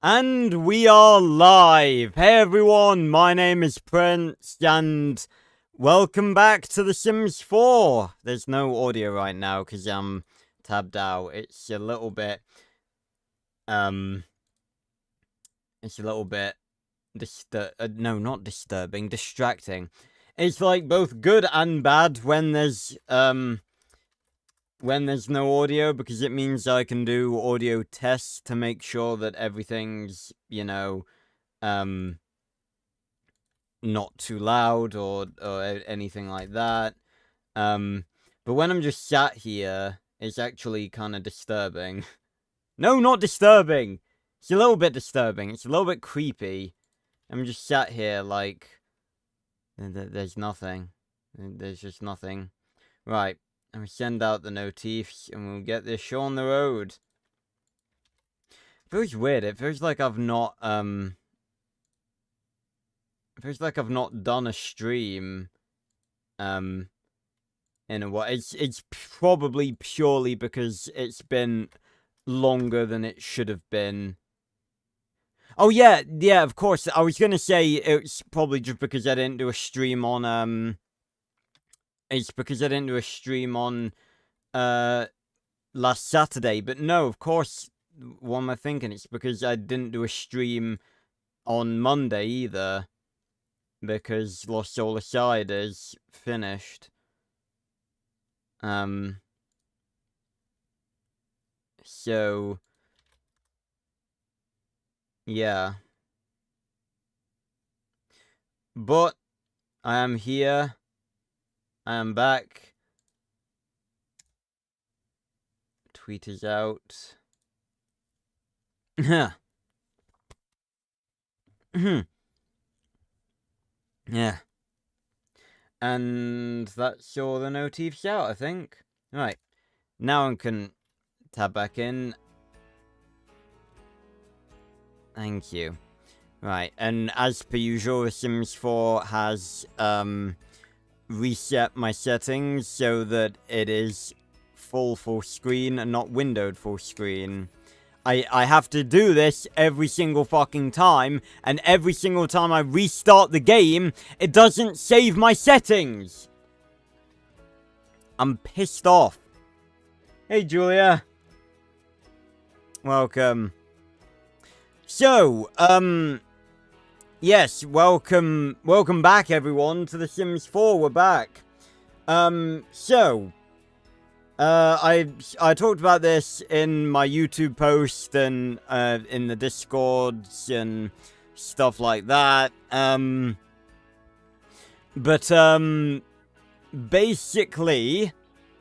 And we are live! Hey everyone, my name is Prince, and welcome back to The Sims 4! There's no audio right now, because I'm tabbed out. It's a little bit, no, not disturbing, distracting. It's like both good and bad when there's no audio, because it means I can do audio tests to make sure that everything's, not too loud or anything like that. But when I'm just sat here, it's actually kind of disturbing. No, not disturbing! It's a little bit disturbing. It's a little bit creepy. I'm just sat here like, there's nothing. There's just nothing. Right. And we send out the notifs, and we'll get this show on the road. It feels weird. It feels like I've not, done a stream, in a while. It's probably purely because it's been longer than it should have been. Oh, yeah, of course. I was gonna say it's probably just because I didn't do a stream on, it's because I didn't do a stream on, last Saturday. But no, of course, what am I thinking? It's because I didn't do a stream on Monday either. Because Lost Soul Aside is finished. So, yeah. But, I am here. I am back. Tweet is out. Yeah. And that's all the notifs out, I think. Right. Now I can tab back in. Thank you. Right, and as per usual, The Sims 4 has, reset my settings so that it is full screen and not windowed full screen. I have to do this every single fucking time, and every single time I restart the game, it doesn't save my settings. I'm pissed off. Hey, Julia. Welcome. So, yes, welcome back, everyone, to The Sims 4. We're back. I talked about this in my YouTube post and, in the Discords and stuff like that. Basically,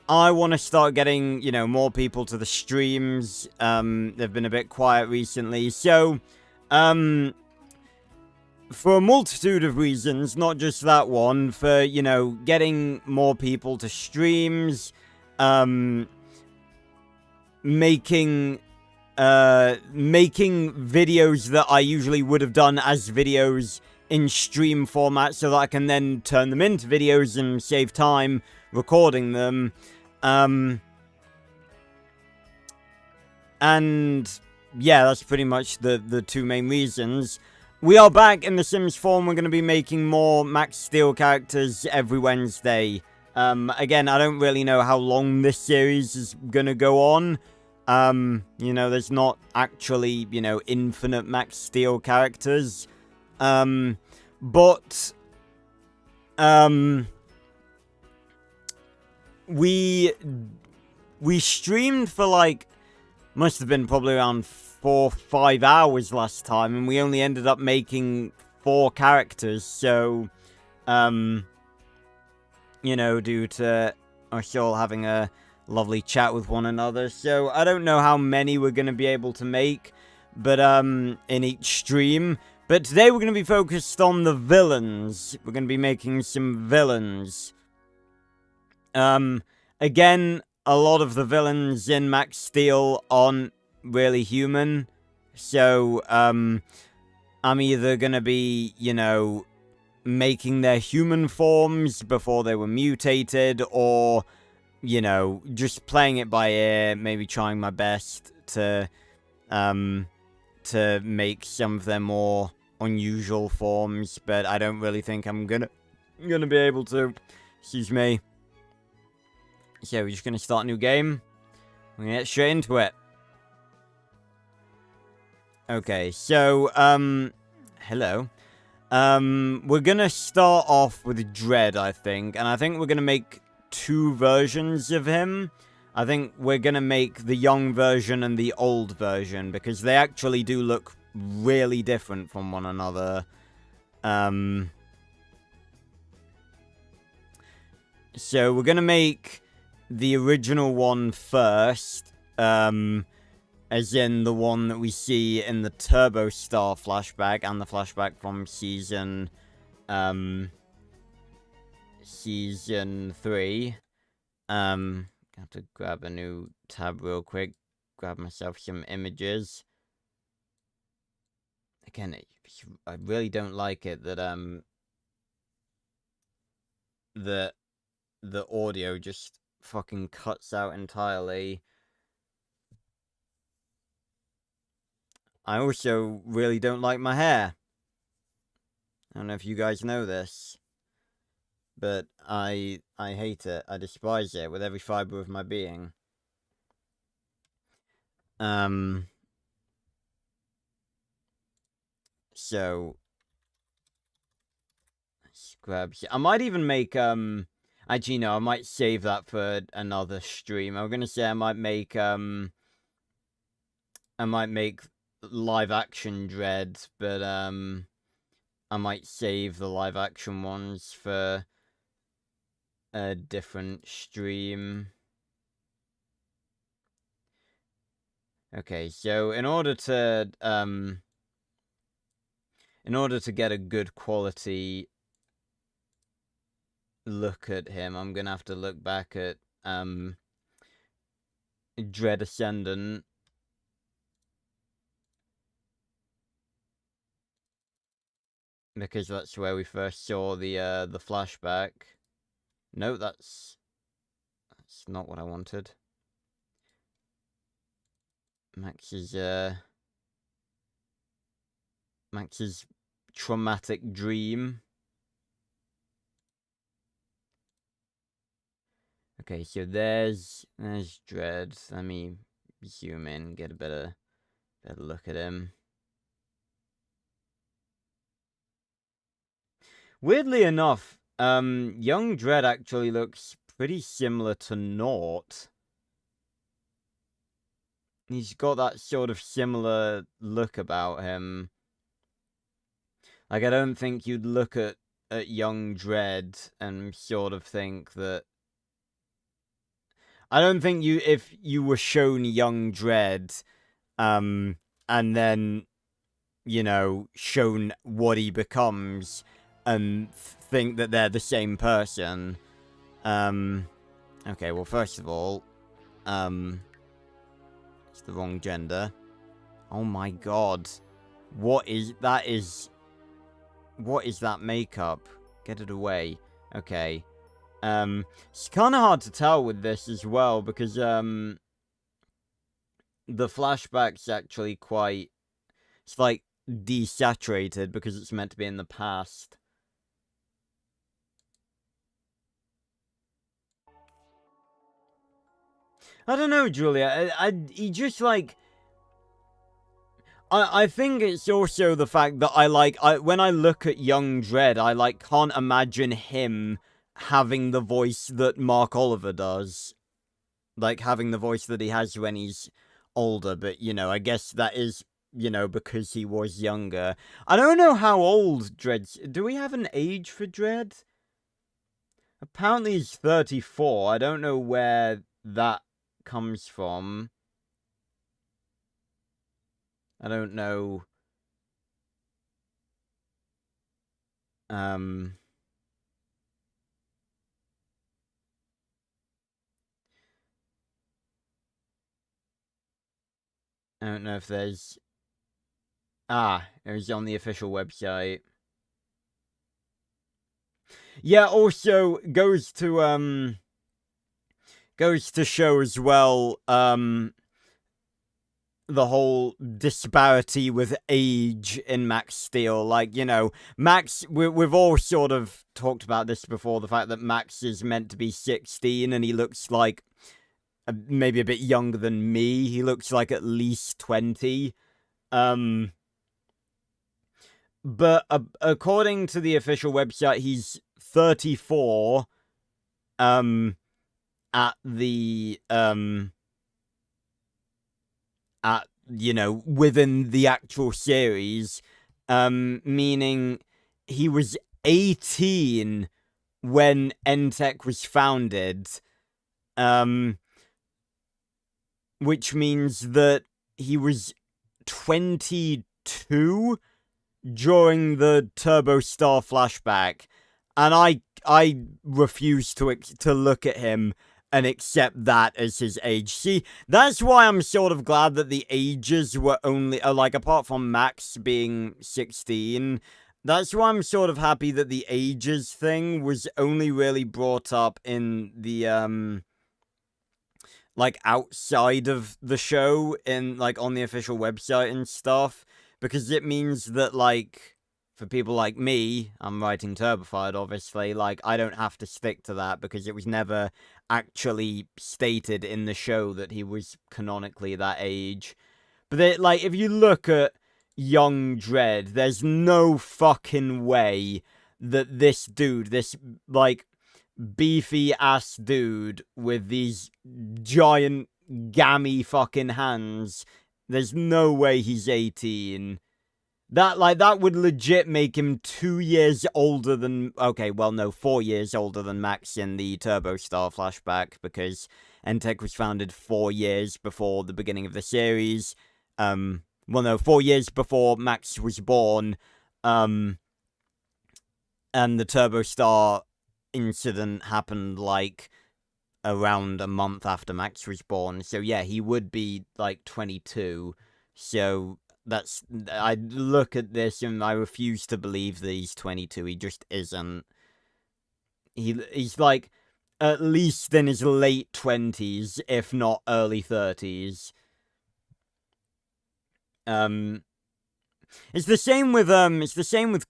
I want to start getting, more people to the streams. They've been a bit quiet recently. So, for a multitude of reasons, not just that one, for, getting more people to streams, making videos that I usually would have done as videos in stream format so that I can then turn them into videos and save time recording them. And yeah, that's pretty much the two main reasons. We are back in The Sims 4, and we're going to be making more Max Steel characters every Wednesday. Again, I don't really know how long this series is going to go on. There's not actually, infinite Max Steel characters. We streamed for, like, must have been probably around 4 or 5 hours last time, and we only ended up making 4 characters, so, due to us all having a lovely chat with one another. So, I don't know how many we're going to be able to make, but, in each stream. But today we're going to be focused on the villains. We're going to be making some villains. Again, a lot of the villains in Max Steel aren't really human. So, I'm either going to be, making their human forms before they were mutated, or, just playing it by ear, maybe trying my best to to make some of their more unusual forms, but I don't really think I'm gonna be able to. Excuse me. So we're just gonna start a new game. We're gonna get straight into it. Okay, so hello. We're gonna start off with Dread, I think, and I think we're gonna make 2 versions of him. I think we're gonna make the young version and the old version, because they actually do look really different from one another. So we're gonna make the original one first, as in the one that we see in the Turbo Star flashback and the flashback from season 3. I have to grab a new tab real quick, grab myself some images. Again, I really don't like it that the audio just fucking cuts out entirely. I also really don't like my hair. I don't know if you guys know this, but I hate it. I despise it with every fiber of my being. So let's grab. I might even make Actually, no, I might save that for another stream. I'm gonna say I might make live action Dread, but I might save the live action ones for a different stream. Okay, so in order to get a good quality look at him, I'm gonna have to look back at Dread Ascendant. Because that's where we first saw the flashback. No, that's not what I wanted. Max's traumatic dream. Okay, so there's Dread. Let me zoom in, get a better look at him. Weirdly enough, young Dread actually looks pretty similar to Naught. He's got that sort of similar look about him. Like, I don't think you'd look at young Dread and sort of think that... I don't think if you were shown young Dread, and then, you know, shown what he becomes, and think that they're the same person. Okay, well, first of all, it's the wrong gender. Oh my god. What is that makeup? Get it away. Okay. It's kind of hard to tell with this as well, because, the flashback's actually quite... It's, like, desaturated, because it's meant to be in the past. I don't know, Julia. He just, like... I think it's also the fact that when I look at young Dread, I, like, can't imagine him having the voice that Mark Oliver does. Like, having the voice that he has when he's older, but, you know, I guess that is, you know, because he was younger. I don't know how old Dread's... Do we have an age for Dread? Apparently he's 34. I don't know where that comes from. I don't know. I don't know if there's... Ah, it was on the official website. Yeah, also goes to show as well, the whole disparity with age in Max Steel. Like, you know, Max, we've all sort of talked about this before, the fact that Max is meant to be 16 and he looks like maybe a bit younger than me. He looks like at least 20. But according to the official website, he's 34 at the at, you know, within the actual series, meaning he was 18 when NTech was founded, which means that he was 22 during the Turbo Star flashback, and I refuse to look at him and accept that as his age. See, that's why I'm sort of glad that the ages were only, like, apart from Max being 16, that's why I'm sort of happy that the ages thing was only really brought up in the, like, outside of the show, in, like, on the official website and stuff, because it means that, like, for people like me, I'm writing Turbified, obviously, like, I don't have to stick to that, because it was never actually stated in the show that he was canonically that age. But, like, if you look at Young Dredd, there's no fucking way that this dude, this, like, beefy-ass dude with these giant, gammy fucking hands, there's no way he's 18. That would legit make him 2 years older than... Okay, well, no, 4 years older than Max in the Turbo Star flashback, because NTech was founded 4 years before the beginning of the series. Well, no, 4 years before Max was born. And the Turbo Star incident happened, like, around a month after Max was born. So, yeah, he would be, like, 22. So... I look at this and I refuse to believe that he's 22. He just isn't. He's like at least in his late 20s, if not early 30s. It's the same with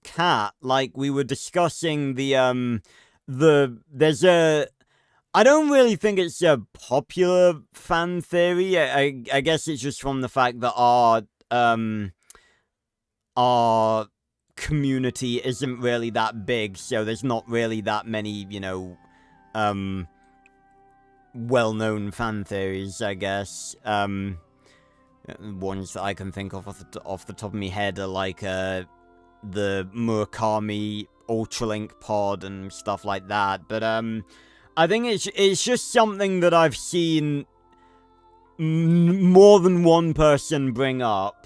Kat. Like, we were discussing there's a, I don't really think it's a popular fan theory. I guess it's just from the fact that our community isn't really that big, so there's not really that many, you know, well-known fan theories, I guess. Ones that I can think of off the top of my head are like the Murakami Ultralink pod and stuff like that. But I think it's just something that I've seen more than one person bring up.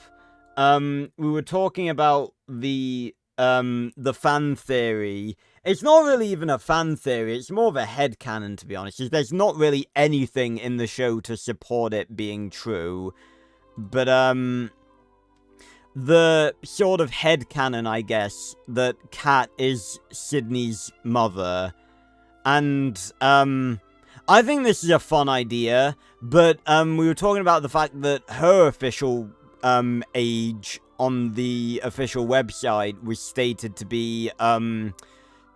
We were talking about the fan theory. It's not really even a fan theory, it's more of a headcanon, to be honest. There's not really anything in the show to support it being true. But, the sort of headcanon, I guess, that Kat is Sydney's mother. And, I think this is a fun idea, but we were talking about the fact that her official age on the official website was stated to be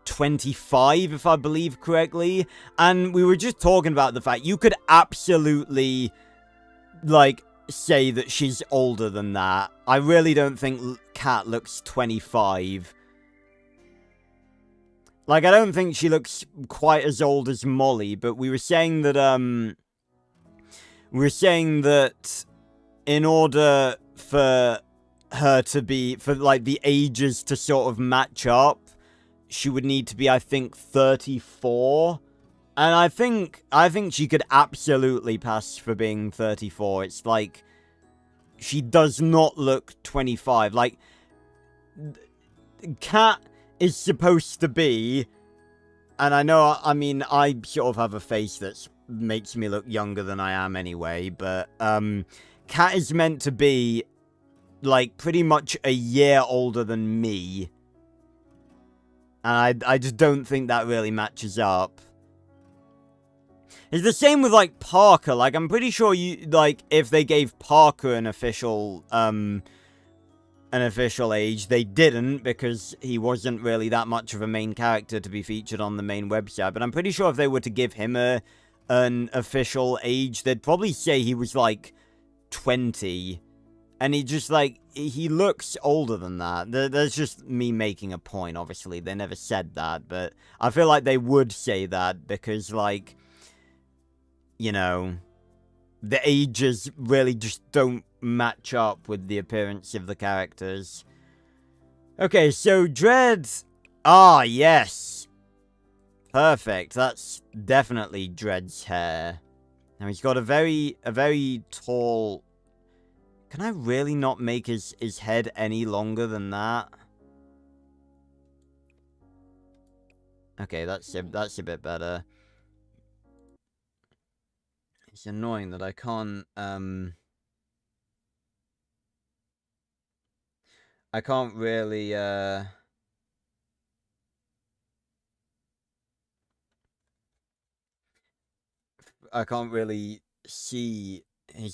25, if I believe correctly, and we were just talking about the fact you could absolutely, like, say that she's older than that. I really don't think Kat looks 25. Like, I don't think she looks quite as old as Molly, but we were saying that, in order for her to be, for, like, the ages to sort of match up, she would need to be, I think, 34. And I think she could absolutely pass for being 34. It's like, she does not look 25. Like, Kat is supposed to be, and I know, I mean, I sort of have a face that makes me look younger than I am anyway, but, Kat is meant to be, like, pretty much a year older than me. And I just don't think that really matches up. It's the same with, like, Parker. Like, I'm pretty sure you, like, if they gave Parker an official age, they didn't, because he wasn't really that much of a main character to be featured on the main website. But I'm pretty sure if they were to give him an official age, they'd probably say he was, like, 20. And he just, like, he looks older than that. There's just me making a point, obviously. They never said that, but I feel like they would say that because, like, you know, the ages really just don't match up with the appearance of the characters. Okay, so Dredd... Ah, yes. Perfect. That's definitely Dredd's hair. Now, he's got a very tall... Can I really not make his head any longer than that? Okay, that's a bit better. It's annoying that I can't really I can't really see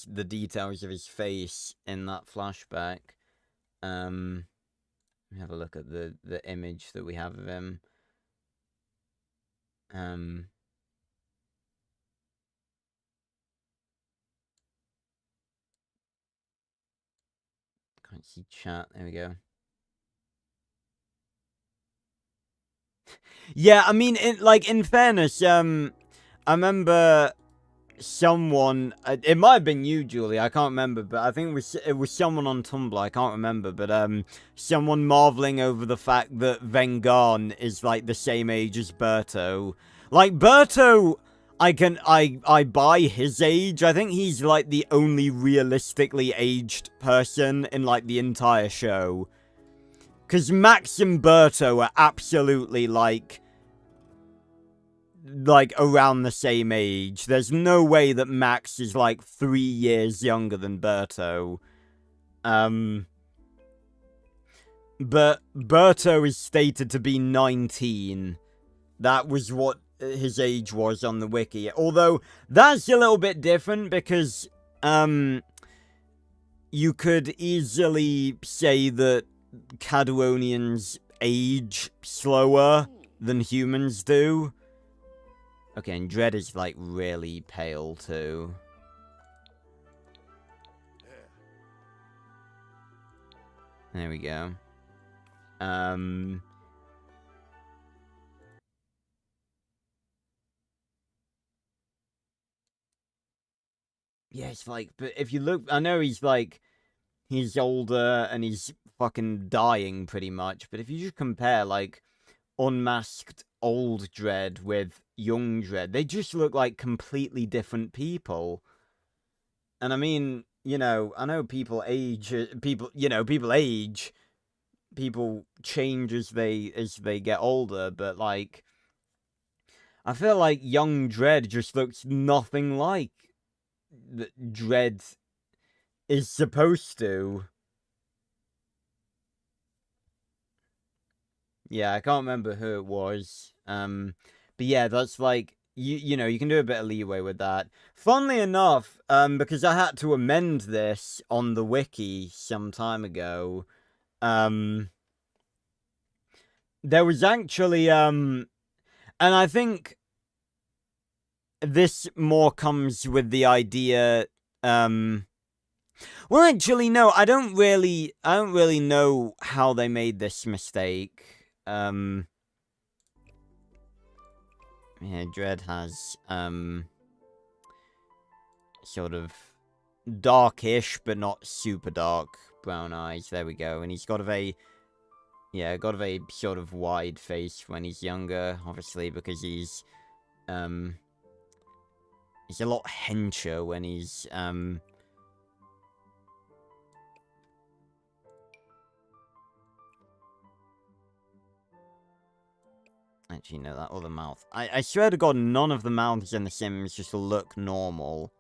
the details of his face in that flashback. Let me have a look at the image that we have of him. Can't see chat. There we go. Yeah, I mean, in fairness, I remember someone, it might have been you, Julie, I can't remember, but I think it was someone on Tumblr, I can't remember, but someone marveling over the fact that Vengan is, like, the same age as Berto. Like, Berto, I buy his age. I think he's, like, the only realistically aged person in, like, the entire show. Because Max and Berto are absolutely, like, around the same age. There's no way that Max is, like, 3 years younger than Berto. But Berto is stated to be 19. That was what his age was on the wiki. Although, that's a little bit different because, you could easily say that Cadwonians age slower than humans do. Okay, and Dredd is, like, really pale, too. There we go. Yeah, it's like, but if you look, I know he's, like, he's older and he's fucking dying, pretty much, but if you just compare, like, unmasked old Dredd with young Dredd, they just look like completely different people. And I mean, you know, I know people age, people change as they get older, but, like, I feel like young Dredd just looks nothing like that Dredd is supposed to. Yeah, I can't remember who it was. But yeah, that's like, you know, you can do a bit of leeway with that. Funnily enough, because I had to amend this on the wiki some time ago, there was actually, and I think this more comes with the idea, well, actually, no, I don't really know how they made this mistake. Yeah, Dredd has, sort of darkish, but not super dark brown eyes. There we go. And he's got a very, sort of wide face when he's younger, obviously, because he's a lot hencher when he's, actually, no, that other mouth. I swear to God, none of the mouths in The Sims just look normal.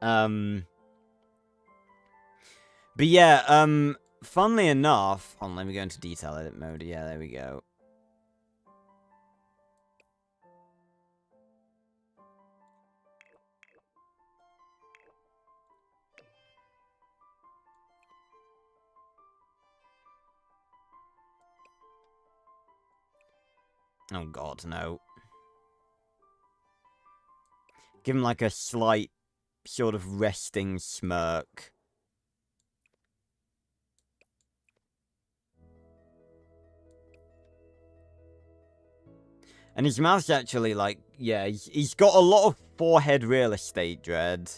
But yeah, funnily enough... Hold on, let me go into detail edit mode. Yeah, there we go. Oh god, no. Give him like a slight sort of resting smirk. And his mouth's actually like, yeah, he's got a lot of forehead real estate, Dread.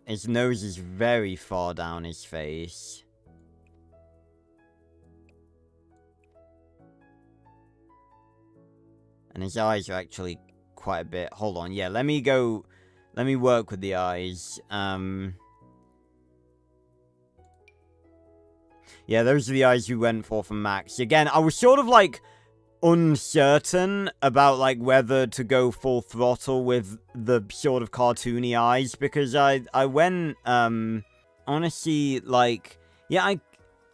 His nose is very far down his face. And his eyes are actually quite a bit... Hold on, yeah, let me work with the eyes. Yeah, those are the eyes you went for Max. Again, I was sort of like uncertain about like whether to go full throttle with the sort of cartoony eyes, because I went honestly, like, yeah,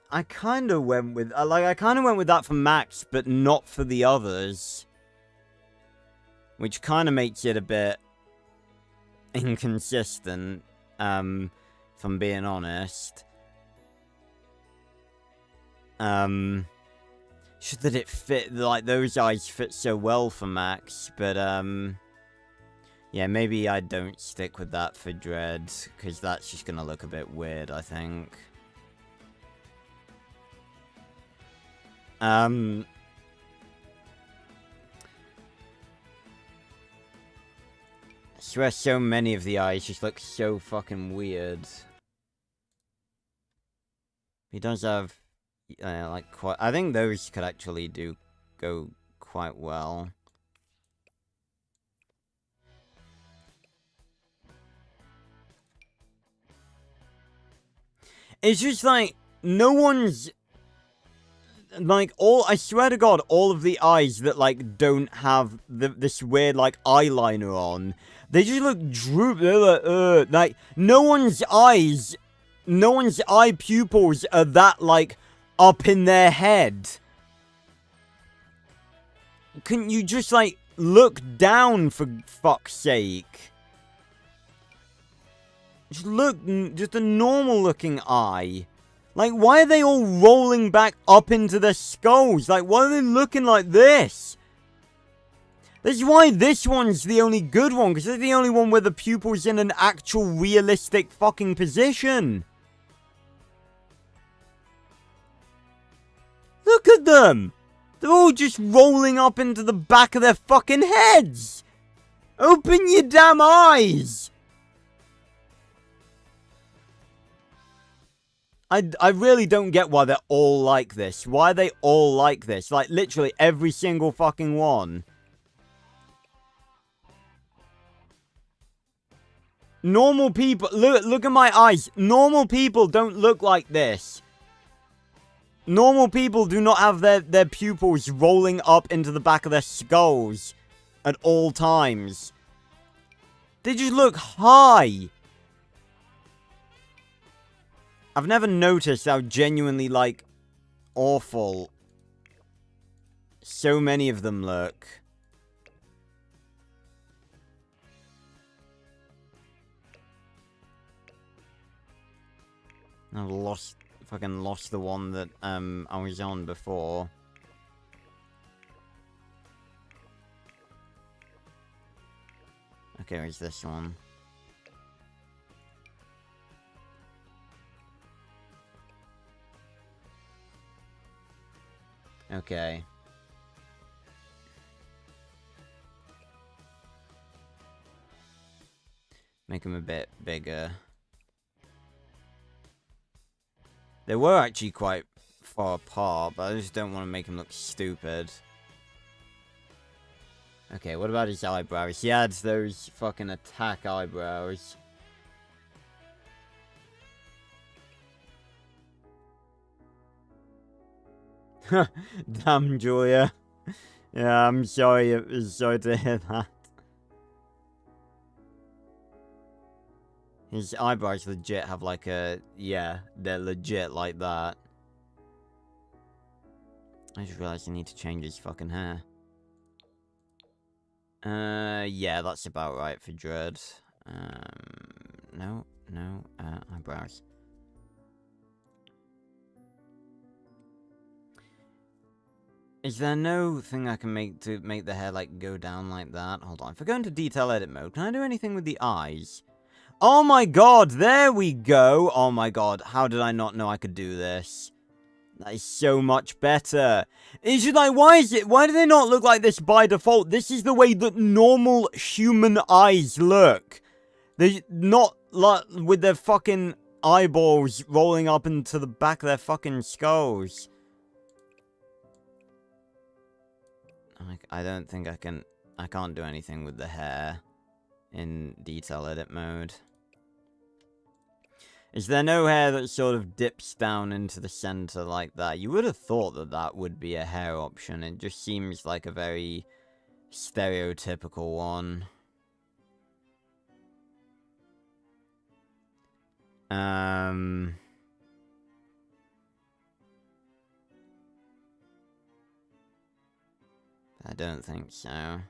I kind of went with that for Max, but not for the others. Which kind of makes it a bit inconsistent, if I'm being honest. Should that it fit, like, those eyes fit so well for Max, but, yeah, maybe I don't stick with that for Dread, because that's just gonna look a bit weird, I think. I swear so many of the eyes just look so fucking weird. He does have, like, quite... I think those could actually go quite well. It's just, like, no one's... Like, I swear to God, all of the eyes that, like, don't have this weird, like, eyeliner on, they just look droop. They're like, no one's eye pupils are that, like, up in their head. Couldn't you just, like, look down, for fuck's sake? Just a normal-looking eye. Like, why are they all rolling back up into their skulls? Like, why are they looking like this? This is why this one's the only good one, because it's the only one where the pupil's in an actual realistic fucking position. Look at them! They're all just rolling up into the back of their fucking heads! Open your damn eyes! I really don't get why they're all like this. Why are they all like this? Like, literally every single fucking one. Normal people... Look at my eyes. Normal people don't look like this. Normal people do not have their pupils rolling up into the back of their skulls at all times. They just look high. I've never noticed how genuinely, like, awful so many of them look. I've fucking lost the one that, I was on before. Okay, where's this one? Okay. Make them a bit bigger. They were actually quite far apart, but I just don't want to make them look stupid. Okay, what about his eyebrows? He adds those fucking attack eyebrows. Damn, Julia. Yeah, I'm sorry to hear that. His eyebrows legit have like a... Yeah, they're legit like that. I just realized I need to change his fucking hair. Yeah, that's about right for Dread. No, eyebrows. Is there no thing I can make to make the hair, like, go down like that? Hold on. If I go into detail edit mode, can I do anything with the eyes? Oh my god, there we go! Oh my god, how did I not know I could do this? That is so much better. It's just like, why do they not look like this by default? This is the way that normal human eyes look. They're not like with their fucking eyeballs rolling up into the back of their fucking skulls. I don't think I can't do anything with the hair in detail edit mode. Is there no hair that sort of dips down into the center like that? You would have thought that that would be a hair option. It just seems like a very stereotypical one. I don't think so.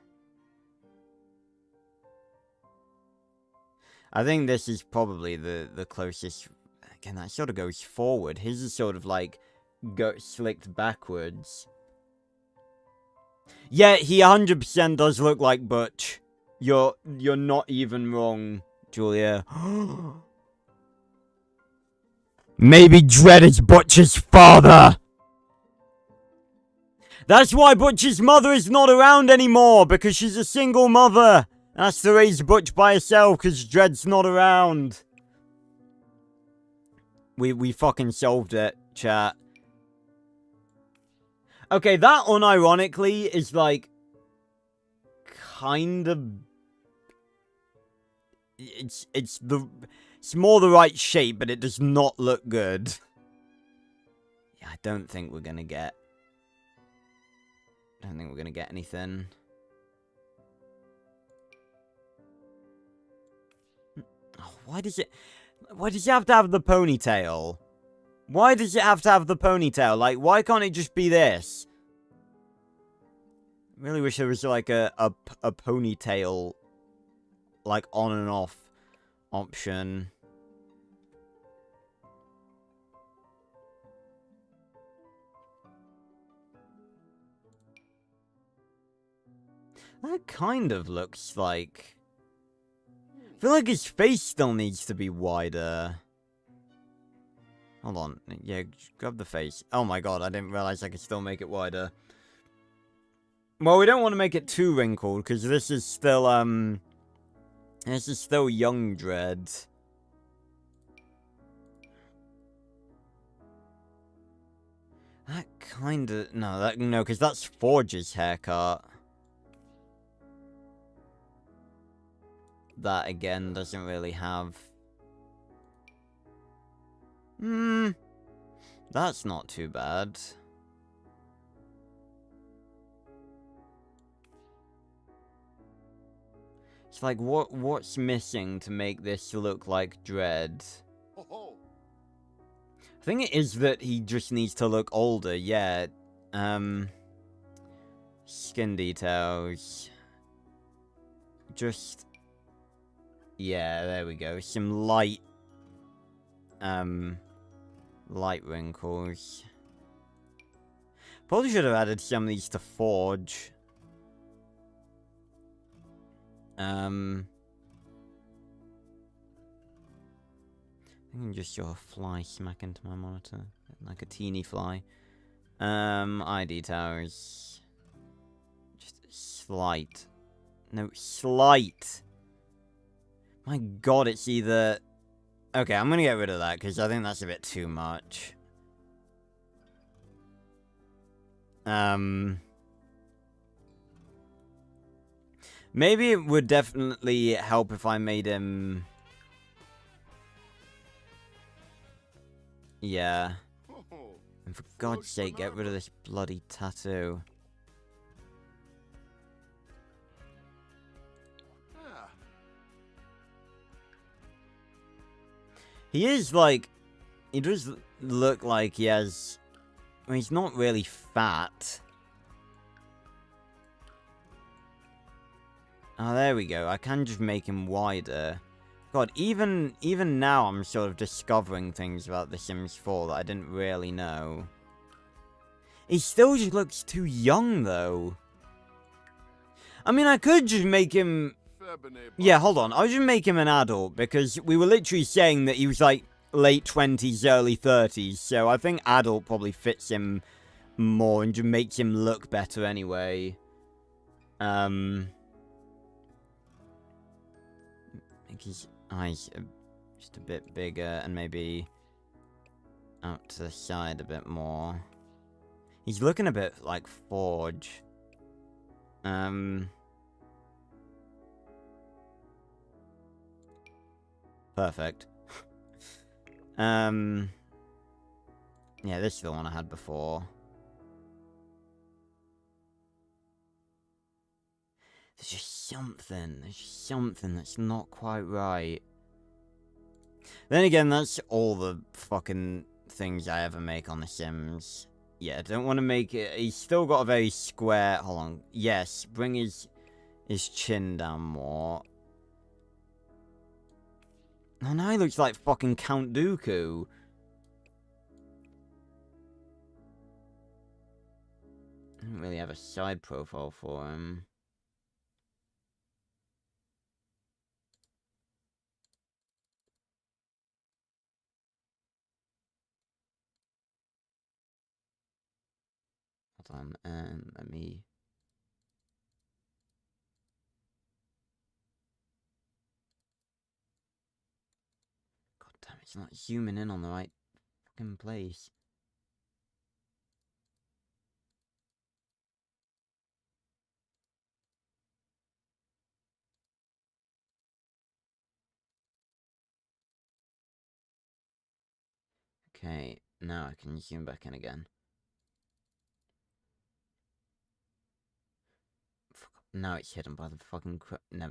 I think this is probably the closest. Again, that sort of goes forward. His is sort of like slicked backwards. Yeah, he 100% does look like Butch. You're not even wrong, Julia. Maybe Dredd is Butch's father! That's why Butch's mother is not around anymore, because she's a single mother. Has to raise Butch by herself, because Dredd's not around. We fucking solved it, chat. Okay, that unironically is like... kind of... It's more the right shape, but it does not look good. Yeah, I don't think we're gonna get anything. Oh, why does it have to have the ponytail? Why does it have to have the ponytail? Like, why can't it just be this? Really wish there was like a ponytail, like, on and off option. That kind of looks like... I feel like his face still needs to be wider. Hold on. Yeah, grab the face. Oh my god, I didn't realize I could still make it wider. Well, we don't want to make it too wrinkled, because this is still, this is still young Dredd. That kinda... No, because that's Forge's haircut. That, again, doesn't really have... That's not too bad. It's like, what's missing to make this look like Dredd? I think it is that he just needs to look older, yeah. Skin details. Just... Yeah, there we go. Some light... light wrinkles. Probably should have added some of these to Forge. I can just show a fly smack into my monitor. Like a teeny fly. Eye details. Just slight. No, slight! My god, it's either... Okay, I'm gonna get rid of that, because I think that's a bit too much. Maybe it would definitely help if I made him... Yeah. And for God's sake, get rid of this bloody tattoo. He is, like... He does look like he has... Well, he's not really fat. Oh, there we go. I can just make him wider. God, even now I'm sort of discovering things about The Sims 4 that I didn't really know. He still just looks too young, though. I mean, I could just make him... Yeah, hold on. I'll just make him an adult, because we were literally saying that he was, like, late 20s, early 30s, so I think adult probably fits him more and just makes him look better anyway. Make his eyes just a bit bigger and maybe out to the side a bit more. He's looking a bit like Forge. Perfect. Yeah, this is the one I had before. There's just something that's not quite right. Then again, that's all the fucking things I ever make on The Sims. Yeah, don't want to make it... He's still got a very square... Hold on. Yes, bring his chin down more. Oh, now he looks like fucking Count Dooku. I don't really have a side profile for him. Hold on, let me... God damn, it's not zooming in on the right fucking place. Okay, now I can zoom back in again. Now it's hidden by the fucking no.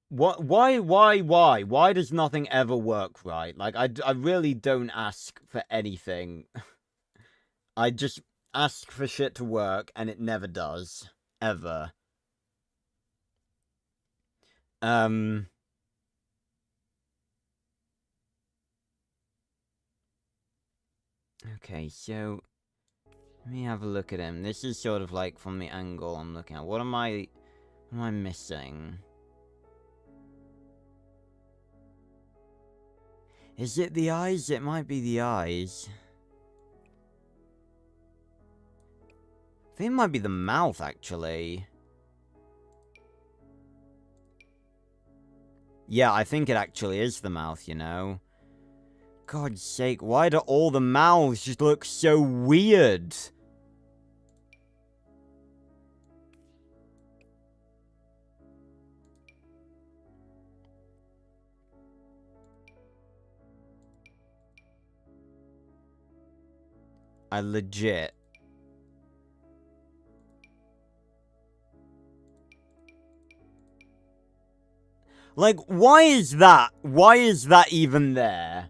What? Why? Why does nothing ever work right? Like, I really don't ask for anything. I just ask for shit to work, and it never does. Ever. Okay, so... Let me have a look at him. This is sort of like from the angle I'm looking at. What am I missing? Is it the eyes? It might be the eyes. I think it might be the mouth, actually. Yeah, I think it actually is the mouth, you know. God's sake, why do all the mouths just look so weird? I legit... Like, why is that? Why is that even there?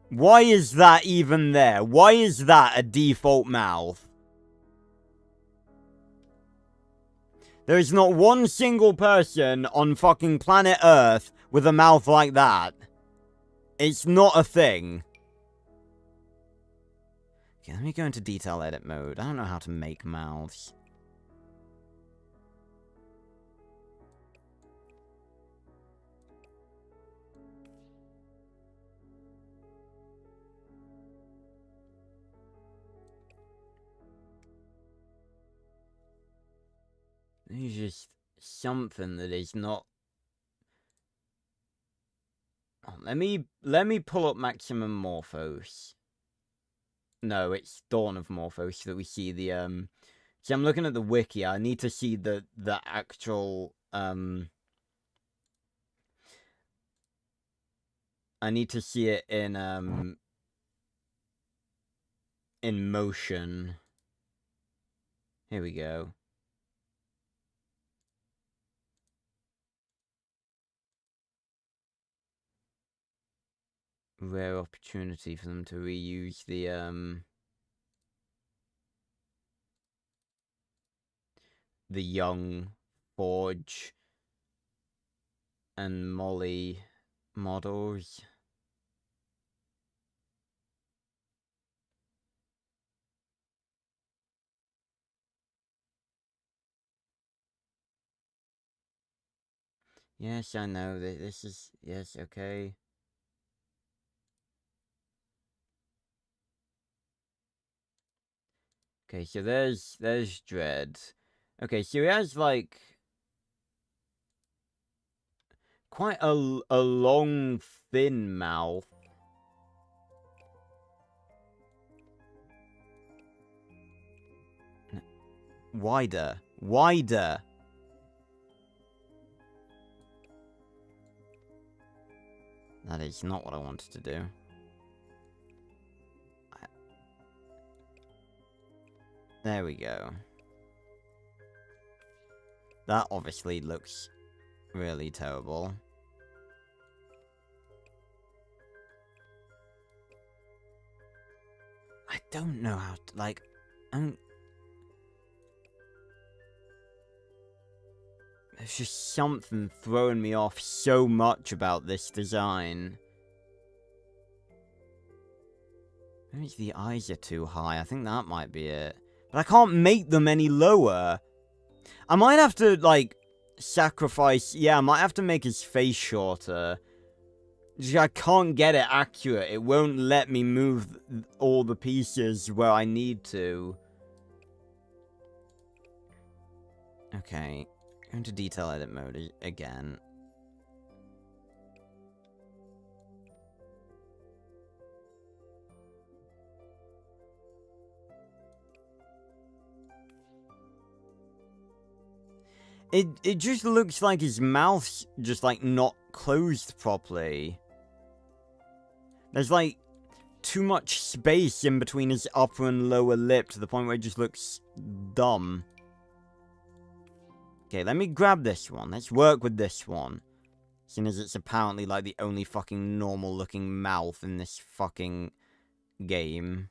Why is that even there? Why is that a default mouth? There is not one single person on fucking planet Earth with a mouth like that. It's not a thing. Okay, let me go into detail edit mode. I don't know how to make mouths. There's just something that is not... Oh, let me pull up Maximum Morphos. No, it's Dawn of Morphos so that we see the See, I'm looking at the wiki. I need to see the actual I need to see it in motion. Here we go. rare opportunity for them to reuse the young Forge and Molly models. Yes, I know. This is... Yes, okay. Okay, so there's Dread. Okay, so he has, like... quite a long, thin mouth. Wider. Wider! That is not what I wanted to do. There we go. That obviously looks really terrible. I don't know how to, like... There's just something throwing me off so much about this design. Maybe the eyes are too high. I think that might be it. But I can't make them any lower. I might have to, like, sacrifice... Yeah, I might have to make his face shorter. I can't get it accurate. It won't let me move all the pieces where I need to. Okay. Go into detail edit mode again. It just looks like his mouth's just, like, not closed properly. There's, like, too much space in between his upper and lower lip to the point where it just looks dumb. Okay, let me grab this one. Let's work with this one. Seeing as it's apparently, like, the only fucking normal-looking mouth in this fucking game.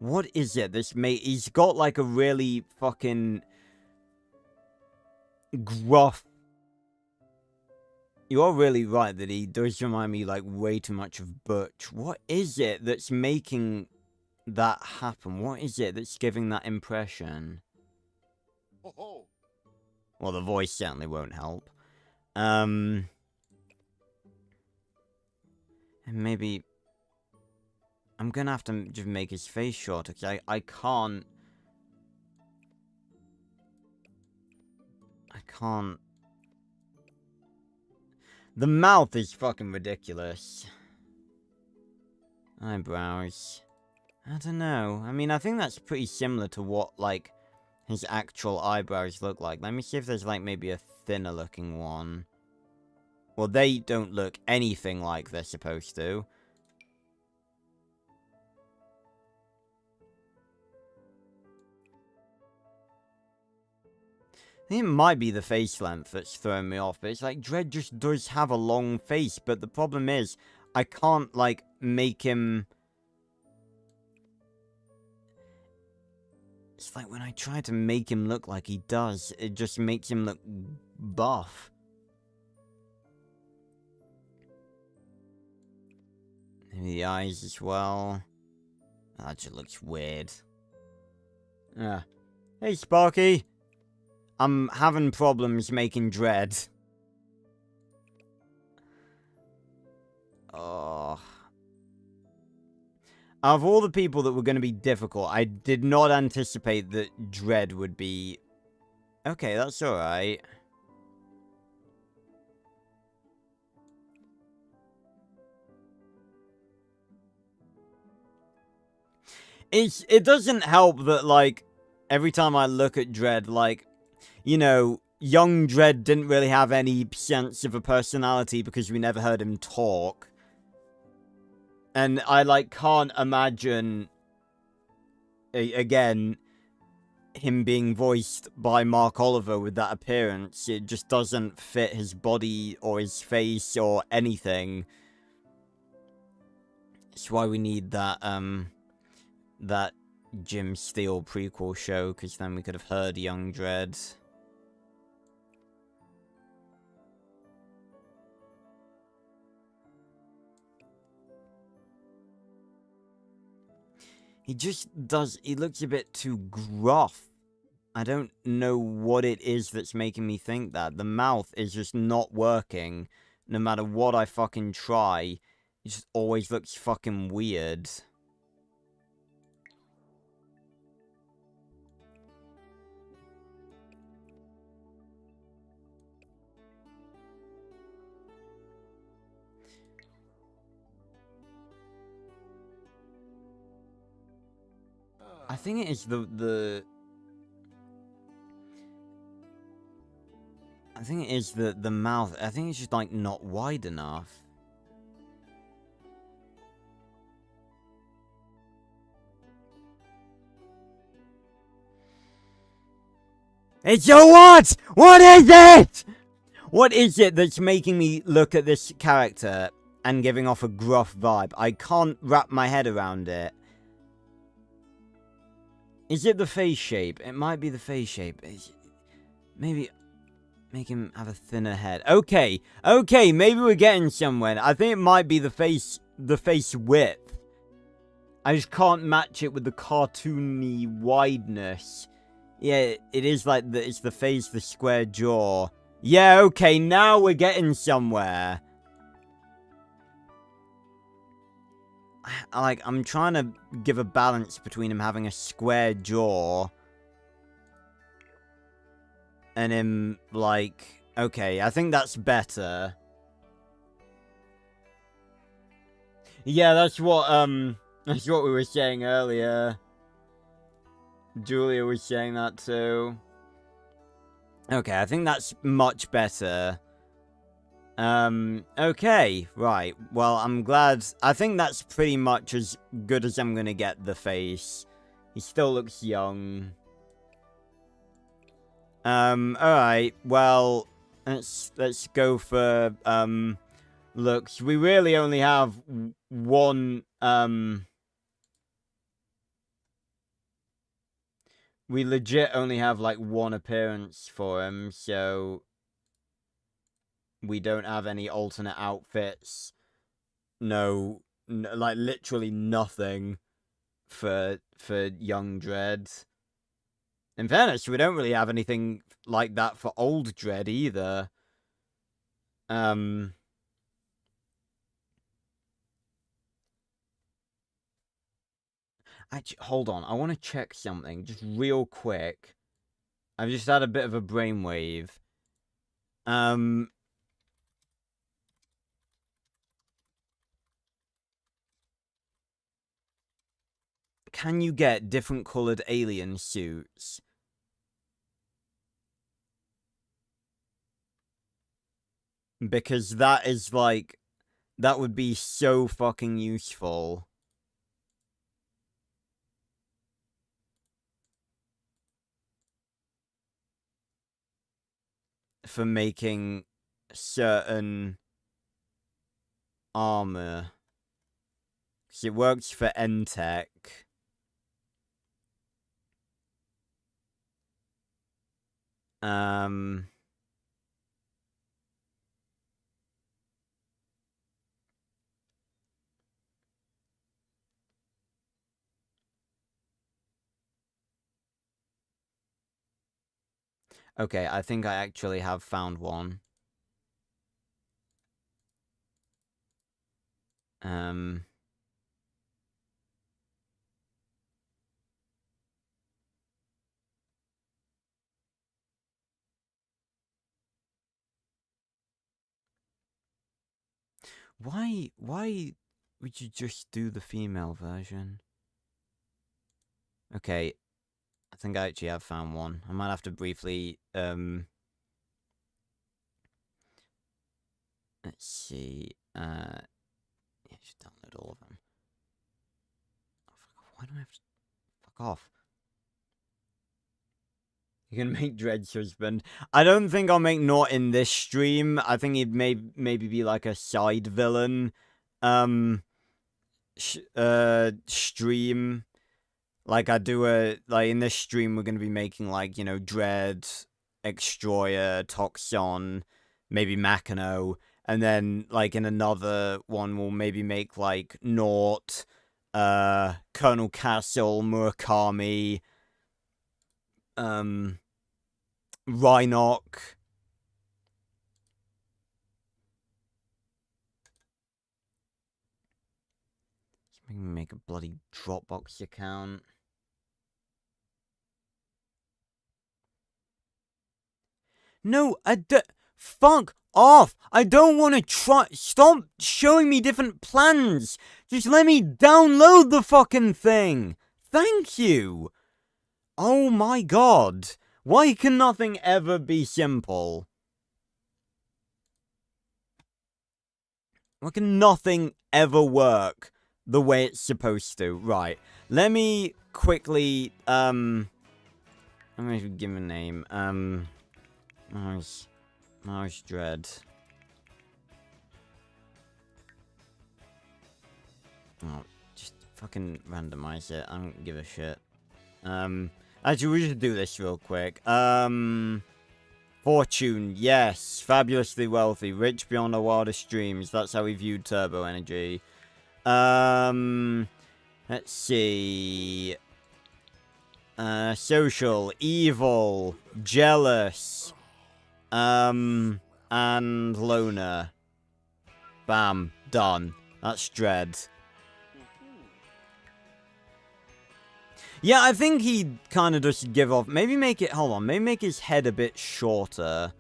What is it? He's got, like, a really fucking gruff... You are really right that he does remind me, like, way too much of Butch. What is it that's making that happen? What is it that's giving that impression? Well, the voice certainly won't help. And maybe... I'm gonna have to just make his face shorter, because I can't... I can't... The mouth is fucking ridiculous. Eyebrows. I don't know. I mean, I think that's pretty similar to what, like, his actual eyebrows look like. Let me see if there's, like, maybe a thinner looking one. Well, they don't look anything like they're supposed to. I think it might be the face length that's throwing me off, but it's like, Dredd just does have a long face, but the problem is, I can't, like, make him... It's like when I try to make him look like he does, it just makes him look buff. Maybe the eyes as well. That just looks weird. Yeah. Hey, Sparky! I'm having problems making Dredd. Oh. Out of all the people that were going to be difficult, I did not anticipate that Dredd would be... Okay, that's alright. It doesn't help that, like, every time I look at Dredd, like, you know, young Dredd didn't really have any sense of a personality because we never heard him talk. And I, like, can't imagine, again, him being voiced by Mark Oliver with that appearance. It just doesn't fit his body or his face or anything. That's why we need that, that Jim Steele prequel show, because then we could have heard young Dredd. He just does, he looks a bit too gruff. I don't know what it is that's making me think that. The mouth is just not working. No matter what I fucking try, it just always looks fucking weird. I think it is I think it is the mouth. I think it's just, like, not wide enough. It's a what? What is it? What is it that's making me look at this character and giving off a gruff vibe? I can't wrap my head around it. Is it the face shape? It might be the face shape. Maybe make him have a thinner head. Okay, maybe we're getting somewhere. I think it might be the face width. I just can't match it with the cartoony wideness. Yeah, it is like it's the face, the square jaw. Yeah, okay, now we're getting somewhere. I'm trying to give a balance between him having a square jaw and him, like, okay, I think that's better. Yeah, that's what we were saying earlier. Julia was saying that too. Okay, I think that's much better. Okay, right. Well, I'm glad. I think that's pretty much as good as I'm gonna get the face. He still looks young. Alright. Well, let's go for, looks. We really only have one, we legit only have, like, one appearance for him, so we don't have any alternate outfits. No, like, literally nothing for young Dredd. In fairness, we don't really have anything like that for old Dredd either. Actually, hold on. I want to check something just real quick. I've just had a bit of a brainwave. Can you get different colored alien suits? Because that is, like, that would be so fucking useful. For making certain armor. Because it works for N-Tech. Okay, I think I actually have found one. Why would you just do the female version? Okay, I think I actually have found one. I might have to briefly, Let's see. Yeah, just download all of them. Oh, why do I have to... Fuck off. You can make Dredge husband. I don't think I'll make Nort in this stream. I think he'd maybe be like a side villain. Stream. Like, in this stream, we're gonna be making, like, you know, Dread, Extroyer, Toxon, maybe Machino, and then, like, in another one, we'll maybe make, like, Nort, Colonel Castle, Murakami, Rhinoc. Make a bloody Dropbox account. No, fuck off! I don't want to try. Stop showing me different plans. Just let me download the fucking thing. Thank you. Oh my god. Why can nothing ever be simple? Why can nothing ever work the way it's supposed to? Right. Let me quickly, I'm going to give him a name. Mars Dread. Oh, just fucking randomize it. I don't give a shit. Actually, we should do this real quick. Fortune, yes. Fabulously wealthy. Rich beyond our wildest dreams. That's how we viewed Turbo Energy. Let's see. Social, evil, jealous, and loner. Bam, done. That's Dread. Yeah, I think he'd kind of just give off. Maybe make it, hold on, maybe make his head a bit shorter.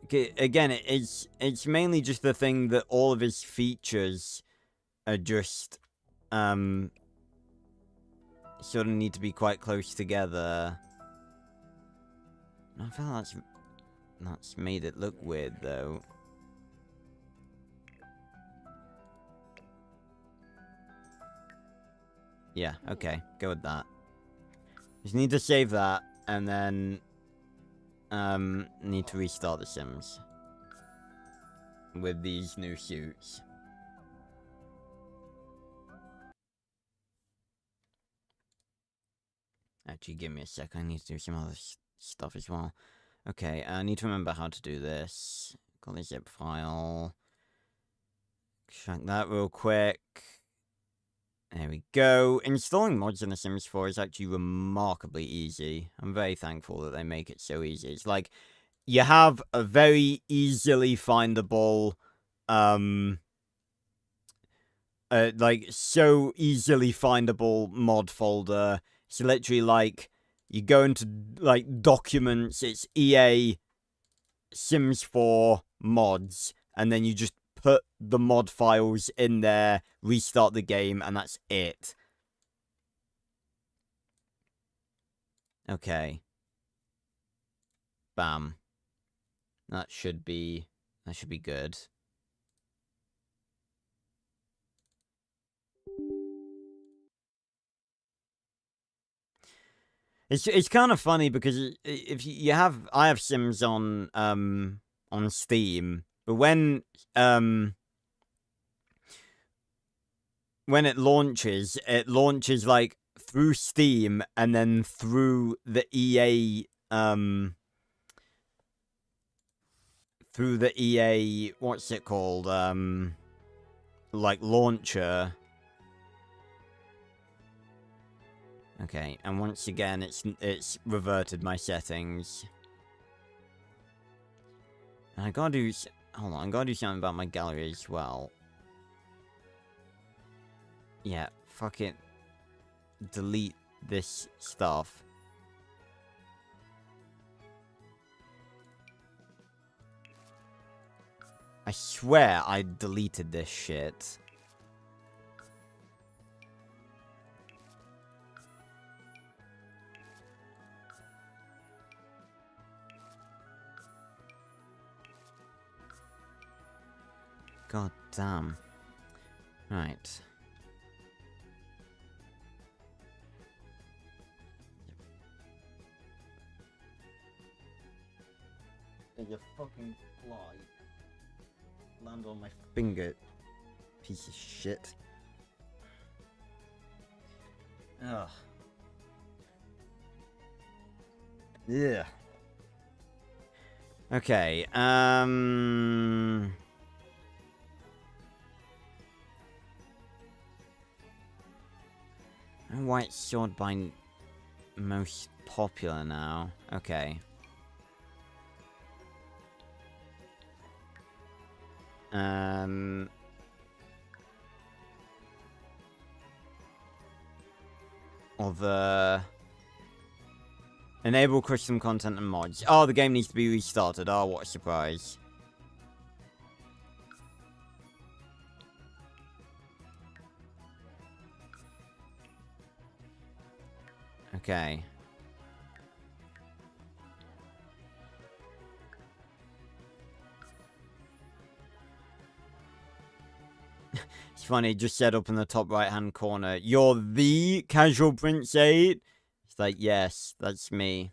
Again, it's mainly just the thing that all of his features are just, sort of need to be quite close together. I feel like that's made it look weird, though. Yeah, okay, go with that. Just need to save that, and then, need to restart The Sims. With these new suits. Actually, give me a sec. I need to do some other stuff as well. Okay, I need to remember how to do this. Got the zip file. Shrunk that real quick. There we go. Installing mods in The Sims 4 is actually remarkably easy. I'm very thankful that they make it so easy. It's like, you have a very easily findable, like, so easily findable mod folder. It's literally like, you go into, like, documents, it's EA Sims 4 mods, and then you just put the mod files in there, restart the game, and that's it. Okay. Bam. That should be good. It's kind of funny because if you have, I have Sims on Steam, but when it launches like through Steam and then through the EA what's it called, like launcher. Okay, and once again, it's reverted my settings. And I gotta do... Hold on, I gotta do something about my gallery as well. Yeah, fuck it. Delete this stuff. I swear I deleted this shit. God damn. Right. You fucking fly. Land on my finger. Piece of shit. Ugh. Yeah. Okay, White sword by most popular now. Okay. Other... Enable custom content and mods. Oh, the game needs to be restarted. Oh, what a surprise. Okay. It's funny, it just said up in the top right-hand corner, "You're the Casual Prince 8?" It's like, yes, that's me.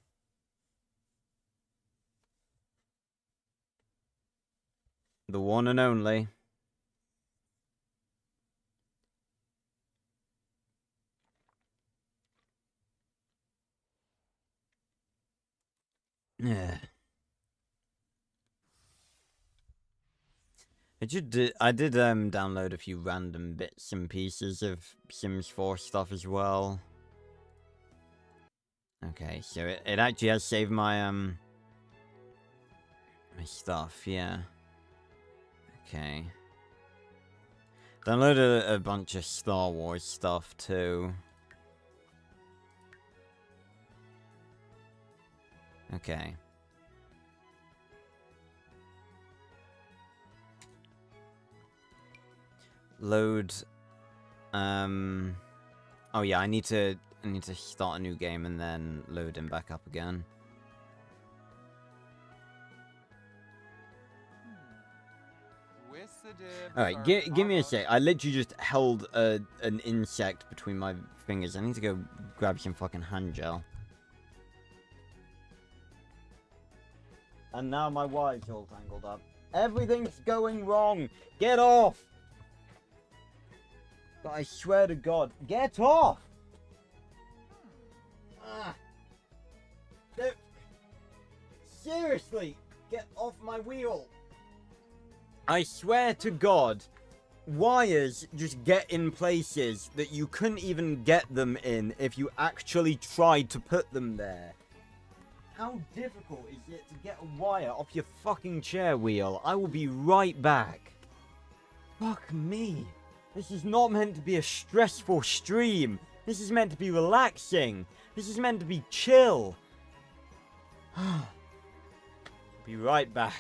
The one and only. Yeah. I did download a few random bits and pieces of Sims 4 stuff as well. Okay, so it actually has saved my my stuff, yeah. Okay. Downloaded a bunch of Star Wars stuff too. Okay. Load. Oh yeah, I need to start a new game and then load him back up again. Alright, give me a sec. I literally just held an insect between my fingers. I need to go grab some fucking hand gel. And now my wire's all tangled up. Everything's going wrong! Get off! But I swear to God, get off! Ah. No. Seriously, get off my wheel! I swear to God, wires just get in places that you couldn't even get them in if you actually tried to put them there. How difficult is it to get a wire off your fucking chair wheel? I will be right back. Fuck me. This is not meant to be a stressful stream. This is meant to be relaxing. This is meant to be chill. Be right back.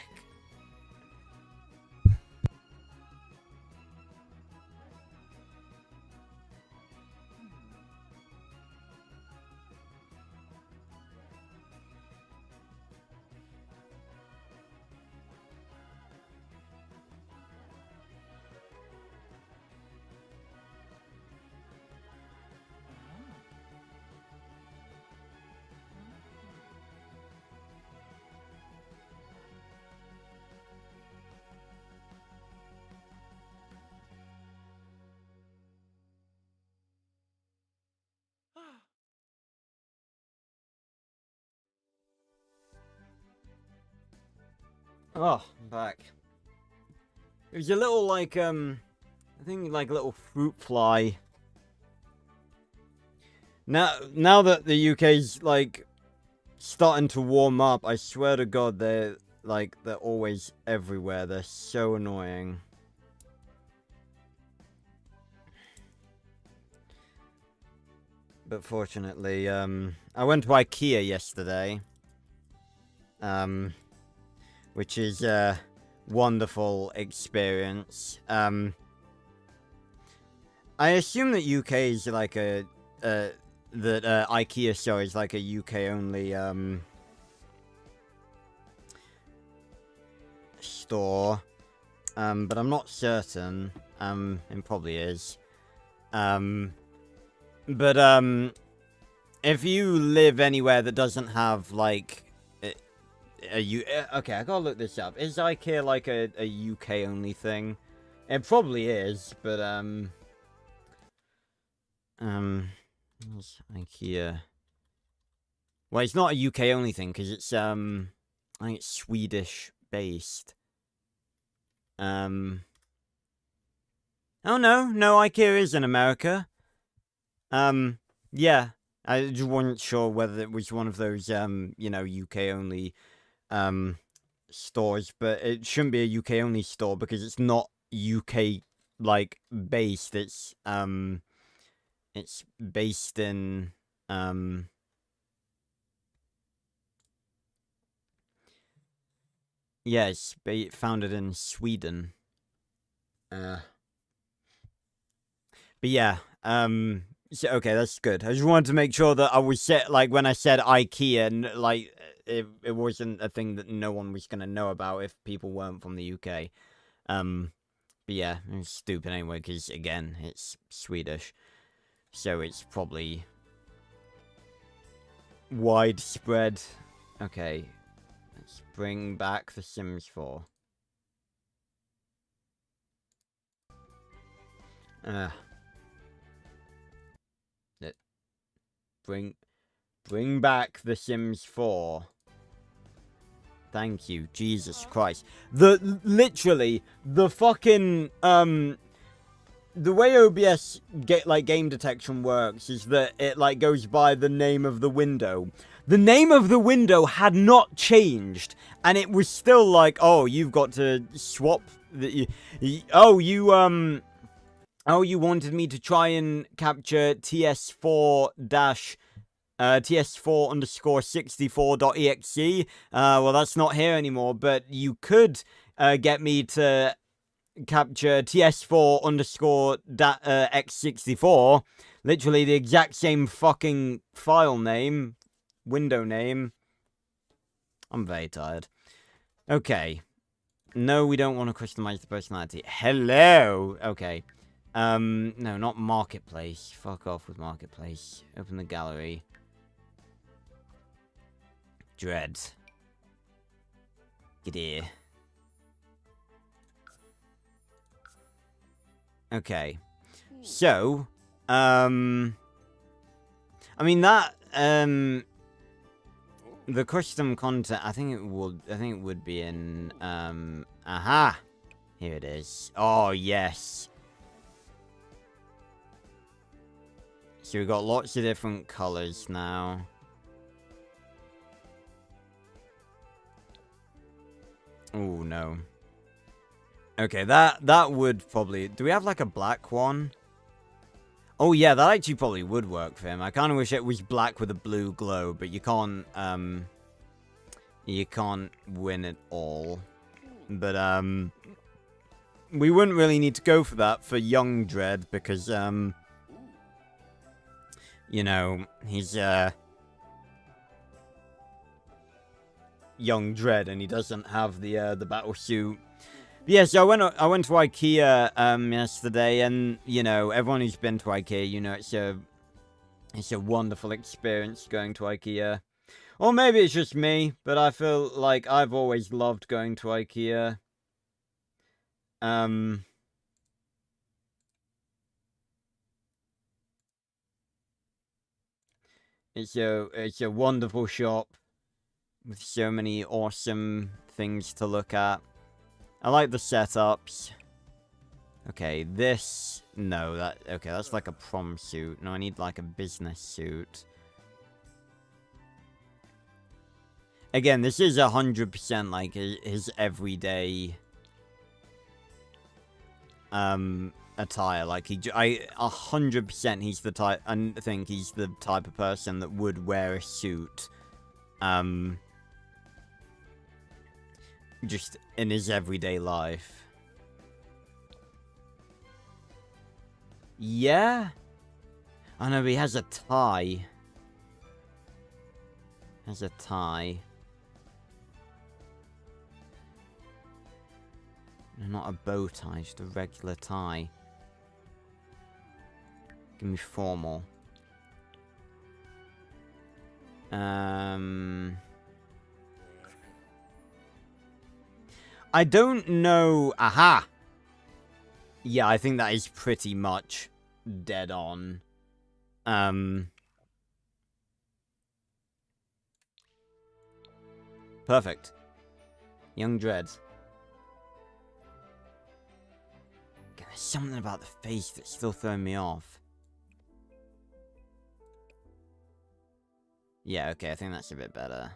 Oh, I'm back. It was a little like, I think like a little fruit fly. Now that the UK's like starting to warm up, I swear to God, they're always everywhere. They're so annoying. But fortunately, I went to IKEA yesterday. Which is a wonderful experience. I assume that UK is like that IKEA store is like a UK only store. But I'm not certain. It probably is. But if you live anywhere that doesn't have, like, okay, I gotta look this up. Is IKEA, like, a UK-only thing? It probably is, but, what's IKEA? Well, it's not a UK-only thing, because it's, I think it's Swedish-based. Oh, no, IKEA is in America. Yeah, I just wasn't sure whether it was one of those, you know, UK-only, stores, but it shouldn't be a UK-only store, because it's not UK, like, based. It's based in, yeah, it's founded in Sweden. But yeah, so, okay, that's good. I just wanted to make sure that I was like, when I said IKEA, and like, it wasn't a thing that no one was gonna know about if people weren't from the UK. But yeah, it's stupid anyway, because again, it's Swedish, so it's probably widespread. Okay, let's bring back The Sims 4. Bring back The Sims 4. Thank you, Jesus Christ. Literally, the fucking, the way OBS game detection works is that it, like, goes by the name of the window. The name of the window had not changed, and it was still like, oh, you've got to swap oh, you wanted me to try and capture TS4-64.exe. Well, that's not here anymore, but you could get me to capture TS4-x64. Literally the exact same fucking file name, window name. I'm very tired. Okay. No, we don't want to customize the personality. Hello! Okay. No, not Marketplace. Fuck off with Marketplace. Open the gallery. Dread. Get here. Okay. So, I mean, that, the custom content, I think it would be in, aha! Here it is. Oh, yes. So we've got lots of different colors now. Oh, no. Okay, that would probably... Do we have, like, a black one? Oh, yeah, that actually probably would work for him. I kind of wish it was black with a blue glow, but you can't win it all. But, we wouldn't really need to go for that for young Dread, because, you know, he's, young Dread, and he doesn't have the battle suit. But yeah, so I went to IKEA yesterday, and you know, everyone who's been to IKEA, you know, it's a wonderful experience going to IKEA. Or maybe it's just me, but I feel like I've always loved going to IKEA. It's a wonderful shop with so many awesome things to look at. I like the setups. Okay, this... No, okay, that's like a prom suit. No, I need like a business suit. Again, this is 100% like his everyday... attire. Like, 100% he's the type... I think he's the type of person that would wear a suit. Just in his everyday life. Yeah? Oh no, he has a tie. Has a tie. Not a bow tie, just a regular tie. Give me formal. I don't know. Aha! Yeah, I think that is pretty much dead on. Perfect. Young Dread. There's something about the face that's still throwing me off. Yeah, okay, I think that's a bit better.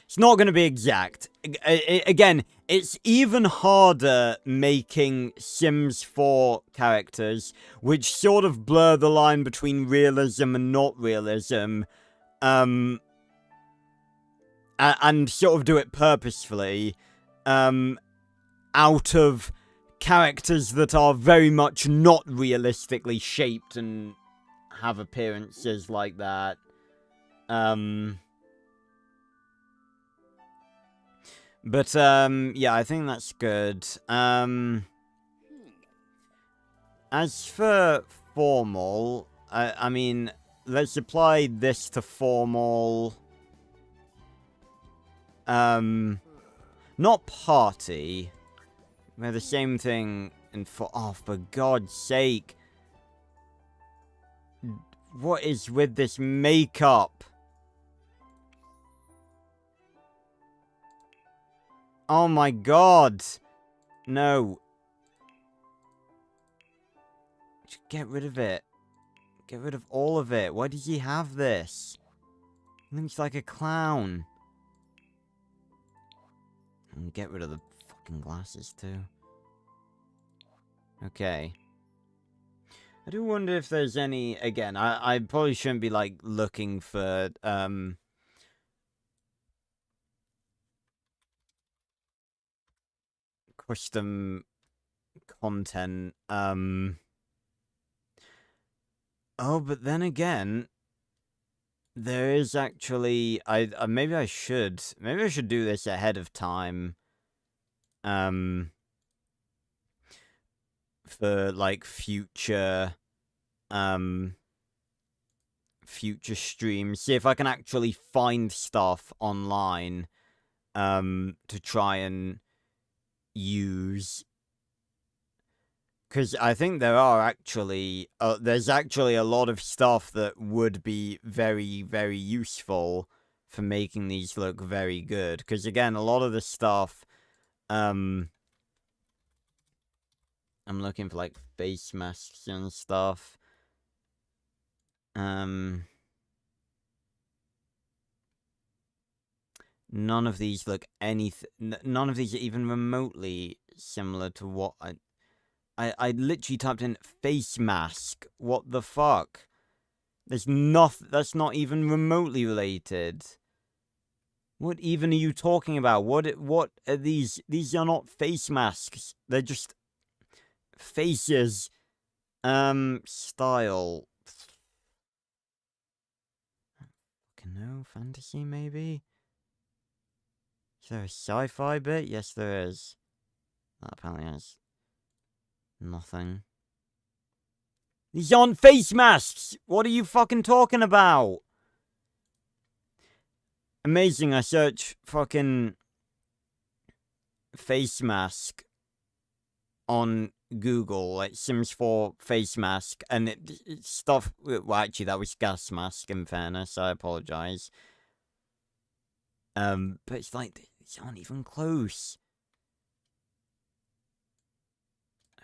It's not going to be exact. Again, it's even harder making Sims 4 characters, which sort of blur the line between realism and not realism, and sort of do it purposefully, out of characters that are very much not realistically shaped and have appearances like that. But, yeah, I think that's good. As for formal, I mean, let's apply this to formal. Not party. They're the same thing in oh, for God's sake. What is with this makeup? Oh my God. No. Just get rid of it. Get rid of all of it. Why does he have this? He looks like a clown. And get rid of the fucking glasses too. Okay. I do wonder if there's any, again, I probably shouldn't be, like, looking for, custom content, oh, but then again, there is actually, maybe I should do this ahead of time, for, like, future streams. See if I can actually find stuff online, to try and use. Because I think there are actually, there's actually a lot of stuff that would be very, very useful for making these look very good. Because again, a lot of the stuff, I'm looking for, like, face masks and stuff. None of these look none of these are even remotely similar to what I literally typed in face mask. What the fuck? There's nothing, that's not even remotely related. What even are you talking about? What are these? These are not face masks. They're just faces. Style. Fucking no, fantasy maybe? Is there a sci-fi bit? Yes, there is. That apparently has nothing. These aren't face masks! What are you fucking talking about? Amazing, I search fucking face mask on Google, like Sims 4 face mask, and it's stuff. Well, actually, that was gas mask, in fairness, I apologize. But it's like, these aren't even close.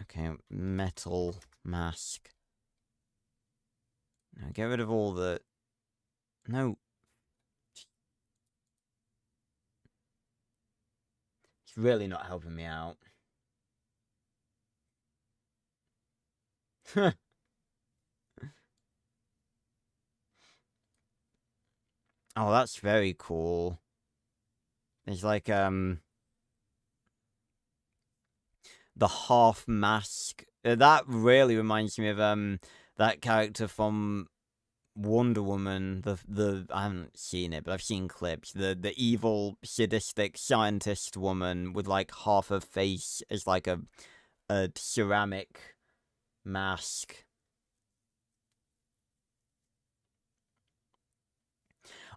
Okay, metal mask. Now get rid of all the... No. It's really not helping me out. Oh, that's very cool. There's like, the half mask. That really reminds me of, that character from Wonder Woman, the I haven't seen it, but I've seen clips. The evil, sadistic scientist woman with like half her face is like a ceramic mask.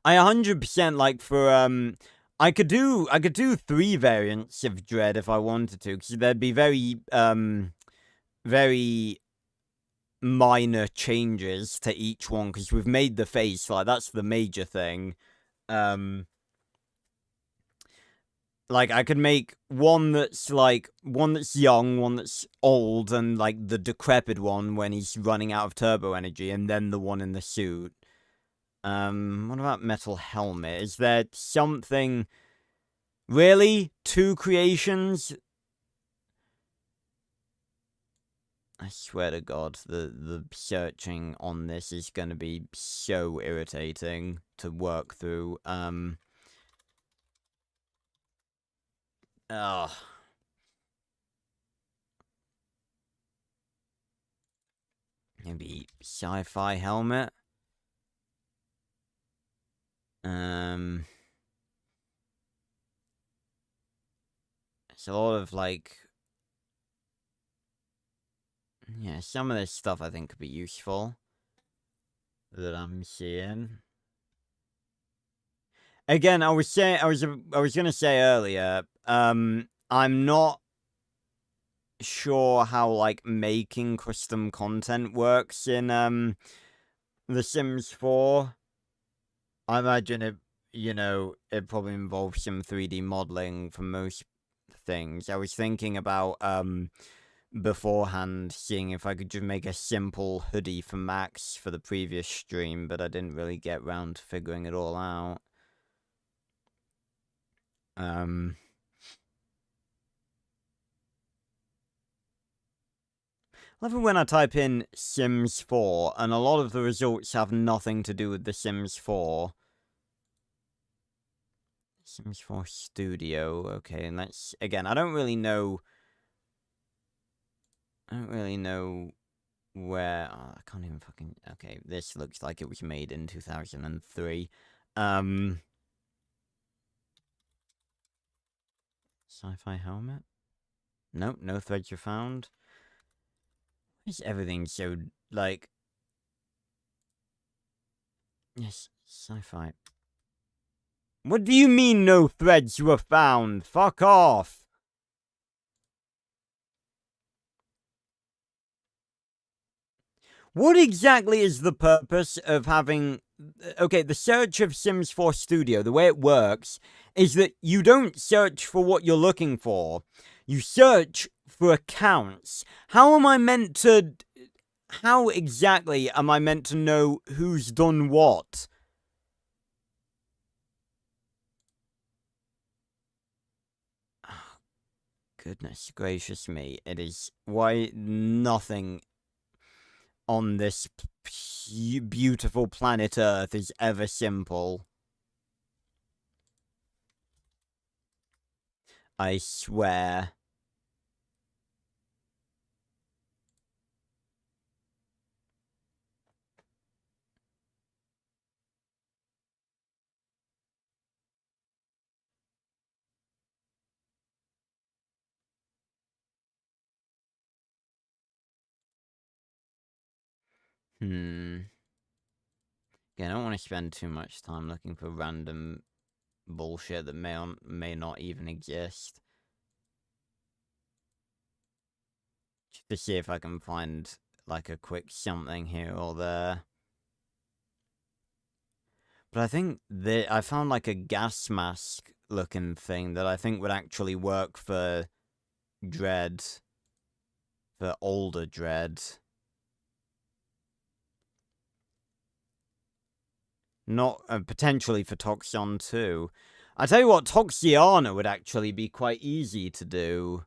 I 100% like for I could do 3 variants of Dread if I wanted to, because there'd be very minor changes to each one, because we've made the face, like that's the major thing. Like I could make one that's young, one that's old, and like the decrepit one when he's running out of turbo energy, and then the one in the suit. What about metal helmet? Is there something? Really? 2 creations? I swear to God, the searching on this is going to be so irritating to work through. Ugh. Maybe sci-fi helmet? It's a lot of, like... Yeah, some of this stuff I think could be useful. That I'm seeing. Again, I was gonna say earlier, I'm not sure how, like, making custom content works in, The Sims 4. I imagine it, it probably involves some 3D modeling for most things. I was thinking about, beforehand, seeing if I could just make a simple hoodie for Max for the previous stream, but I didn't really get round to figuring it all out. I love it when I type in Sims 4, and a lot of the results have nothing to do with The Sims 4. Sims 4 Studio, okay, and that's, again, I don't really know where, I can't even fucking, okay, this looks like it was made in 2003. Sci-fi helmet? Nope, no threads are found. Why is everything so, like... Yes, sci-fi. What do you mean no threads were found? Fuck off! What exactly is the purpose of having... Okay, the search of Sims 4 Studio, the way it works, is that you don't search for what you're looking for. You search for accounts. How exactly am I meant to know who's done what? Oh, goodness gracious me. It is... Why nothing on this beautiful planet Earth is ever simple. I swear. Yeah, I don't want to spend too much time looking for random bullshit that may or may not even exist. Just to see if I can find, like, a quick something here or there. But I think I found, like, a gas mask looking thing that I think would actually work for Dread. For older Dread. Not potentially for Toxion too. I tell you what, Toxiana would actually be quite easy to do.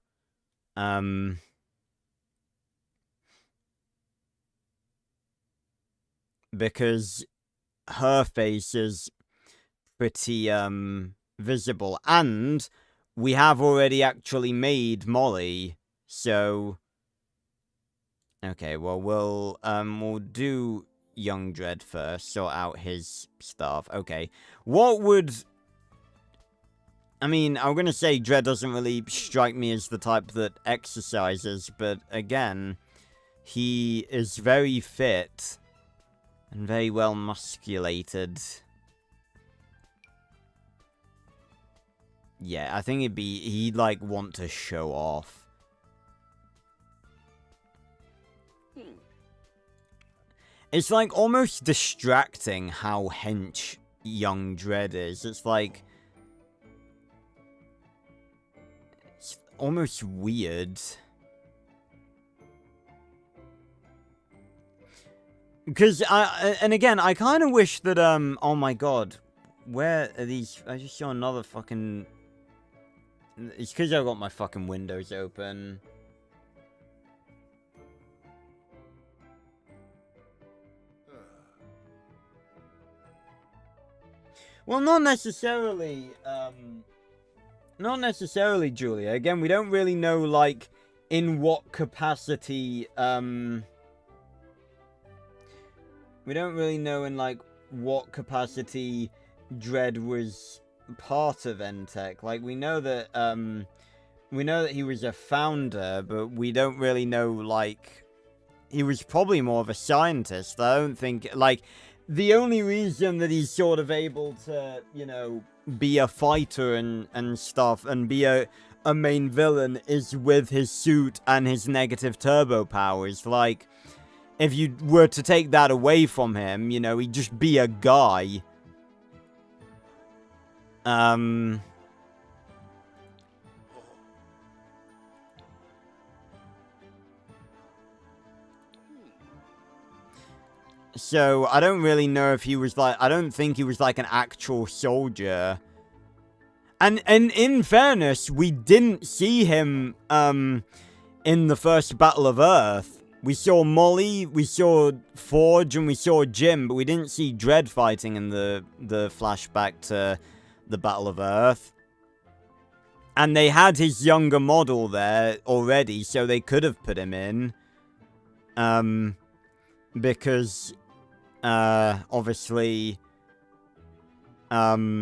Because her face is pretty visible, and we have already actually made Molly, so okay, well we'll do young Dredd first, sort out his stuff. Okay. What would... I mean, I'm gonna say Dredd doesn't really strike me as the type that exercises, but again, he is very fit and very well musculated. Yeah, I think he'd like want to show off. It's like almost distracting how hench young Dredd is. It's like... It's almost weird. Because, and again, I kind of wish that, oh my god. Where are these? I just saw another fucking... It's because I've got my fucking windows open. Well, not necessarily, Julia. Again, we don't really know, like, in what capacity, we don't really know in, like, what capacity Dredd was part of Entech. Like, we know that he was a founder, but we don't really know, like, he was probably more of a scientist. I don't think, like, the only reason that he's sort of able to, you know, be a fighter and stuff, and be a main villain is with his suit and his negative turbo powers. Like, if you were to take that away from him, you know, he'd just be a guy. So, I don't really know if he was like... I don't think he was like an actual soldier. And in fairness, we didn't see him, in the first Battle of Earth. We saw Molly, we saw Forge, and we saw Jim, but we didn't see Dredd fighting in the flashback to the Battle of Earth. And they had his younger model there already, so they could have put him in. Because... obviously, yeah,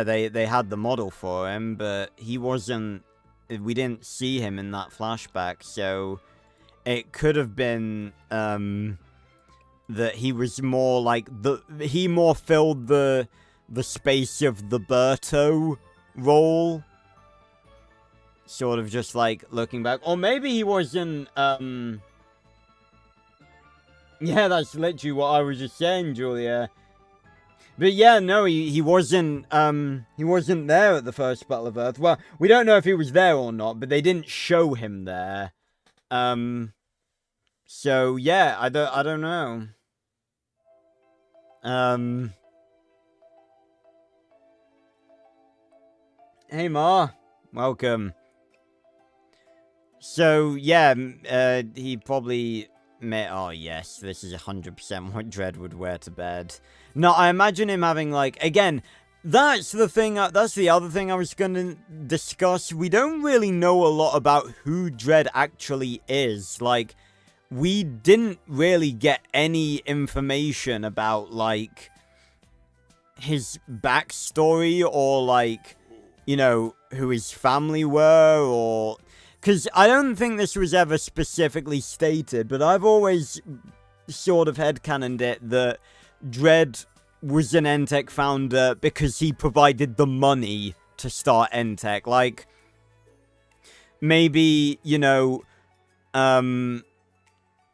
they had the model for him, but he wasn't, we didn't see him in that flashback, so it could have been, that he was more like, he more filled the space of the Berto role, sort of just like looking back, or maybe he wasn't, yeah, that's literally what I was just saying, Julia. But yeah, no, he wasn't there at the first Battle of Earth. Well, we don't know if he was there or not, but they didn't show him there. So yeah, I don't know. Hey Ma, welcome. So yeah, he probably... Oh yes, this is 100% what Dredd would wear to bed. No, I imagine him having, like, again, that's the thing, that's the other thing I was gonna discuss. We don't really know a lot about who Dredd actually is. Like, we didn't really get any information about, like, his backstory, or, like, you know, who his family were, or... Because I don't think this was ever specifically stated, but I've always sort of headcanoned it that Dredd was an Entech founder because he provided the money to start Entech. Like, maybe, you know,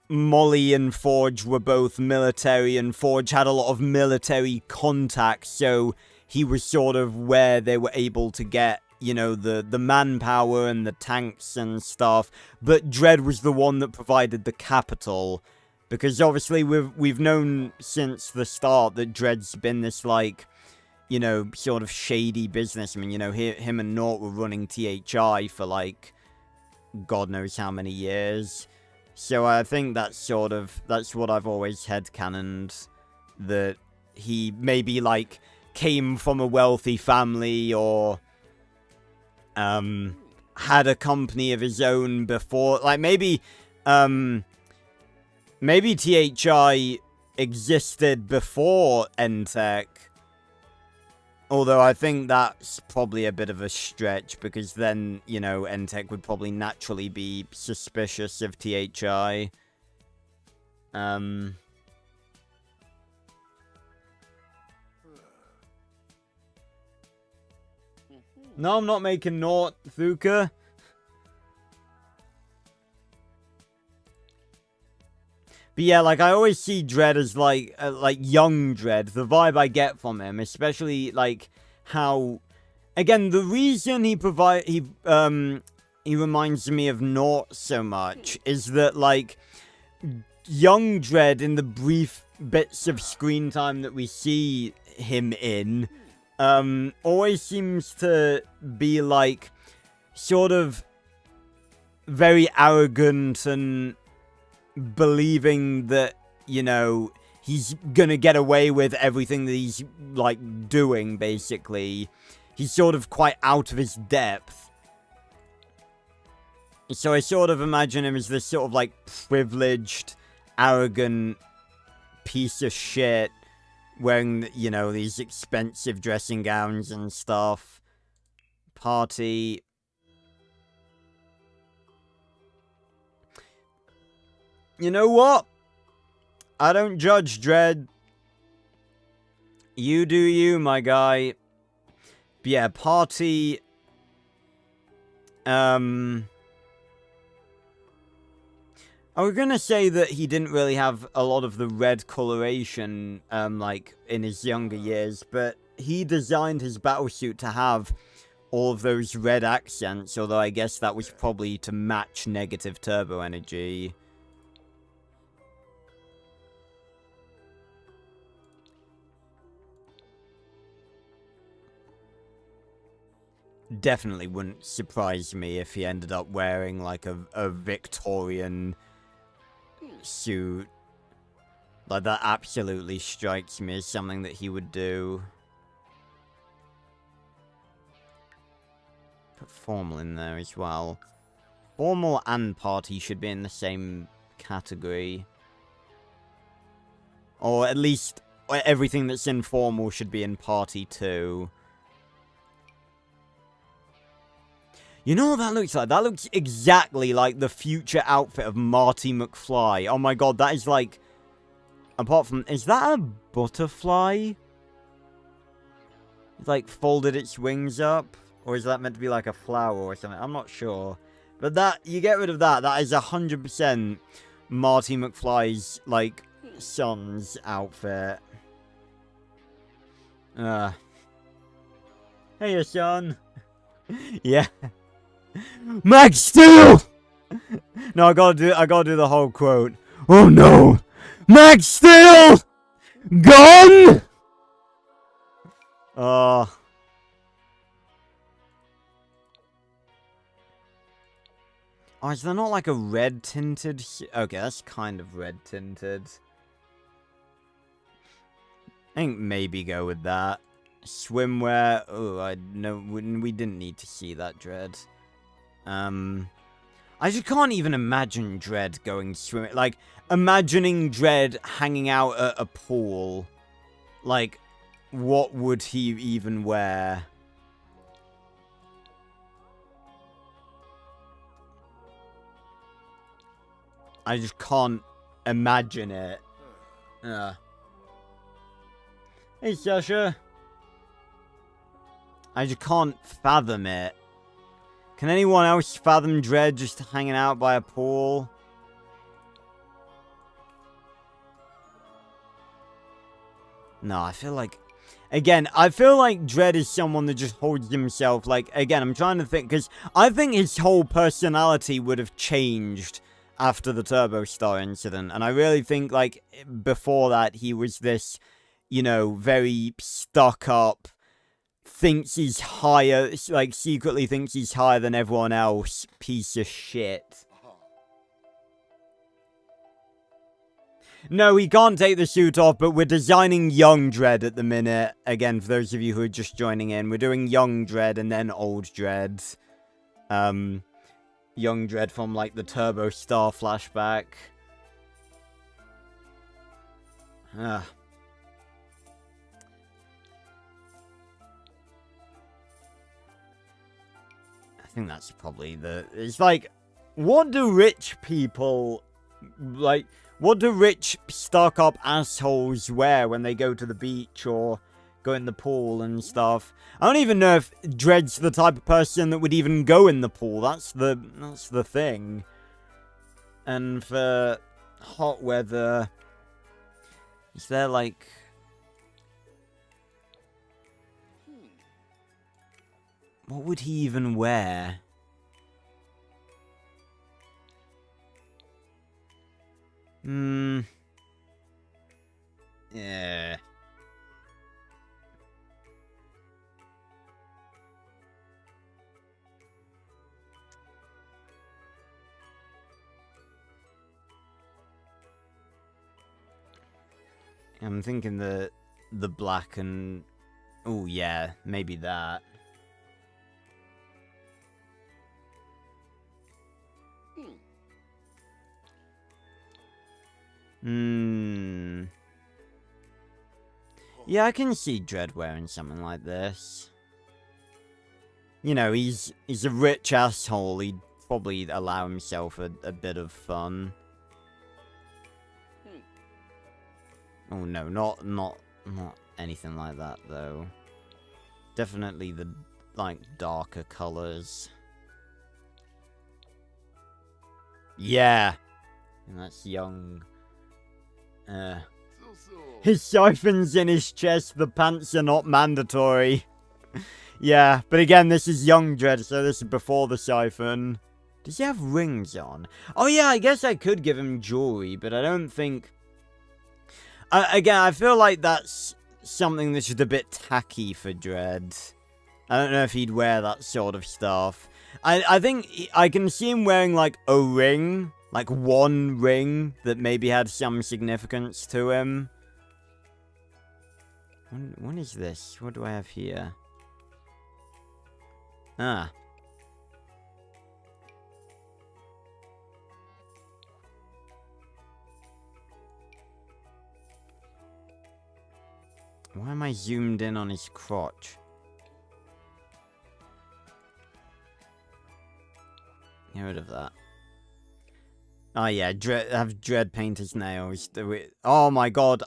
Molly and Forge were both military, and Forge had a lot of military contacts, so he was sort of where they were able to get, you know, the manpower and the tanks and stuff, but Dredd was the one that provided the capital, because obviously we've known since the start that Dredd's been this, like, you know, sort of shady business. I mean, you know, him and Nort were running THI for, like, God knows how many years, so I think that's what I've always headcanoned, that he maybe, like, came from a wealthy family, or... had a company of his own before, like, maybe, Maybe THI existed before NTech. Although I think that's probably a bit of a stretch, because then, you know, NTech would probably naturally be suspicious of THI. No, I'm not making naught, Thuka. But yeah, like, I always see Dredd as, like young Dredd. The vibe I get from him, especially, like, how... Again, the reason he reminds me of Naught so much is that, like, young Dredd, in the brief bits of screen time that we see him in, always seems to be, like, sort of very arrogant and believing that, you know, he's gonna get away with everything that he's, like, doing, basically. He's sort of quite out of his depth. So I sort of imagine him as this sort of, like, privileged, arrogant piece of shit, wearing, you know, these expensive dressing gowns and stuff. Party. You know what? I don't judge, Dredd. You do you, my guy. But yeah, Party... I was gonna say that he didn't really have a lot of the red coloration, like, in his younger years, but he designed his battlesuit to have all of those red accents, although I guess that was probably to match negative turbo energy. Definitely wouldn't surprise me if he ended up wearing, like, a Victorian suit. Like, that absolutely strikes me as something that he would do. Put formal in there as well. Formal and party should be in the same category. Or at least everything that's informal should be in party too. You know what that looks like? That looks exactly like the future outfit of Marty McFly. Oh my god, that is like... Apart from... Is that a butterfly? It's like folded its wings up? Or is that meant to be like a flower or something? I'm not sure. But that... You get rid of that. That is 100% Marty McFly's, like, son's outfit. Hey, your son. Yeah. Max Steel! No, I gotta do the whole quote. Oh no! Max Steel! Gone! Oh, is there not like a red tinted? Okay, that's kind of red tinted. I think maybe go with that. Swimwear. Oh, we didn't need to see that, Dredd. I just can't even imagine Dredd going swimming. Like, imagining Dredd hanging out at a pool. Like, what would he even wear? I just can't imagine it. Hey, Sasha. I just can't fathom it. Can anyone else fathom Dredd just hanging out by a pool? No, I feel like... Again, I feel like Dredd is someone that just holds himself, like... Again, I'm trying to think, because I think his whole personality would have changed after the Turbo Star incident. And I really think, like, before that, he was this, you know, very stuck-up... thinks he's higher, like, secretly thinks he's higher than everyone else, piece of shit. No, he can't take the suit off, but we're designing young Dredd at the minute. Again, for those of you who are just joining in, we're doing young Dredd and then old Dredd. Young Dredd from, like, the Turbo Star flashback. I think that's probably it's like, what do rich people, like, what do rich stuck-up assholes wear when they go to the beach or go in the pool and stuff? I don't even know if Dread's the type of person that would even go in the pool. That's the thing. And for hot weather, is there like... what would he even wear? Yeah. I'm thinking the black and... oh, yeah, maybe that. Yeah, I can see Dread wearing something like this. You know, he's a rich asshole. He'd probably allow himself a bit of fun. Oh no, not anything like that though. Definitely the like darker colors. Yeah, and that's young. His siphon's in his chest. The pants are not mandatory. Yeah, but again, this is young Dread, so this is before the siphon. Does he have rings on? Oh yeah, I guess I could give him jewelry, but I don't think... again, I feel like that's something that's just a bit tacky for Dread. I don't know if he'd wear that sort of stuff. I think I can see him wearing, like, a ring. Like, one ring that maybe had some significance to him. What is this? What do I have here? Ah. Why am I zoomed in on his crotch? Get rid of that. Oh yeah, have Dread paint his nails. Oh my god,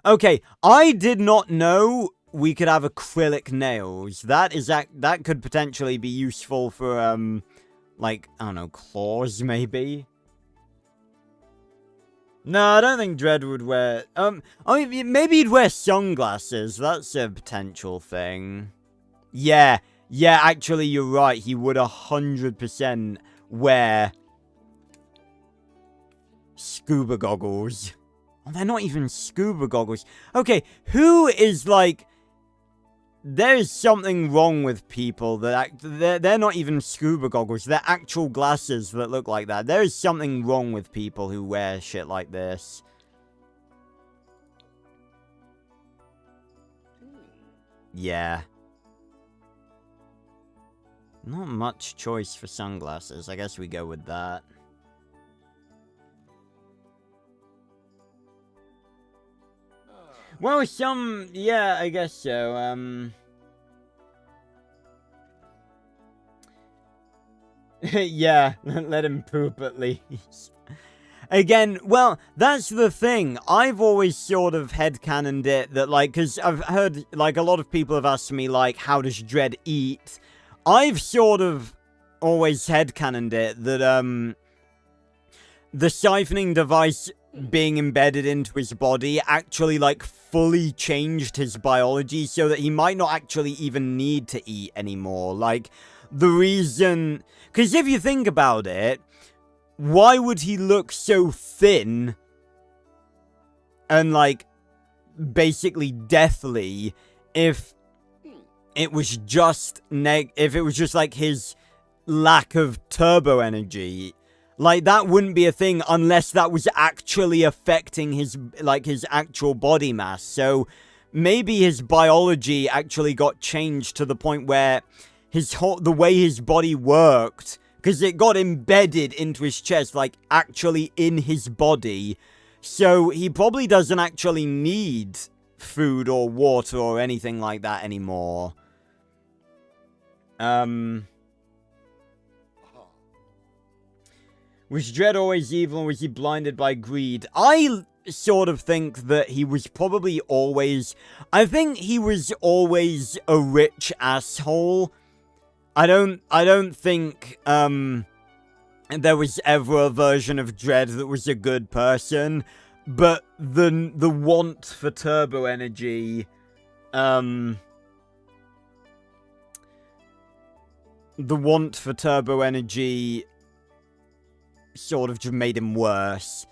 okay, I did not know we could have acrylic nails. That could potentially be useful for, like, I don't know, claws, maybe? No, I don't think Dread would wear, I mean, maybe he'd wear sunglasses. That's a potential thing. Yeah, actually, you're right. He would 100% wear scuba goggles. Oh, they're not even scuba goggles. Okay, who is like... there is something wrong with people that they're not even scuba goggles. They're actual glasses that look like that. There is something wrong with people who wear shit like this. Yeah. Not much choice for sunglasses. I guess we go with that. Well, yeah, I guess so, yeah, let him poop at least. Again, well, that's the thing. I've always sort of headcanoned it that, like, because I've heard, like, a lot of people have asked me, like, how does Dread eat? I've sort of always headcanoned it that, the siphoning device being embedded into his body actually, like, fully changed his biology so that he might not actually even need to eat anymore. Like, the reason... because if you think about it, why would he look so thin and, like, basically deathly if it was just like, his lack of turbo energy? Like, that wouldn't be a thing unless that was actually affecting his, like, his actual body mass. So, maybe his biology actually got changed to the point where the way his body worked, because it got embedded into his chest, like, actually in his body, So he probably doesn't actually need food or water or anything like that anymore. Was Dredd always evil, or was he blinded by greed? I sort of think that he was probably always... I think he was always a rich asshole. I don't think, there was ever a version of Dredd that was a good person. But the want for turbo energy, the want for turbo energy sort of just made him worse.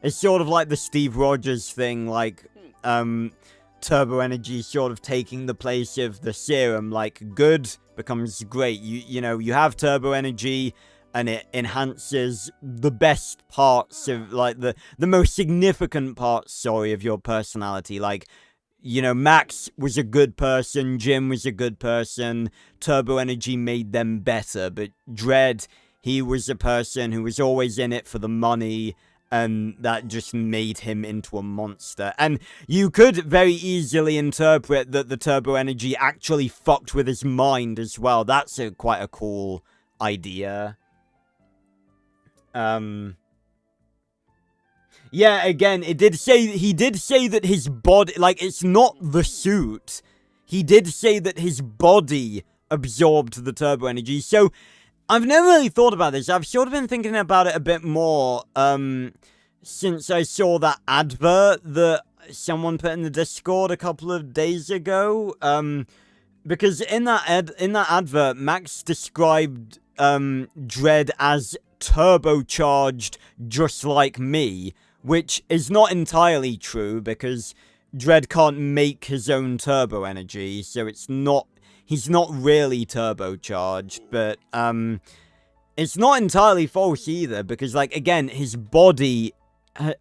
It's sort of like the Steve Rogers thing, like, turbo energy sort of taking the place of the serum. Like, good becomes great. You know, you have turbo energy, and it enhances the best parts of, like, the most significant parts, sorry, of your personality. Like, you know, Max was a good person, Jim was a good person, turbo energy made them better, but Dredd, he was a person who was always in it for the money, and that just made him into a monster. And you could very easily interpret that the turbo energy actually fucked with his mind as well. That's quite a cool idea. Yeah, again, he did say that his body, like, it's not the suit. He did say that his body absorbed the turbo energy. So, I've never really thought about this. I've sort of been thinking about it a bit more, since I saw that advert that someone put in the Discord a couple of days ago. Because in that advert, Max described, Dredd as turbocharged just like me, which is not entirely true, because Dredd can't make his own turbo energy, so he's not really turbocharged, but, it's not entirely false either, because, like, again, his body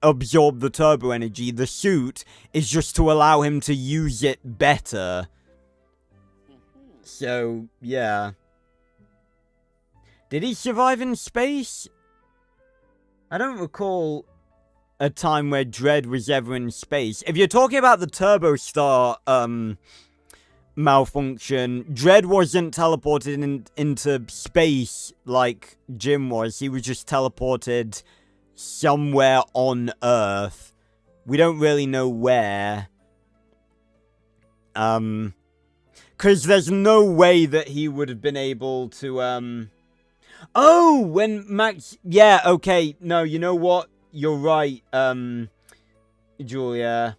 absorbed the turbo energy. The suit is just to allow him to use it better. So, yeah. Did he survive in space? I don't recall a time where Dredd was ever in space. If you're talking about the Turbo Star, malfunction, Dredd wasn't teleported into space like Jim was. He was just teleported somewhere on Earth. We don't really know where. Because there's no way that he would have been able to, Oh, when Max... Yeah, okay. No, you know what? You're right, Julia.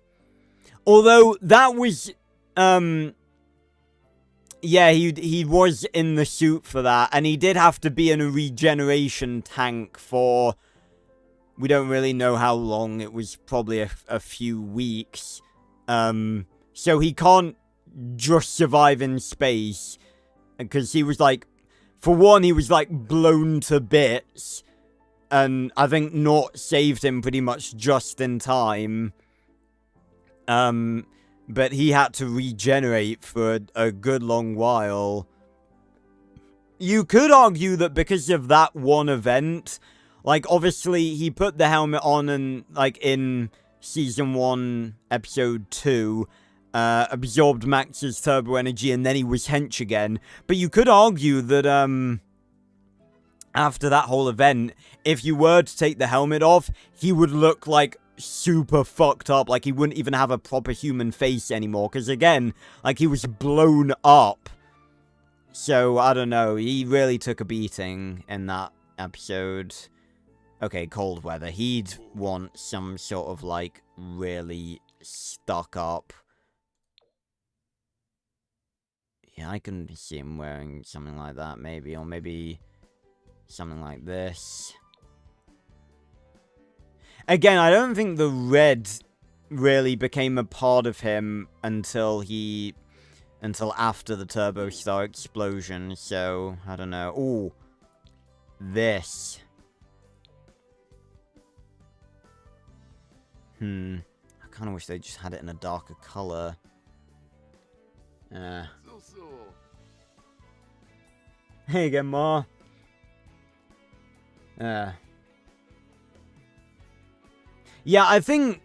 Although, that was, yeah, he was in the suit for that, and he did have to be in a regeneration tank for... We don't really know how long. It was probably a few weeks. So he can't just survive in space, because he was, like... For one, he was, like, blown to bits, and I think Nort saved him pretty much just in time. But he had to regenerate for a good long while. You could argue that because of that one event, like, obviously, he put the helmet on and, like, in Season 1, Episode 2, absorbed Max's turbo energy, and then he was hench again. But you could argue that, after that whole event, if you were to take the helmet off, he would look, like, super fucked up. Like, he wouldn't even have a proper human face anymore. Because, again, like, he was blown up. So, I don't know. He really took a beating in that episode. Okay, cold weather. He'd want some sort of, like, really stuck up... Yeah, I can see him wearing something like that, maybe. Or maybe something like this. Again, I don't think the red really became a part of him until after the Turbo Star explosion. So, I don't know. Ooh. This. I kind of wish they just had it in a darker color. Here you go, Ma. Yeah, I think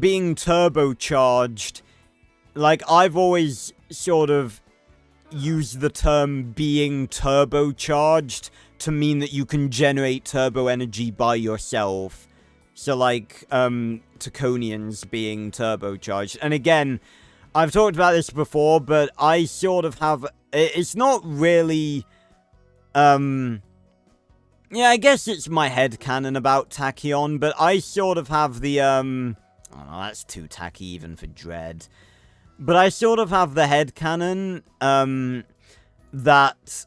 being turbocharged, like, I've always sort of used the term being turbocharged to mean that you can generate turbo energy by yourself. So, like, Taconians being turbocharged. And again, I've talked about this before, but I sort of have... It's not really... Yeah, I guess it's my headcanon about Tachyon, but I sort of have the, Oh, no, that's too tacky even for Dread. But I sort of have the headcanon, that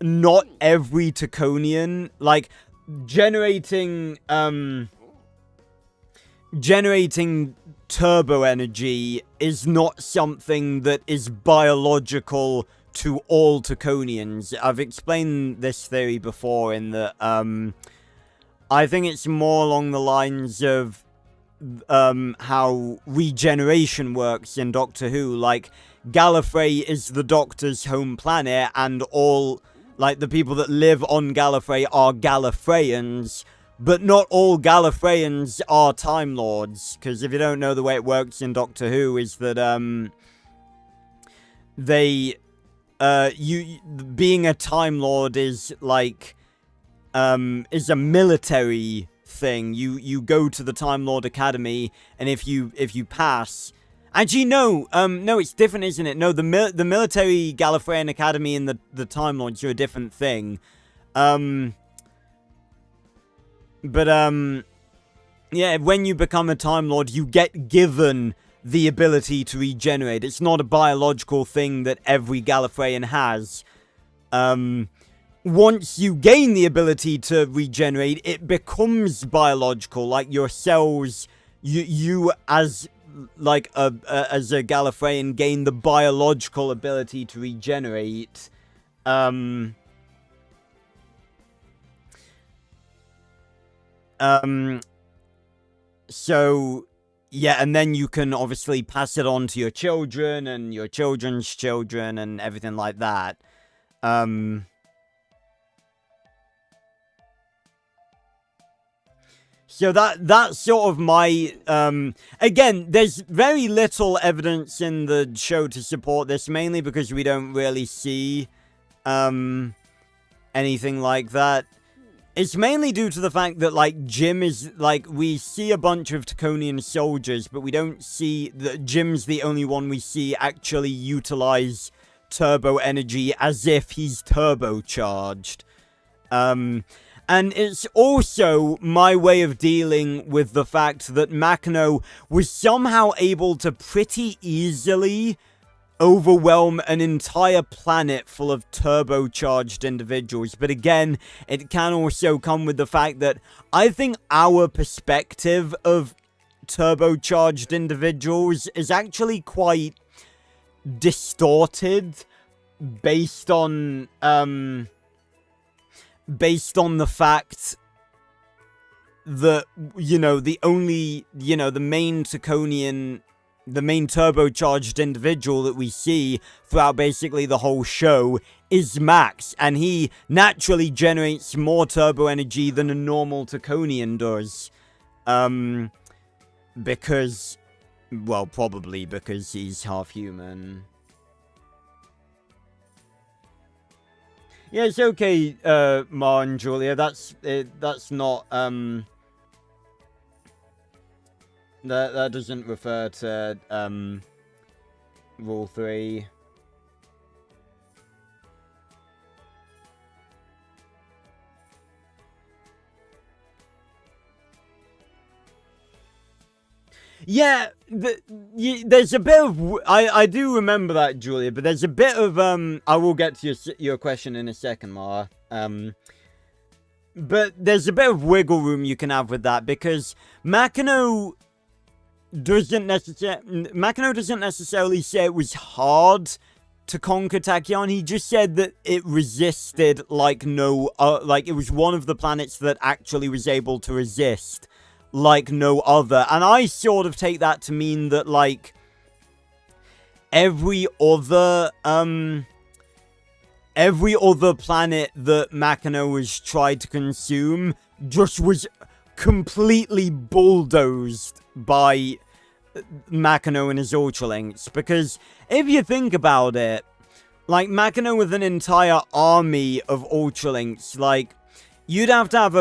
not every Taconian, like, generating turbo energy is not something that is biological to all Taconians. I've explained this theory before in that, I think it's more along the lines of, how regeneration works in Doctor Who. Like, Gallifrey is the Doctor's home planet, and all, like, the people that live on Gallifrey are Gallifreyans, but not all Gallifreyans are Time Lords, because if you don't know, the way it works in Doctor Who is that, being a Time Lord is, like, is a military thing. You go to the Time Lord Academy, and if you pass... Actually, no, it's different, isn't it? No, the military Gallifreyan Academy and the Time Lords are a different thing. Yeah, when you become a Time Lord, you get given the ability to regenerate. It's not a biological thing that every Gallifreyan has. Once you gain the ability to regenerate, it becomes biological. Like, your cells, you as, like, as a Gallifreyan, gain the biological ability to regenerate. So, yeah, and then you can obviously pass it on to your children and your children's children and everything like that. So that's sort of my, again, there's very little evidence in the show to support this, mainly because we don't really see, anything like that. It's mainly due to the fact that, like, Jim is, like, we see a bunch of Taconian soldiers, but we don't see that Jim's the only one we see actually utilize turbo energy as if he's turbocharged. And it's also my way of dealing with the fact that Makino was somehow able to pretty easily overwhelm an entire planet full of turbocharged individuals. But again, it can also come with the fact that I think our perspective of turbocharged individuals is actually quite distorted based on the fact that, you know, the only, you know, the main turbocharged individual that we see throughout basically the whole show is Max, and he naturally generates more turbo energy than a normal Taconian does. Because, well, probably because he's half human. Yeah, it's okay, Ma and Julia, that's not, that doesn't refer to, Rule 3. Yeah, there's a bit of... I do remember that, Julia, but there's a bit of, I will get to your question in a second, Mara. But there's a bit of wiggle room you can have with that, because Makino doesn't necessarily say it was hard to conquer Tachyon. He just said that it resisted like no... like, it was one of the planets that actually was able to resist like no other. And I sort of take that to mean that, like, every other planet that Makino has tried to consume just was completely bulldozed by Makino and his Ultralinks. Because if you think about it, like, Makino with an entire army of Ultralinks, like, you'd have to have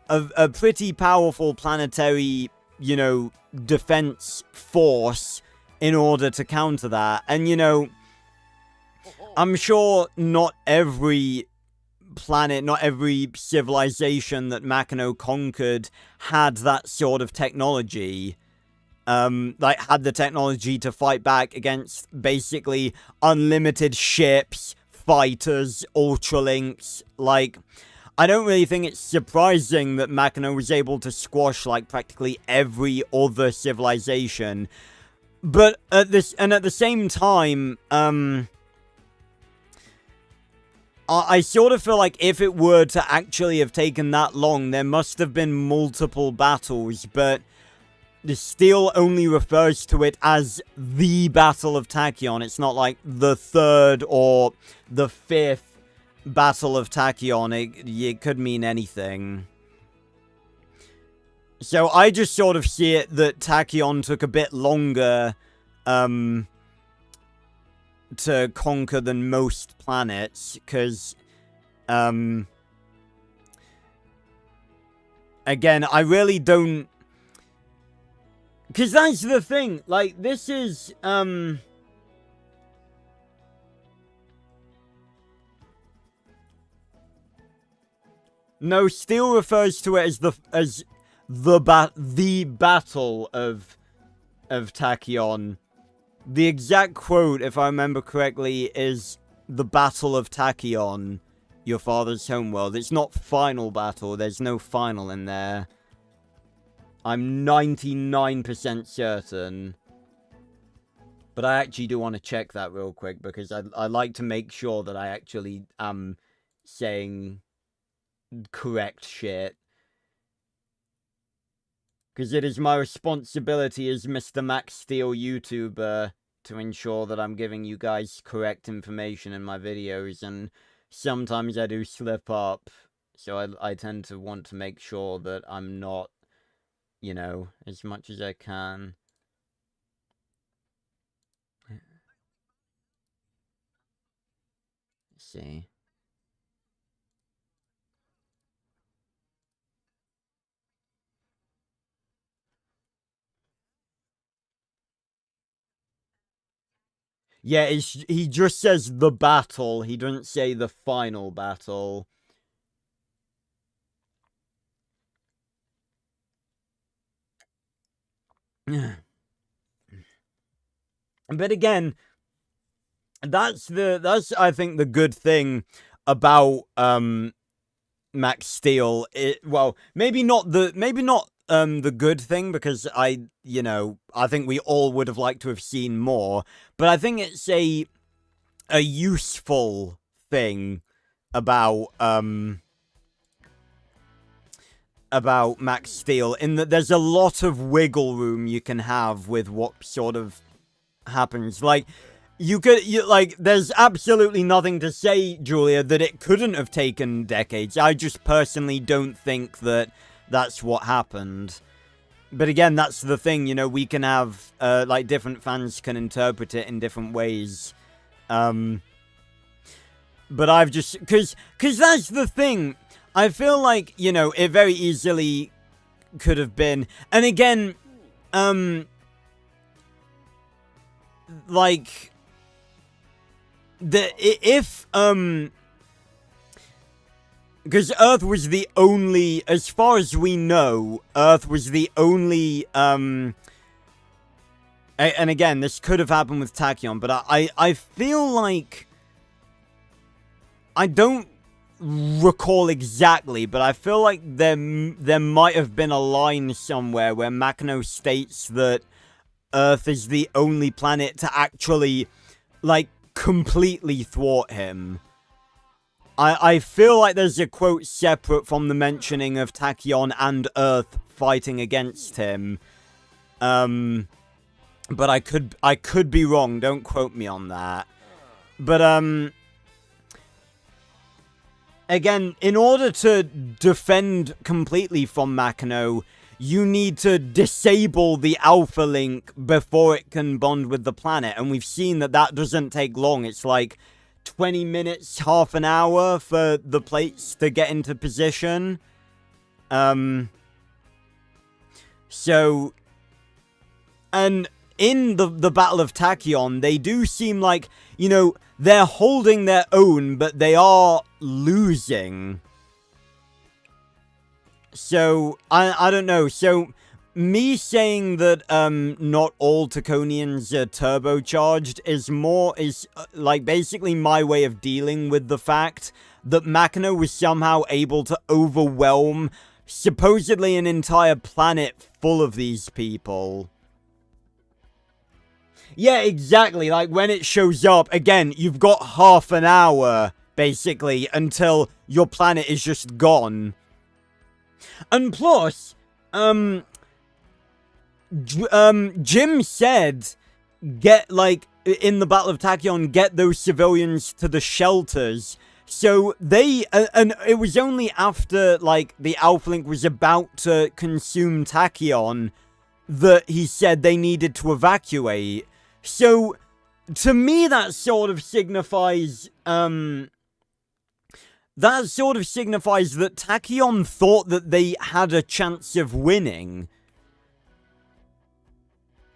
a pretty powerful planetary, you know, defense force in order to counter that. And, you know, I'm sure not every planet, not every civilization that Makino conquered had that sort of technology. Like, had the technology to fight back against basically unlimited ships, fighters, Ultralinks. Like, I don't really think it's surprising that Makino was able to squash, like, practically every other civilization. But at the same time, I sort of feel like if it were to actually have taken that long, there must have been multiple battles, but the Steel only refers to it as the Battle of Tachyon. It's not like the 3rd or the 5th Battle of Tachyon. It could mean anything. So I just sort of see it that Tachyon took a bit longer to conquer than most planets, because again, I really don't, because that's the thing, like, this is no, Steel refers to it as the Battle of Tachyon. The exact quote, if I remember correctly, is the Battle of Tachyon, your father's homeworld. It's not final battle. There's no final in there. I'm 99% certain. But I actually do want to check that real quick, because I like to make sure that I actually am saying correct shit. Because it is my responsibility as Mr. Max Steel YouTuber to ensure that I'm giving you guys correct information in my videos, and sometimes I do slip up, so I tend to want to make sure that I'm not, you know, as much as I can. Let's see. Yeah, he just says the battle. He doesn't say the final battle. But again, that's I think the good thing about Max Steel. Well, maybe not the good thing, because I think we all would have liked to have seen more, but I think it's a useful thing about Max Steel, in that there's a lot of wiggle room you can have with what sort of happens. Like, there's absolutely nothing to say, Julia, that it couldn't have taken decades. I just personally don't think that that's what happened. But again, that's the thing, you know, we can have, like, different fans can interpret it in different ways. But I've just, because that's the thing. I feel like, you know, it very easily could have been, and again, like, because Earth was the only, as far as we know, Earth was the only, and again, this could have happened with Tachyon, but I feel like, I don't recall exactly, but I feel like there might have been a line somewhere where Makino states that Earth is the only planet to actually, like, completely thwart him. I feel like there's a quote separate from the mentioning of Tachyon and Earth fighting against him. But I could be wrong. Don't quote me on that. But again, in order to defend completely from Makino, you need to disable the Alpha Link before it can bond with the planet. And we've seen that that doesn't take long. It's like 20 minutes, half an hour for the plates to get into position. So, and in the Battle of Tachyon, they do seem like, you know, they're holding their own, but they are losing. So, I don't know. So, me saying that, not all Taconians are turbocharged is like, basically my way of dealing with the fact that Makino was somehow able to overwhelm supposedly an entire planet full of these people. Yeah, exactly. Like, when it shows up, again, you've got half an hour, basically, until your planet is just gone. And plus, Jim said, get, like, in the Battle of Tachyon, get those civilians to the shelters. So they, and it was only after, like, the Alpha Link was about to consume Tachyon that he said they needed to evacuate. So, to me, that sort of signifies, that Tachyon thought that they had a chance of winning.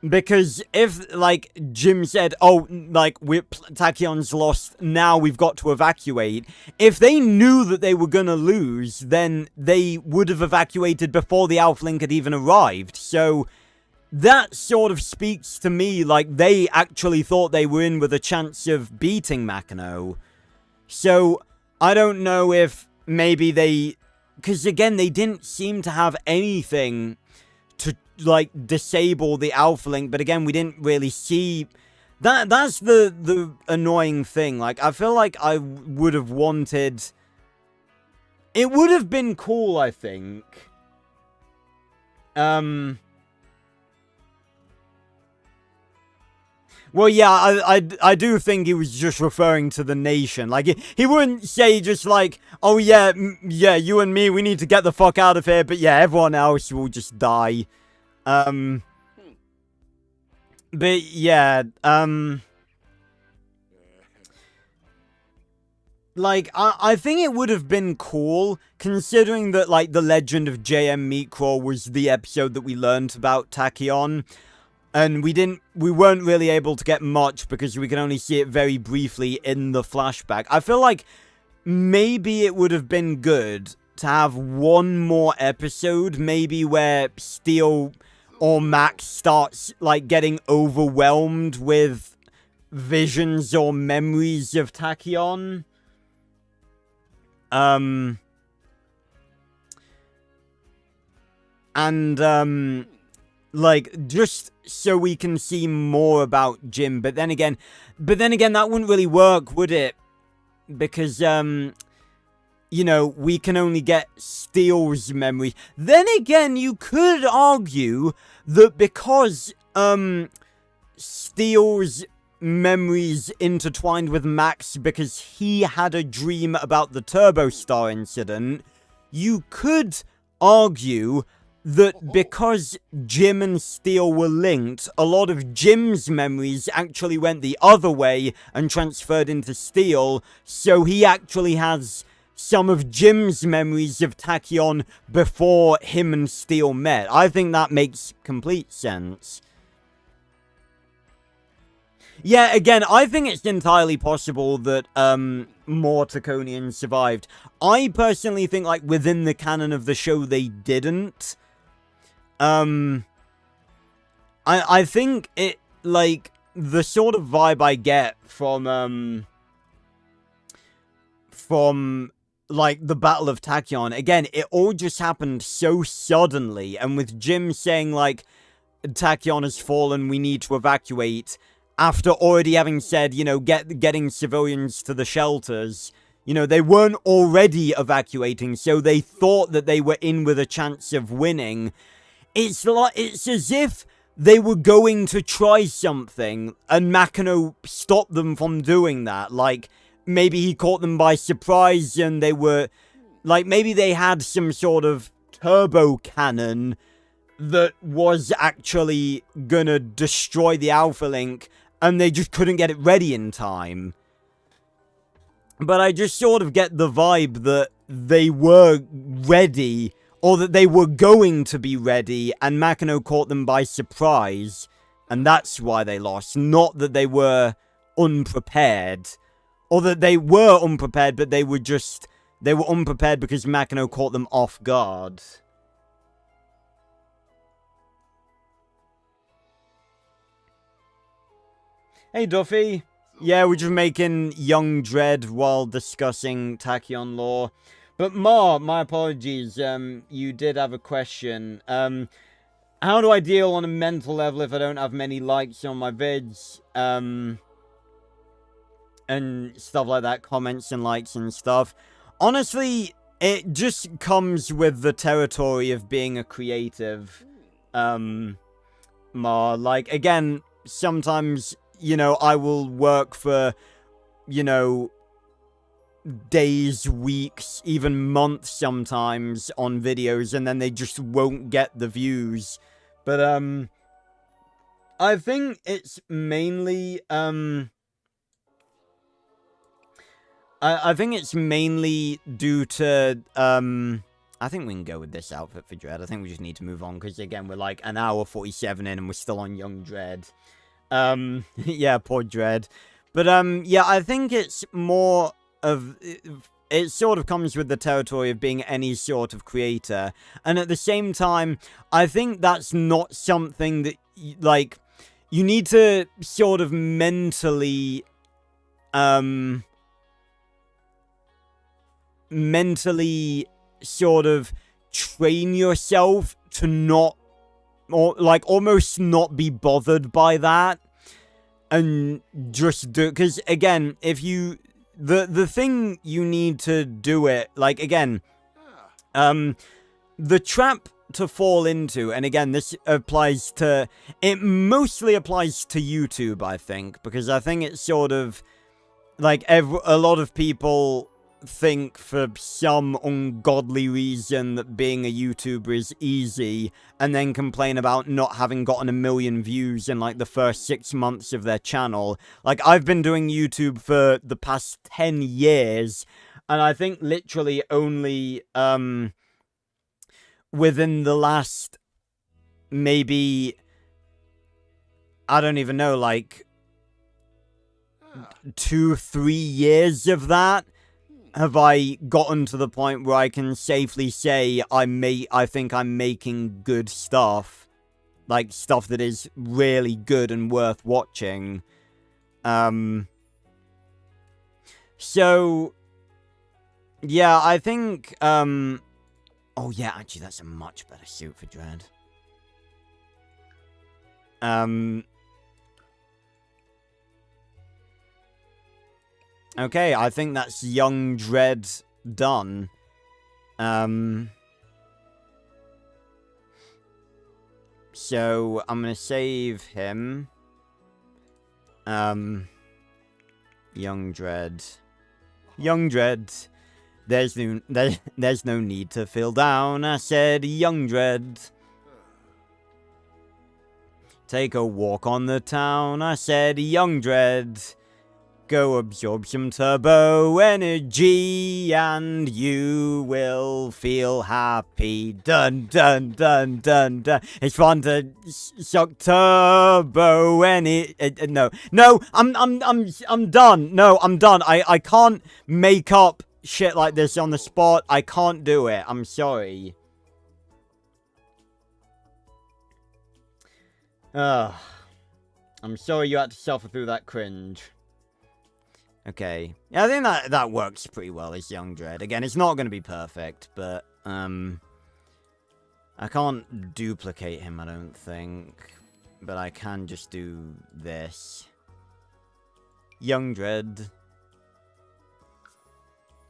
Because if, like, Jim said, oh, like, Tachyon's lost, now we've got to evacuate. If they knew that they were gonna lose, then they would have evacuated before the Alpha Link had even arrived. So, that sort of speaks to me like they actually thought they were in with a chance of beating Makino. So, I don't know if maybe they... Because, again, they didn't seem to have anything to, like, disable the Alpha Link. But, again, we didn't really see... That's the annoying thing. Like, I feel like I would have wanted... It would have been cool, I think. Well, yeah, I do think he was just referring to the nation. Like, he wouldn't say just like, oh, yeah, you and me, we need to get the fuck out of here. But, yeah, everyone else will just die. But, yeah, like, I think it would have been cool, considering that, like, The Legend of J.M. Meatcraw was the episode that we learned about Tachyon. And we weren't really able to get much because we can only see it very briefly in the flashback. I feel like maybe it would have been good to have one more episode, maybe where Steel or Max starts, like, getting overwhelmed with visions or memories of Tachyon. Like, just so we can see more about Jim. But then again, that wouldn't really work, would it? Because, you know, we can only get Steel's memory. Then again, you could argue that because, Steel's memories intertwined with Max because he had a dream about the Turbo Star incident, you could argue that because Jim and Steel were linked, a lot of Jim's memories actually went the other way and transferred into Steel, so he actually has some of Jim's memories of Tachyon before him and Steel met. I think that makes complete sense. Yeah, again, I think it's entirely possible that, more Taconians survived. I personally think, like, within the canon of the show, they didn't. I think it, like, the sort of vibe I get from, like, the Battle of Tachyon, again, it all just happened so suddenly, and with Jim saying, like, Tachyon has fallen, we need to evacuate, after already having said, you know, getting civilians to the shelters, you know, they weren't already evacuating, so they thought that they were in with a chance of winning. It's as if they were going to try something, and Makino stopped them from doing that. Like, maybe he caught them by surprise and they were, like, maybe they had some sort of turbo cannon that was actually gonna destroy the Alpha Link, and they just couldn't get it ready in time. But I just sort of get the vibe that they were ready, or that they were going to be ready, and Makino caught them by surprise, and that's why they lost. Not that they were unprepared, or that they were unprepared, but they were unprepared because Makino caught them off guard. Hey, Duffy. Yeah, we're just making Young Dread while discussing Tachyon lore. But Ma, my apologies, you did have a question. How do I deal on a mental level if I don't have many likes on my vids? And stuff like that, comments and likes and stuff. Honestly, it just comes with the territory of being a creative, Ma. Like, again, sometimes, you know, I will work for, you know, days, weeks, even months sometimes on videos, and then they just won't get the views. But, I think it's mainly, I think it's mainly due to, I think we can go with this outfit for Dread. I think we just need to move on, because, again, we're like an hour 47 in, and we're still on Young Dread. Yeah, poor Dread. But, yeah, I think it's more of, it sort of comes with the territory of being any sort of creator. And at the same time, I think that's not something that, like, you need to sort of mentally sort of train yourself to not, or like almost not be bothered by that, and just do, because again, if you, the thing you need to do it, like, again, the trap to fall into, and again, this applies to, it mostly applies to YouTube, I think, because I think it's sort of, like, a lot of people think for some ungodly reason that being a YouTuber is easy, and then complain about not having gotten 1 million views in, like, the first 6 months of their channel. Like, I've been doing YouTube for the past 10 years, and I think literally only, within the last, maybe, I don't even know, like, 2-3 years of that, have I gotten to the point where I can safely say I think I'm making good stuff. Like, stuff that is really good and worth watching. So, yeah, I think, oh yeah, actually, that's a much better suit for Dread. Okay, I think that's Young Dread done. So, I'm gonna save him. Young Dread. Young Dread. There's no need to feel down, I said, Young Dread. Take a walk on the town, I said, Young Dread. Go absorb some turbo energy and you will feel happy. Dun dun dun dun dun. It's fun to suck turbo energy. No, I'm done. No, I'm done. I can't make up shit like this on the spot. I can't do it. I'm sorry. I'm sorry you had to suffer through that cringe. Okay. Yeah, I think that works pretty well as Young Dread. Again, it's not going to be perfect, but, I can't duplicate him, I don't think. But I can just do this. Young Dread.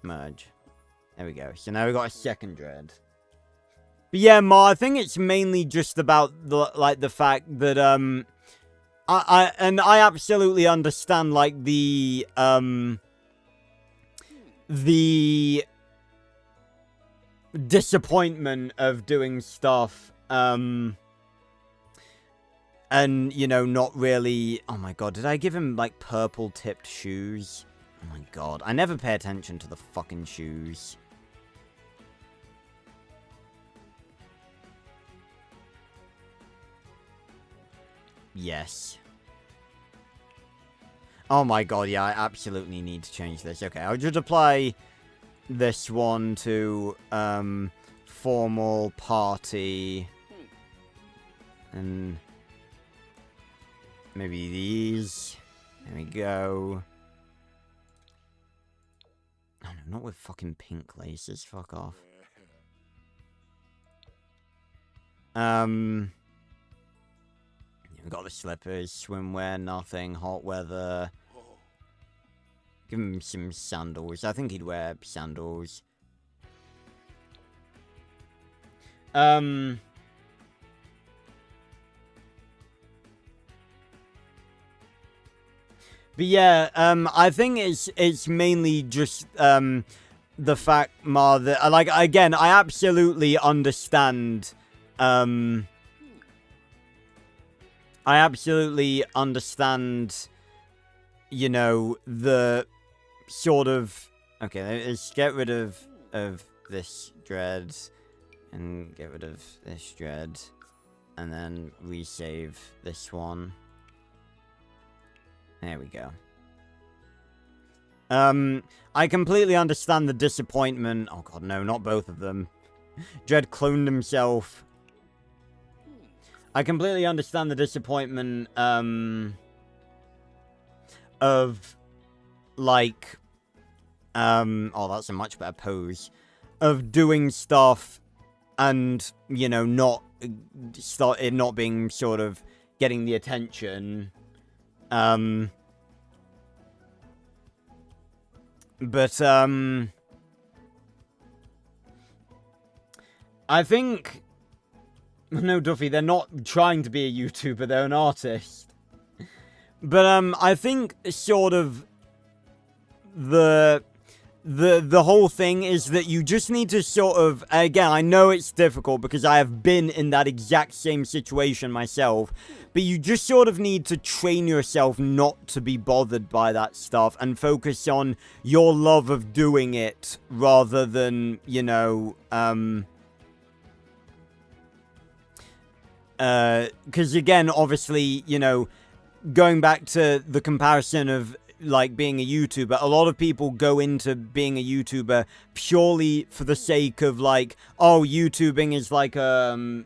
Merge. There we go. So now we've got a second Dread. But yeah, Ma, I think it's mainly just about, the fact that, I absolutely understand, like, the the disappointment of doing stuff, and, you know, not really... Oh my god, did I give him, like, purple-tipped shoes? Oh my god, I never pay attention to the fucking shoes. Yes. Oh my god, yeah, I absolutely need to change this. Okay, I'll just apply this one to, formal party. And maybe these. There we go. Oh no, not with fucking pink laces. Fuck off. We've got the slippers, swimwear, nothing, hot weather. Give him some sandals. I think he'd wear sandals. But yeah, I think it's mainly just, the fact, Ma, that, like, again, I absolutely understand, you know, the sort of... Okay, let's get rid of this dread. And get rid of this dread. And then resave this one. There we go. I completely understand the disappointment. Oh god, no, not both of them. Dread cloned himself. I completely understand the disappointment, of, like, oh, that's a much better pose, of doing stuff and, you know, not being sort of getting the attention, but, I think... No, Duffy, they're not trying to be a YouTuber, they're an artist. But, I think sort of the whole thing is that you just need to sort of, again, I know it's difficult because I have been in that exact same situation myself, but you just sort of need to train yourself not to be bothered by that stuff and focus on your love of doing it rather than, you know, because again, obviously, you know, going back to the comparison of, like, being a YouTuber, a lot of people go into being a YouTuber purely for the sake of, like, oh, YouTubing is like a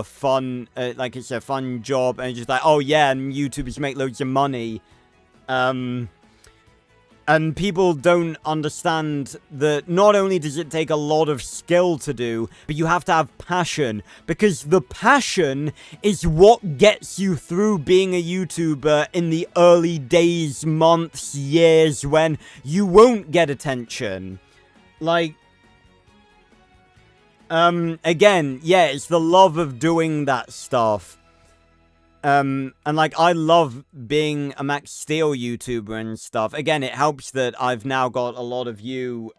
fun, like, it's a fun job, and it's just like, oh yeah, and YouTubers make loads of money, and people don't understand that not only does it take a lot of skill to do, but you have to have passion. Because the passion is what gets you through being a YouTuber in the early days, months, years when you won't get attention. Like, again, yeah, it's the love of doing that stuff. And, like, I love being a Max Steel YouTuber and stuff. Again, it helps that I've now got a lot of you,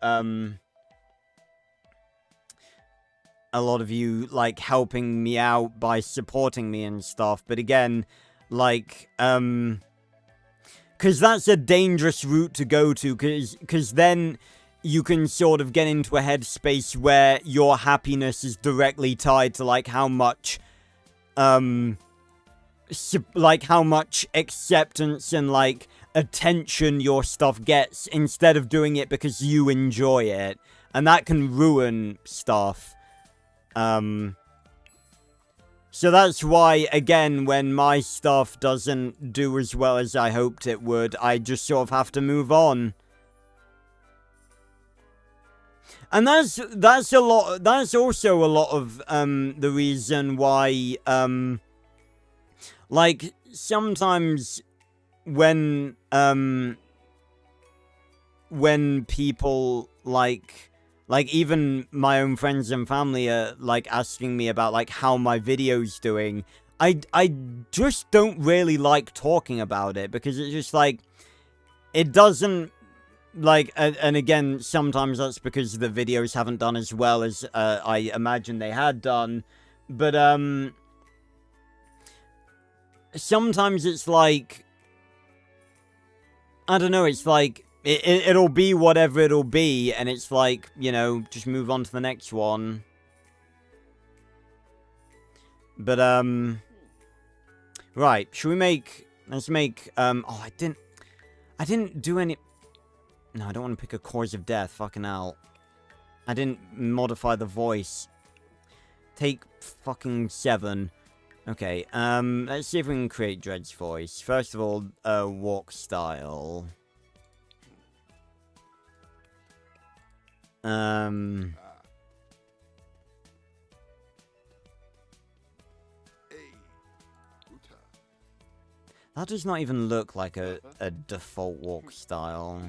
like, helping me out by supporting me and stuff. But again, like, because that's a dangerous route to go to, because then you can sort of get into a headspace where your happiness is directly tied to, like, how much, like, how much acceptance and, like, attention your stuff gets, instead of doing it because you enjoy it. And that can ruin stuff. So that's why, again, when my stuff doesn't do as well as I hoped it would, I just sort of have to move on. And that's also a lot of, the reason why, like, sometimes when people, like, even my own friends and family are, like, asking me about, like, how my video's doing, I just don't really like talking about it, because it's just, like, it doesn't like, and again, sometimes that's because the videos haven't done as well as I imagined they had done. But sometimes it's like, I don't know, it's like it'll be whatever it'll be, and it's like, you know, just move on to the next one. But right, should we make, let's make oh, I didn't do any. No, I don't want to pick a cause of death. Fucking hell. I didn't modify the voice. Take fucking 7. Okay, let's see if we can create Dred's voice. First of all, walk style. That does not even look like a default walk style.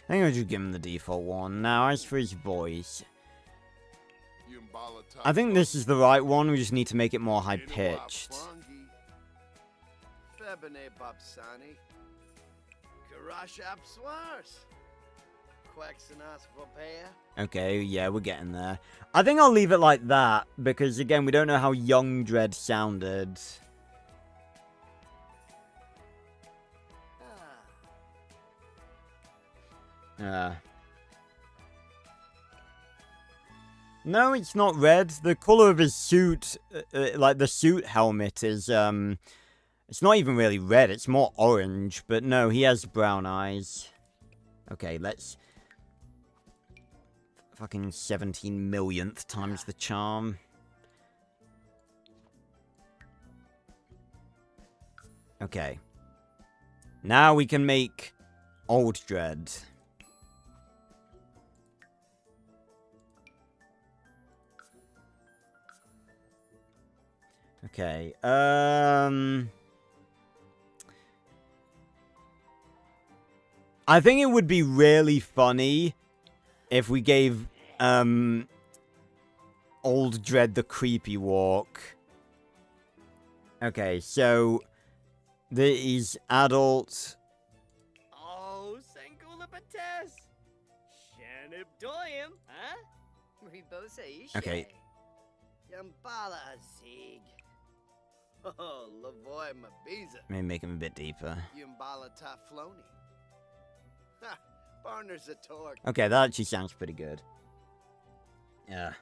I think I'll just give him the default one. Now, as for his voice, I think this is the right one. We just need to make it more high-pitched. Okay, yeah, we're getting there. I think I'll leave it like that, because again, we don't know how young Dred sounded. No, it's not red. The color of his suit, like the suit helmet is, it's not even really red. It's more orange, but no, he has brown eyes. Okay, let's fucking 17 millionth times the charm. Okay. Now we can make Old Dred. Okay, I think it would be really funny if we gave, Old Dred the creepy walk. Okay, so, there is adult. Oh, Sangulabates! Shanib Doyam, huh? Okay. Yambala Zig. Oh, Lavoy Mabiza. Maybe make him a bit deeper. Yambala Tafloni. Ha! Barner's a torque. Okay, that actually sounds pretty good. Yeah.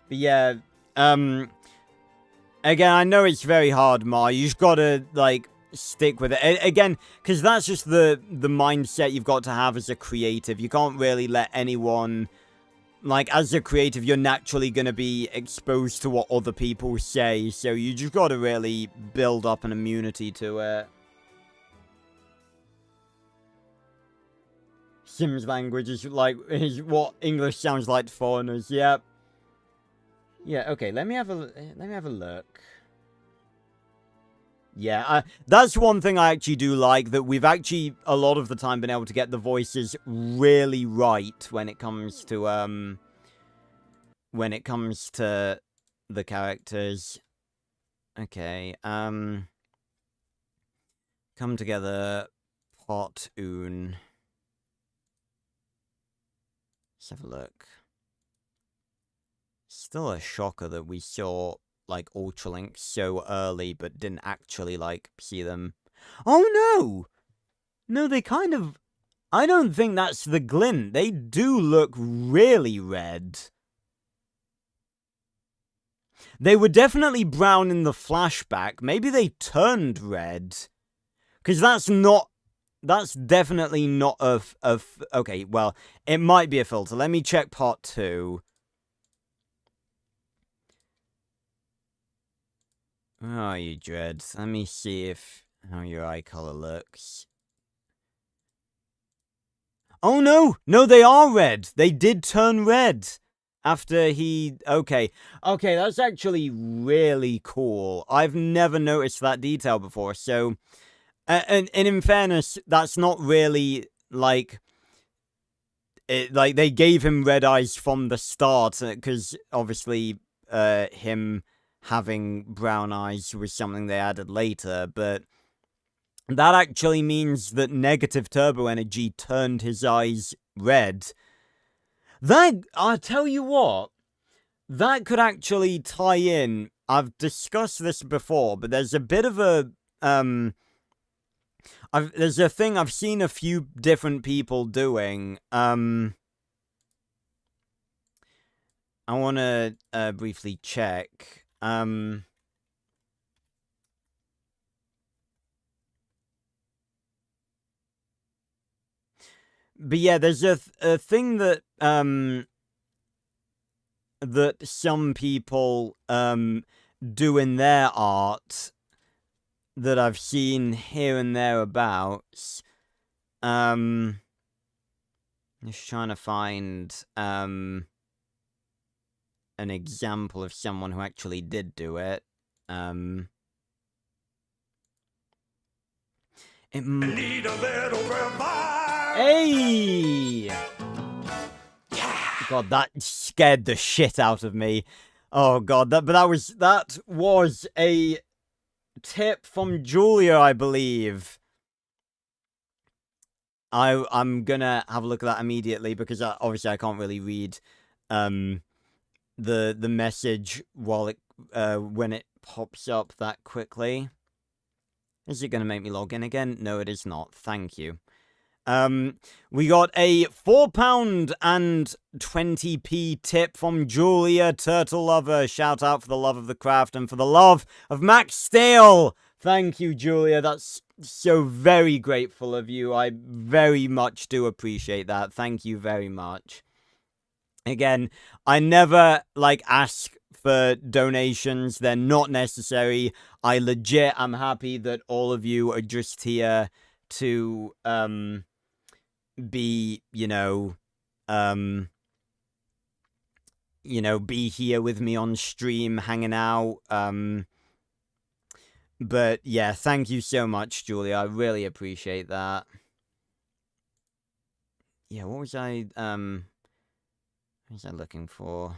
But yeah, again, I know it's very hard, Ma. You just gotta, like, stick with it. Again, because that's just the mindset you've got to have as a creative. You can't really let anyone, like, as a creative, you're naturally gonna be exposed to what other people say, so you just gotta really build up an immunity to it. Sims language is like, is what English sounds like to foreigners, yep. Yeah, okay, let me have a look. Yeah, that's one thing I actually do like, that we've actually, a lot of the time, been able to get the voices really right when it comes to, the characters. Okay, come together, pot un. Let's have a look. Still a shocker that we saw, like, Ultralink so early, but didn't actually, like, see them. Oh, no! No, they kind of... I don't think that's the glint. They do look really red. They were definitely brown in the flashback. Maybe they turned red. Because that's not... That's definitely not a... Okay, well, it might be a filter. Let me check part 2. Where are you, Dred? Let me see how your eye color looks. Oh no! No, they are red! They did turn red! After he... Okay, that's actually really cool. I've never noticed that detail before, so... And in fairness, that's not really, like... like, they gave him red eyes from the start, because, obviously, him having brown eyes was something they added later, but... That actually means that negative turbo energy turned his eyes red. That, I'll tell you what... That could actually tie in. I've discussed this before, but there's a bit of a there's a thing I've seen a few different people doing. I want to briefly check. But yeah, there's a thing that that some people do in their art that I've seen here and thereabouts. Just trying to find an example of someone who actually did do it. It need a little revive. Hey! God, that scared the shit out of me. Oh God, that was a tip from Julia, I believe. I'm gonna have a look at that immediately because obviously I can't really read the message while it when it pops up that quickly. Is it gonna make me log in again? No, it is not. Thank you. We got a £4 and 20p tip from Julia Turtle Lover. Shout out for the love of the craft and for the love of Max Steel. Thank you, Julia. That's so very grateful of you. I very much do appreciate that. Thank you very much. Again, I never, ask for donations. They're not necessary. I legit am happy that all of you are just here to, be, be here with me on stream, hanging out. But yeah, thank you so much, Julia. I really appreciate that. Yeah, what was I looking for?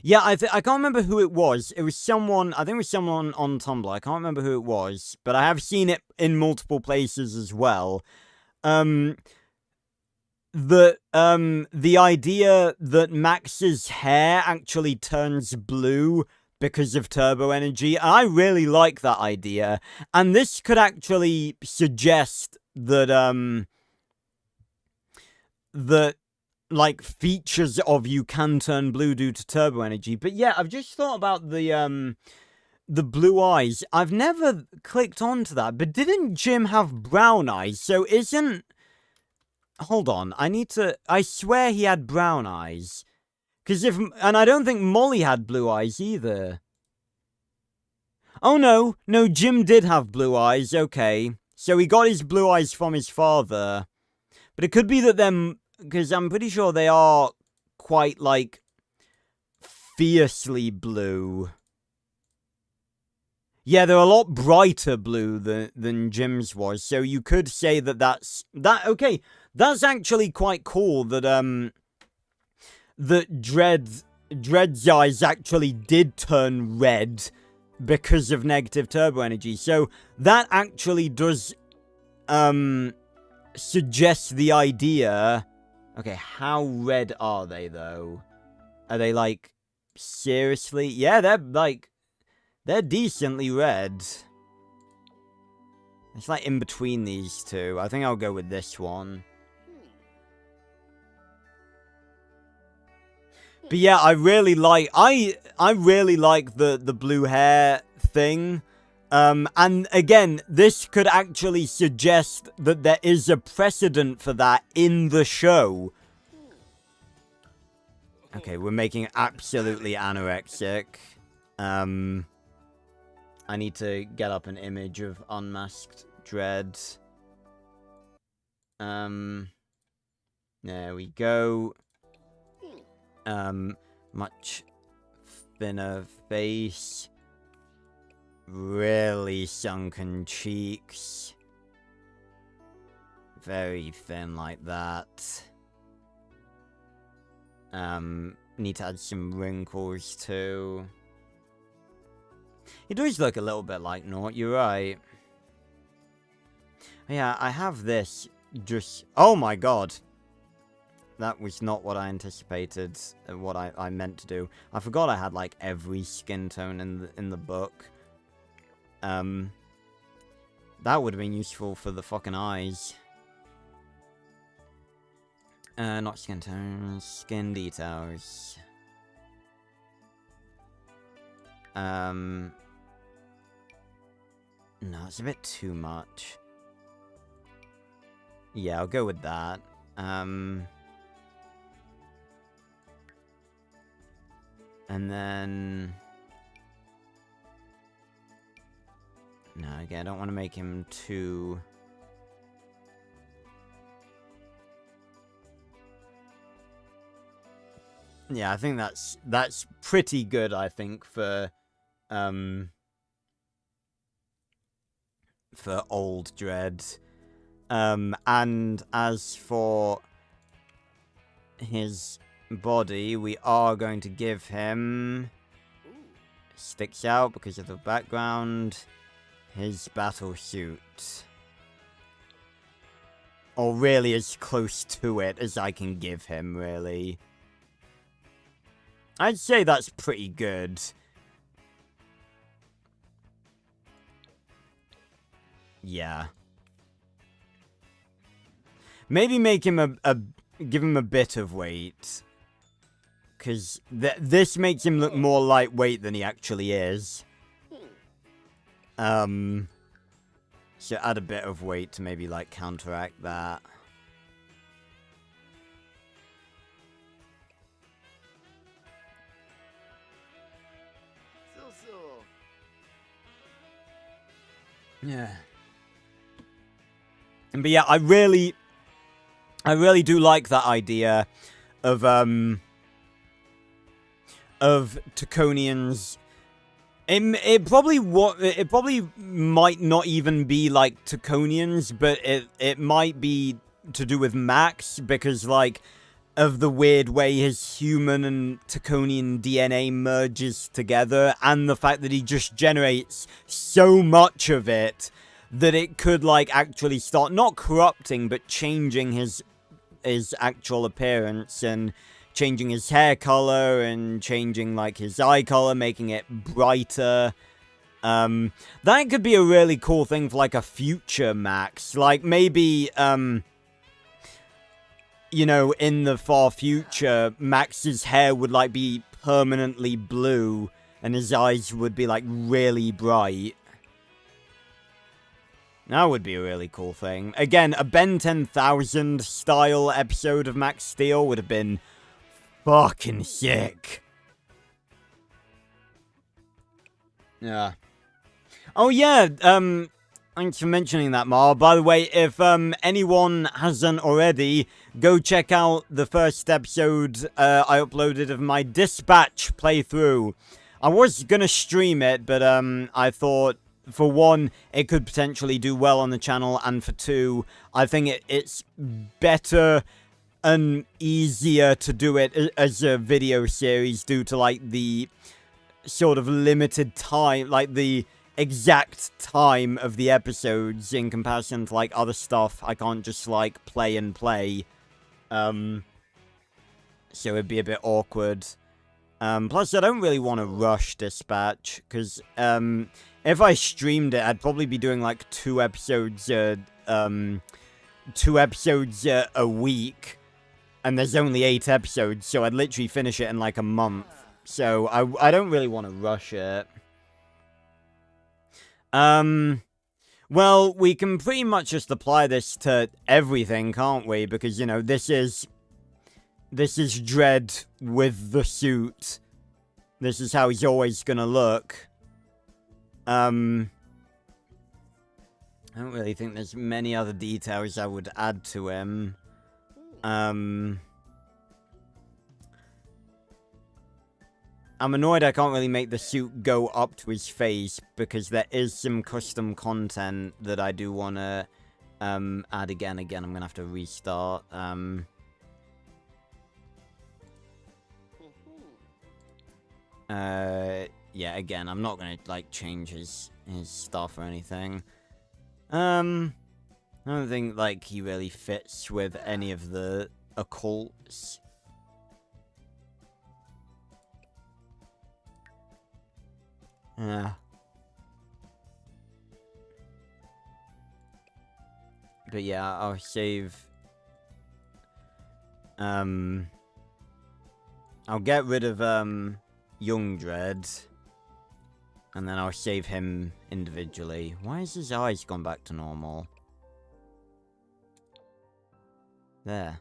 Yeah, I can't remember who it was. It was someone, I think it was someone on Tumblr. I can't remember who it was, but I have seen it in multiple places as well. The idea that Max's hair actually turns blue because of turbo energy, I really like that idea. And this could actually suggest that, features of you can turn blue due to turbo energy. But yeah, I've just thought about the blue eyes. I've never clicked onto that, but didn't Jim have brown eyes? So isn't... Hold on, I swear he had brown eyes. And I don't think Molly had blue eyes either. Oh no, Jim did have blue eyes, okay. So he got his blue eyes from his father. But it could be that them... Because I'm pretty sure they are quite, fiercely blue. Yeah, they're a lot brighter blue than Jim's was. So you could say okay, that's actually quite cool that, that Dread's eyes actually did turn red because of negative turbo energy. So that actually does, suggest the idea... Okay, how red are they, though? Are they, seriously? Yeah, they're decently red. It's, in between these two. I think I'll go with this one. But yeah, I really like... I really like the blue hair thing. And again, this could actually suggest that there is a precedent for that in the show. Okay, we're making absolutely anorexic. I need to get up an image of unmasked Dread. There we go. Much thinner face. Really sunken cheeks. Very thin like that. Need to add some wrinkles too. He does look a little bit like Nort, you're right. Yeah, I have this just... Oh my god! That was not what I anticipated, what I meant to do. I forgot I had, like, every skin tone in the book. That would have been useful for the fucking eyes. Not skin tones, skin details. No, it's a bit too much. Yeah, I'll go with that. And then... No, again, I don't want to make him too... Yeah, I think that's pretty good, I think, for Old Dread. And as for his body, we are going to give him... Sticks out because of the background. His battle suit. Or really as close to it as I can give him, really. I'd say that's pretty good. Yeah. Maybe make him give him a bit of weight. Because this makes him look more lightweight than he actually is. So add a bit of weight to maybe, like, counteract that. Yeah. But yeah, I really do like that idea of Taconians. It probably might not even be like Taconians, but it might be to do with Max, because like of the weird way his human and Taconian DNA merges together, and the fact that he just generates so much of it that it could like actually start not corrupting but changing his actual appearance and changing his hair color and changing like his eye color, making it brighter. That could be a really cool thing for like a future Max. Like maybe you know, in the far future, Max's hair would like be permanently blue and his eyes would be like really bright. That would be a really cool thing. Again, a Ben 10,000 style episode of Max Steel would have been fucking sick. Yeah. Oh yeah, thanks for mentioning that, Mar. By the way, if anyone hasn't already, go check out the first episode I uploaded of my Dispatch playthrough. I was gonna stream it, but I thought, for one, it could potentially do well on the channel, and for two, I think it's better and easier to do it as a video series due to, like, the sort of limited time, like, the exact time of the episodes in comparison to, like, other stuff I can't just, like, play and play. So it'd be a bit awkward. Plus, I don't really want to rush Dispatch, because, if I streamed it, I'd probably be doing, like, two episodes a week, and there's only 8 episodes, so I'd literally finish it in, like, a month. So, I don't really want to rush it. Well, we can pretty much just apply this to everything, can't we? Because, you know, this is Dredd with the suit. This is how he's always gonna look. I don't really think there's many other details I would add to him. I'm annoyed I can't really make the suit go up to his face because there is some custom content that I do want to add again. I'm going to have to restart. Yeah, again, I'm not going to, like, change his stuff or anything. I don't think, like, he really fits with any of the occults. Yeah. But yeah, I'll save... I'll get rid of, Young Dread. And then I'll save him individually. Why has his eyes gone back to normal? There.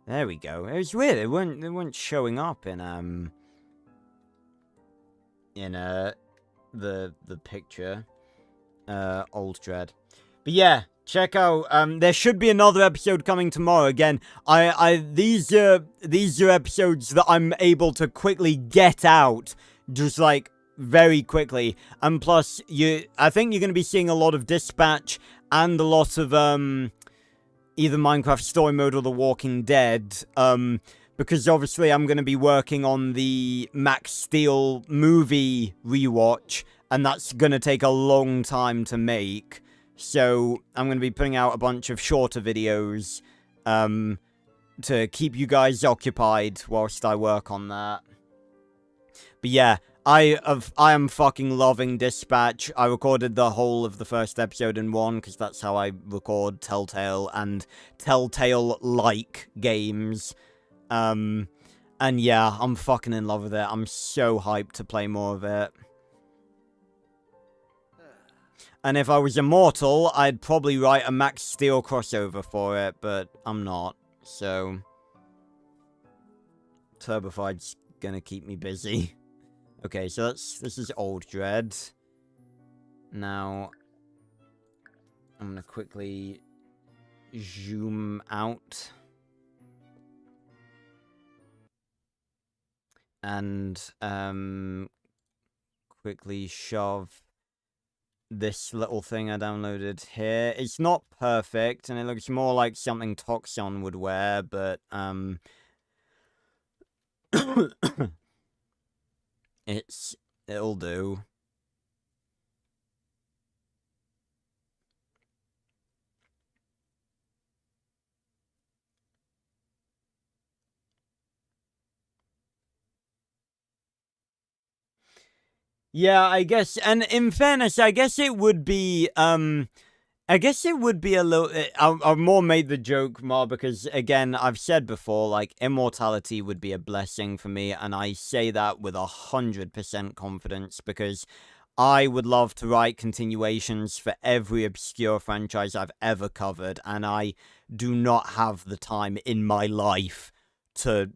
There we go. It was weird. They weren't showing up in the picture. Old Dread. But yeah, check out, there should be another episode coming tomorrow. Again, these are episodes that I'm able to quickly get out, just like, very quickly. And plus, I think you're going to be seeing a lot of Dispatch and a lot of, either Minecraft Story Mode or The Walking Dead, because obviously I'm going to be working on the Max Steel movie rewatch, and that's going to take a long time to make. So I'm going to be putting out a bunch of shorter videos to keep you guys occupied whilst I work on that. But yeah, I am fucking loving Dispatch. I recorded the whole of the first episode in one, because that's how I record Telltale and Telltale-like games. And yeah, I'm fucking in love with it. I'm so hyped to play more of it. And if I was immortal, I'd probably write a Max Steel crossover for it, but I'm not. So Turbified's gonna keep me busy. Okay, so this is Old Dread. Now I'm gonna quickly zoom out. And quickly shove this little thing I downloaded here. It's not perfect, and it looks more like something Toxon would wear, but it'll do. Yeah, I guess, and in fairness, I guess it would be, I guess it would be a little, I've more made the joke more because, again, I've said before, like, immortality would be a blessing for me, and I say that with 100% confidence, because I would love to write continuations for every obscure franchise I've ever covered, and I do not have the time in my life to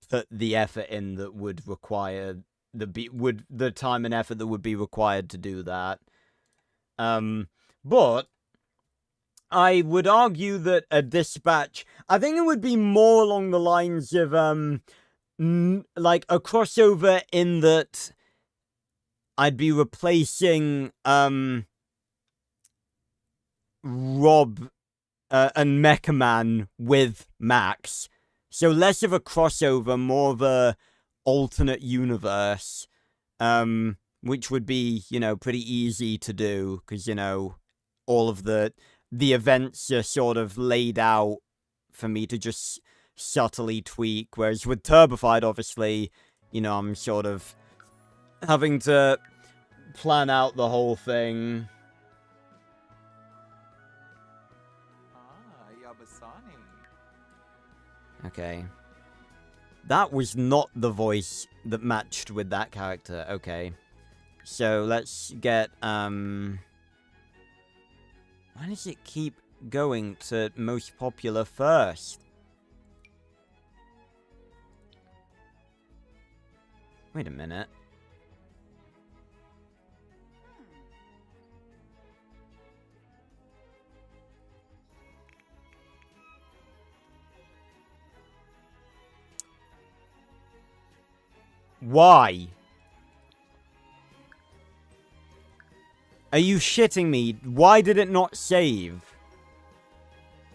put the effort in that would require the time and effort that would be required to do that. But I would argue that a Dispatch, I think it would be more along the lines of like a crossover in that I'd be replacing Rob and Mecha Man with Max. So less of a crossover, more of a alternate universe, which would be, you know, pretty easy to do, because, you know, all of the events are sort of laid out for me to just subtly tweak, whereas with Turbified, obviously, you know, I'm sort of having to plan out the whole thing. Okay. That was not the voice that matched with that character. Okay. So let's get, why does it keep going to most popular first? Wait a minute. Why? Are you shitting me? Why did it not save?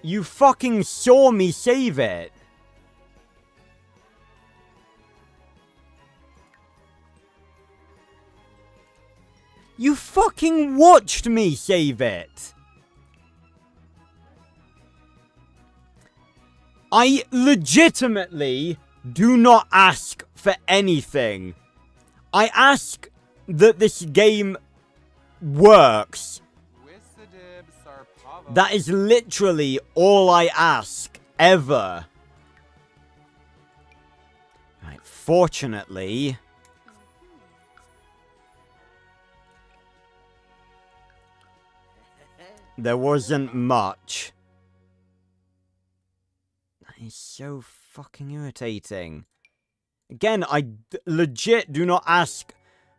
You fucking saw me save it. You fucking watched me save it. I legitimately do not ask for anything. I ask that this game works. That is literally all I ask, ever. Right, fortunately... there wasn't much. That is so fucking irritating. Again, I legit do not ask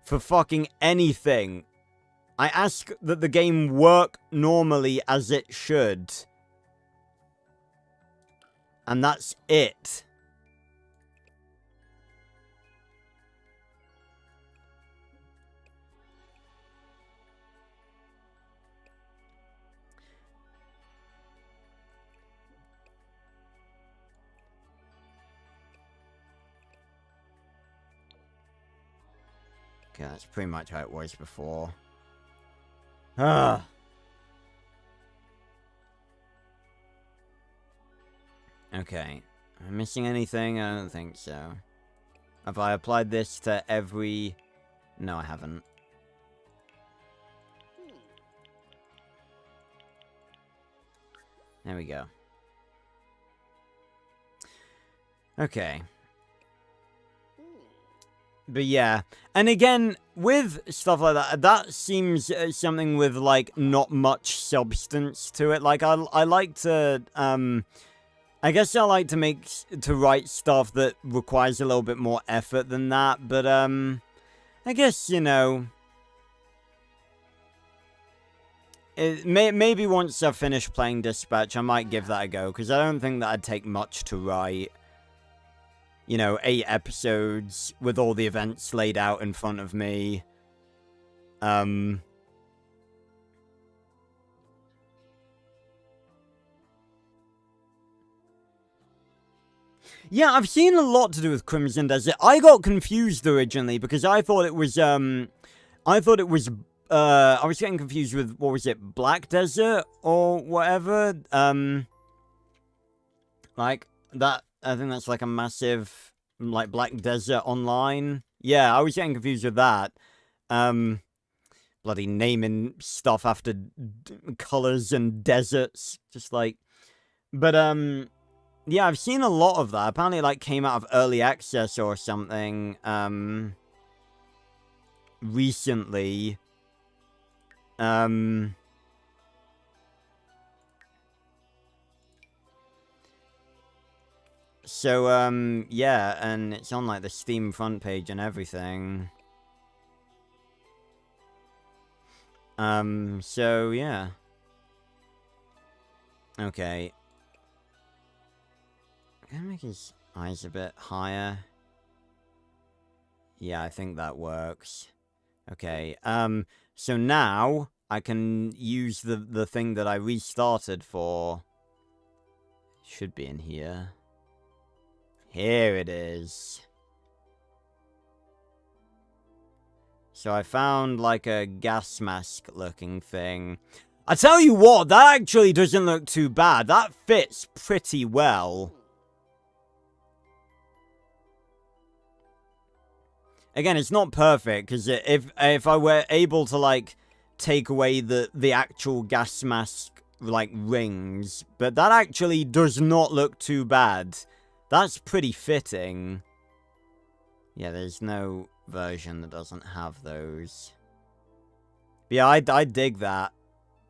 for fucking anything. I ask that the game work normally as it should. And that's it. Okay, that's pretty much how it was before. Ah. Okay. Am I missing anything? I don't think so. Have I applied this to every... No, I haven't. There we go. Okay. But yeah, and again, with stuff like that, that seems something with, like, not much substance to it. Like, I like to, I guess I like to write stuff that requires a little bit more effort than that, but, I guess, you know, maybe once I've finished playing Dispatch, I might give that a go, because I don't think that I'd take much to write. You know, 8 episodes with all the events laid out in front of me. Yeah, I've seen a lot to do with Crimson Desert. I got confused originally because I thought it was, I was getting confused with, what was it, Black Desert or whatever? Like, that, I think that's like a massive, like, Black Desert Online. Yeah, I was getting confused with that. Bloody naming stuff after colors and deserts. Just like... But, yeah, I've seen a lot of that. Apparently it, like, came out of early access or something, recently. So, yeah, and it's on, like, the Steam front page and everything. So, yeah. Okay. Can I make his eyes a bit higher? Yeah, I think that works. Okay, so now I can use the thing that I restarted for. Should be in here. Here it is. So I found, like, a gas mask-looking thing. I tell you what, that actually doesn't look too bad. That fits pretty well. Again, it's not perfect, because if I were able to, like, take away the actual gas mask, like, rings, but that actually does not look too bad. That's pretty fitting. Yeah, there's no version that doesn't have those. But yeah, I dig that.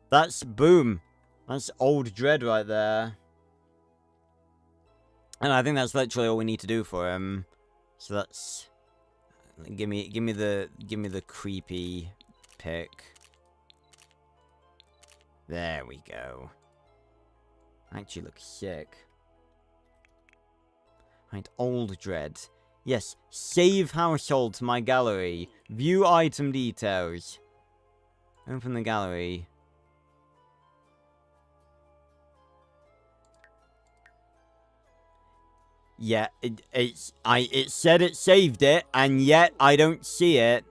That's, boom. That's Old Dread right there. And I think that's literally all we need to do for him. So that's... Give me the creepy pick. There we go. Actually looks sick. Right, Old Dread. Yes, save household to my gallery. View item details. Open the gallery. Yeah, it said it saved it, and yet I don't see it.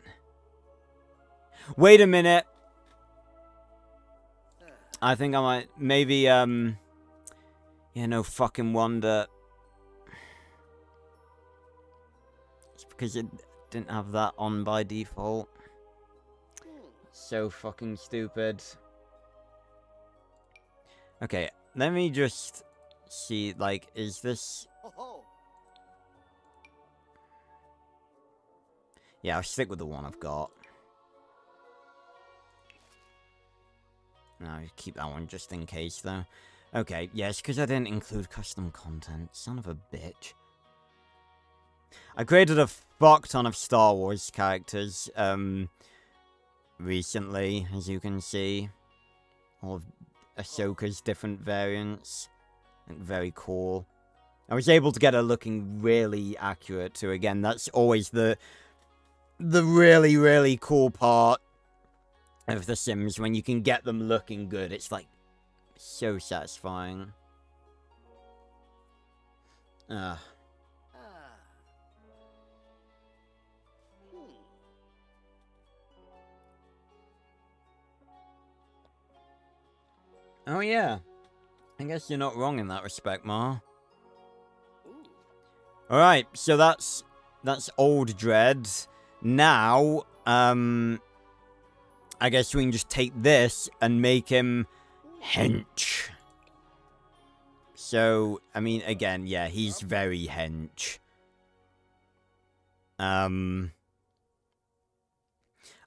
Wait a minute. I think I might, maybe, yeah, no fucking wonder. It's because it didn't have that on by default. So fucking stupid. Okay, let me just see, like, is this... Yeah, I'll stick with the one I've got. No, I'll keep that one just in case, though. Okay, yes, because I didn't include custom content. Son of a bitch. I created a fuck ton of Star Wars characters, recently, as you can see. All of Ahsoka's different variants. Very cool. I was able to get her looking really accurate, too. Again, that's always the really, really cool part of The Sims, when you can get them looking good. It's, like, so satisfying. Oh, yeah. I guess you're not wrong in that respect, Ma. Alright, so that's Old Dread. Now, I guess we can just take this and make him hench. So, I mean, again, yeah, he's very hench. I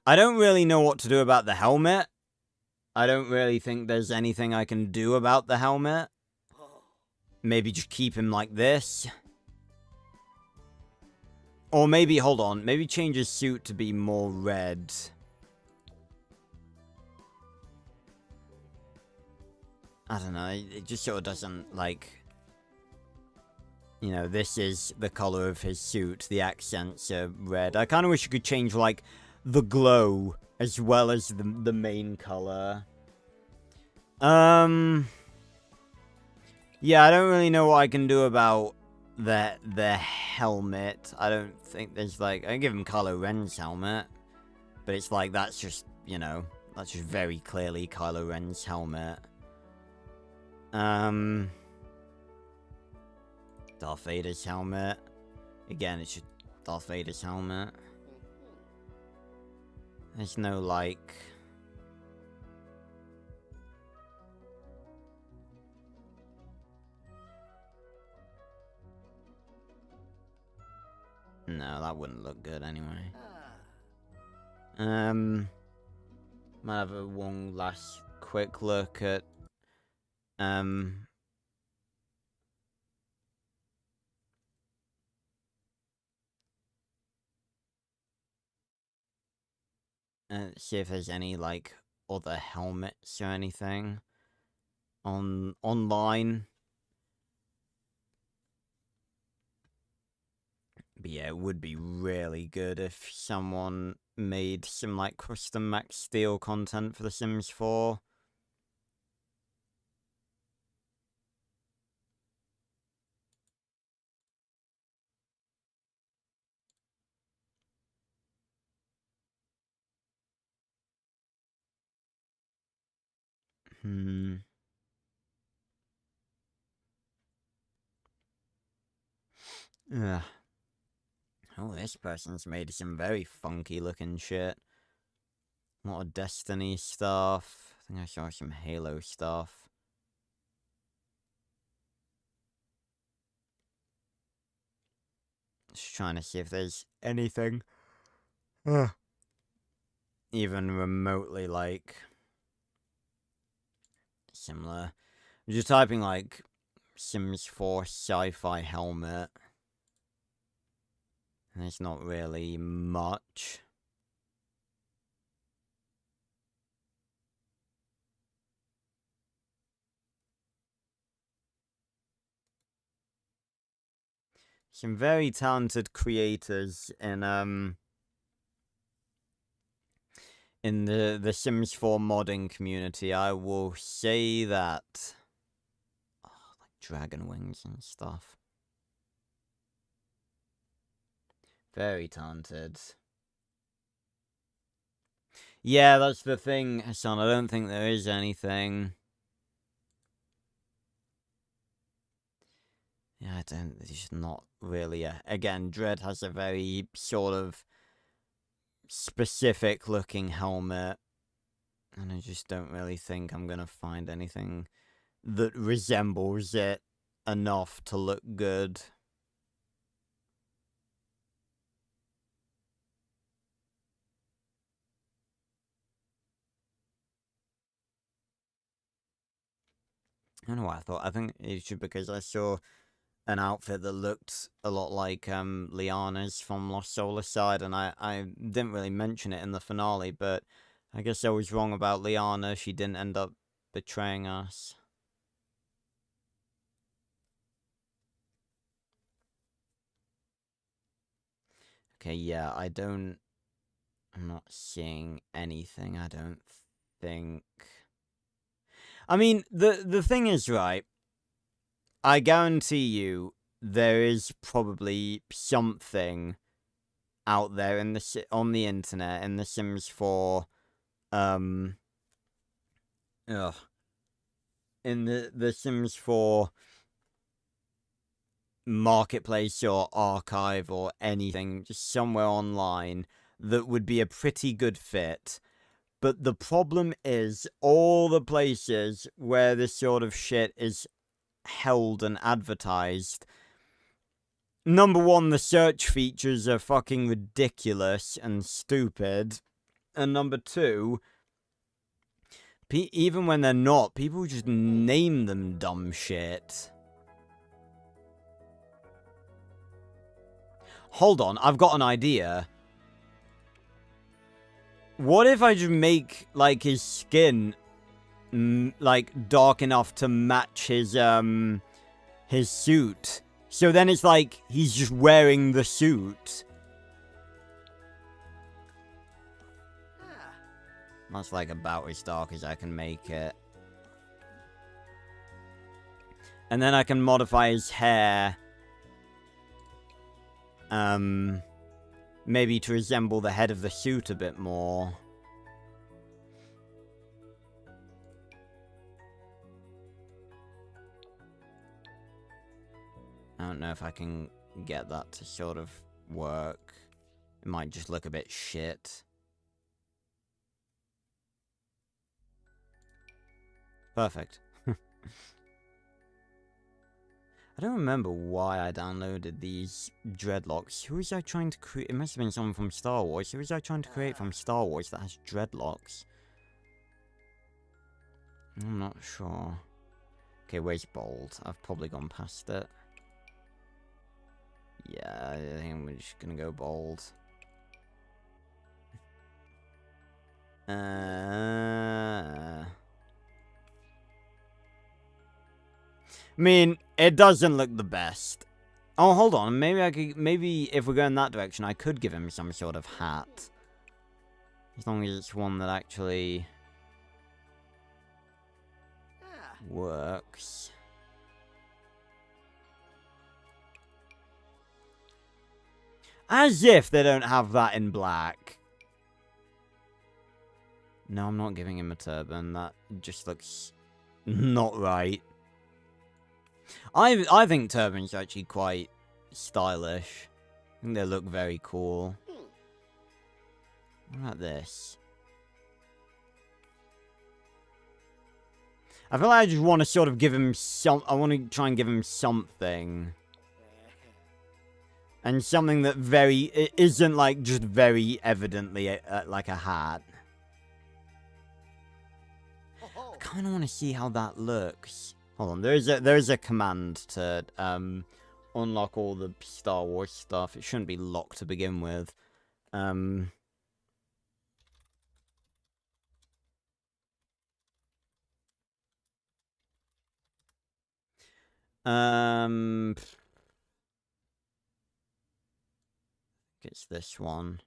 don't really know what to do about the helmet. I don't really think there's anything I can do about the helmet. Maybe just keep him like this. Or maybe, hold on, maybe change his suit to be more red. I don't know, it just sort of doesn't, like... You know, this is the color of his suit, the accents are red. I kind of wish you could change, like, the glow as well as the main color. Yeah, I don't really know what I can do about the helmet. I don't think there's, like... I give him Kylo Ren's helmet. But it's like, that's just, you know... That's just very clearly Kylo Ren's helmet. Darth Vader's helmet. Again, it's just Darth Vader's helmet. There's no, like... No, that wouldn't look good anyway. Might have one last quick look at, see if there's any, like, other helmets or anything online. But yeah, it would be really good if someone made some, like, custom Max Steel content for The Sims 4. Ugh. Oh, this person's made some very funky looking shit. A lot of Destiny stuff. I think I saw some Halo stuff. Just trying to see if there's anything even remotely, like, similar. I'm just typing, like, Sims 4 sci-fi helmet. There's not really much. some very talented creators in the Sims 4 modding community. I will say that. Oh, like dragon wings and stuff. Very talented. Yeah, that's the thing, Hassan. I don't think there is anything. Yeah, it's just not really again, Dread has a very sort of specific looking helmet. And I just don't really think I'm gonna find anything that resembles it enough to look good. I don't know what I thought. I think it's just because I saw an outfit that looked a lot like Liana's from Lost Solar Side, and I didn't really mention it in the finale, but I guess I was wrong about Liana. She didn't end up betraying us. Okay, yeah, I'm not seeing anything, I don't think. I mean, the thing is, right, I guarantee you there is probably something out there on the internet in The Sims 4, ugh, in the Sims 4 marketplace or archive or anything, just somewhere online that would be a pretty good fit. But the problem is, all the places where this sort of shit is held and advertised, number one, the search features are fucking ridiculous and stupid. And number two, even when they're not, people just name them dumb shit. Hold on, I've got an idea. What if I just make, like, his skin, like, dark enough to match his suit? So then it's like, he's just wearing the suit. That's, like, about as dark as I can make it. And then I can modify his hair. Maybe to resemble the head of the suit a bit more. I don't know if I can get that to sort of work. It might just look a bit shit. Perfect. I don't remember why I downloaded these dreadlocks. Who was I trying to create? It must have been someone from Star Wars. Who was I trying to create from Star Wars that has dreadlocks? I'm not sure. Okay, where's bold? I've probably gone past it. Yeah, I think we're just gonna go bold. I mean, it doesn't look the best. Oh, hold on. Maybe if we're going that direction, I could give him some sort of hat. As long as it's one that actually works. As if they don't have that in black. No, I'm not giving him a turban. That just looks not right. I think turbans are actually quite stylish. I think they look very cool. What about this? I feel like I just want to sort of give him I want to try and give him something. And something that it isn't like just very evidently like a hat. I kind of want to see how that looks. Hold on, there is a command to unlock all the Star Wars stuff. It shouldn't be locked to begin with. it's this one.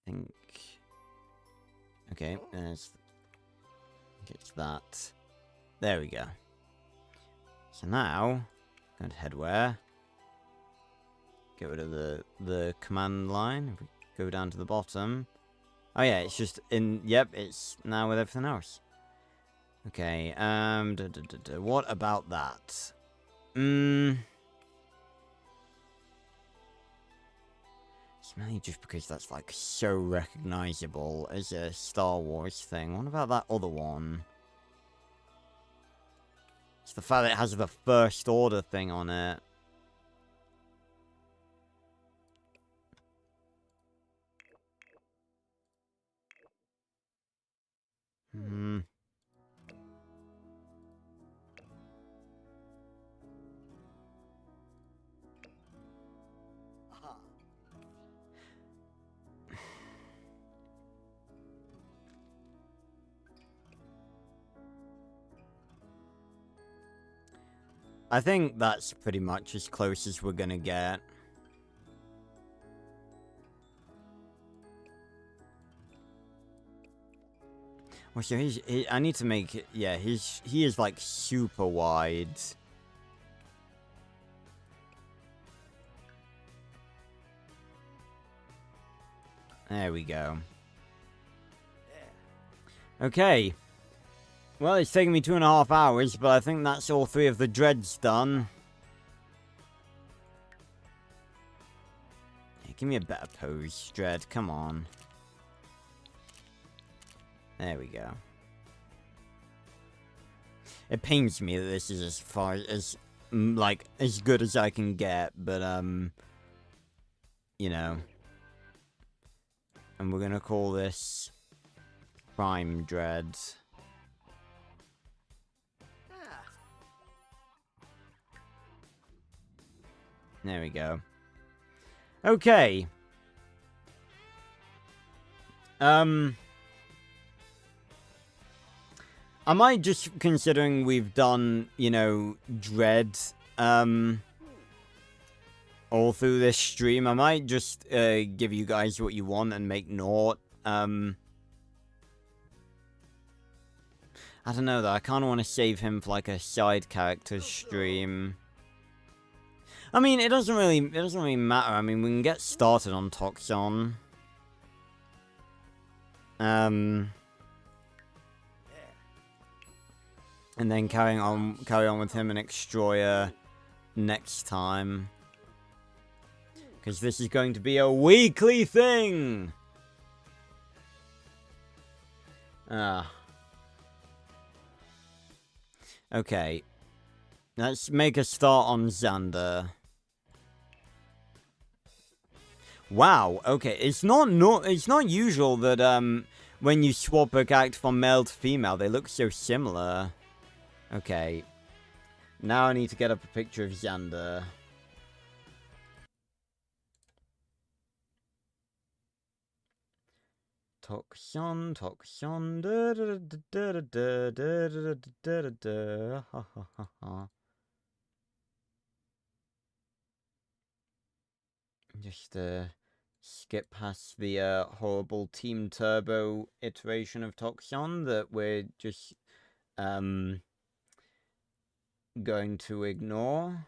I think. Okay, there's. I think it's that. There we go. So now, going to head where? Get rid of the command line. If we go down to the bottom. Oh yeah, it's just in. Yep, it's now with everything else. Okay. What about that? It's mainly just because that's like so recognizable as a Star Wars thing. What about that other one? It's the fact that it has the First Order thing on it. Hmm. Aha. I think that's pretty much as close as we're gonna get. Well, so I need to make it. Yeah, he is like super wide. There we go. Yeah. Okay. Well, it's taken me 2.5 hours, but I think that's all 3 of the dreads done. Hey, give me a better pose, dread. Come on. There we go. It pains me that this is as far as, like, as good as I can get, but, you know. And we're gonna call this Prime Dread. Ah. There we go. Okay. I might just, considering we've done, you know, Dread, all through this stream, I might just, give you guys what you want and make naught. I don't know, though. I kind of want to save him for, like, a side character stream. I mean, it doesn't really matter. I mean, we can get started on Toxon. And then carry on with him and Extroyer next time. Because this is going to be a weekly thing! Okay. Let's make a start on Xander. Wow, okay. It's not usual that, when you swap a character from male to female, they look so similar. Okay. Now I need to get up a picture of Xander. Toxon, da da da da da da da da da da ha ha ha ha. Just skip past the horrible Team Turbo iteration of Toxon that we're just going to ignore,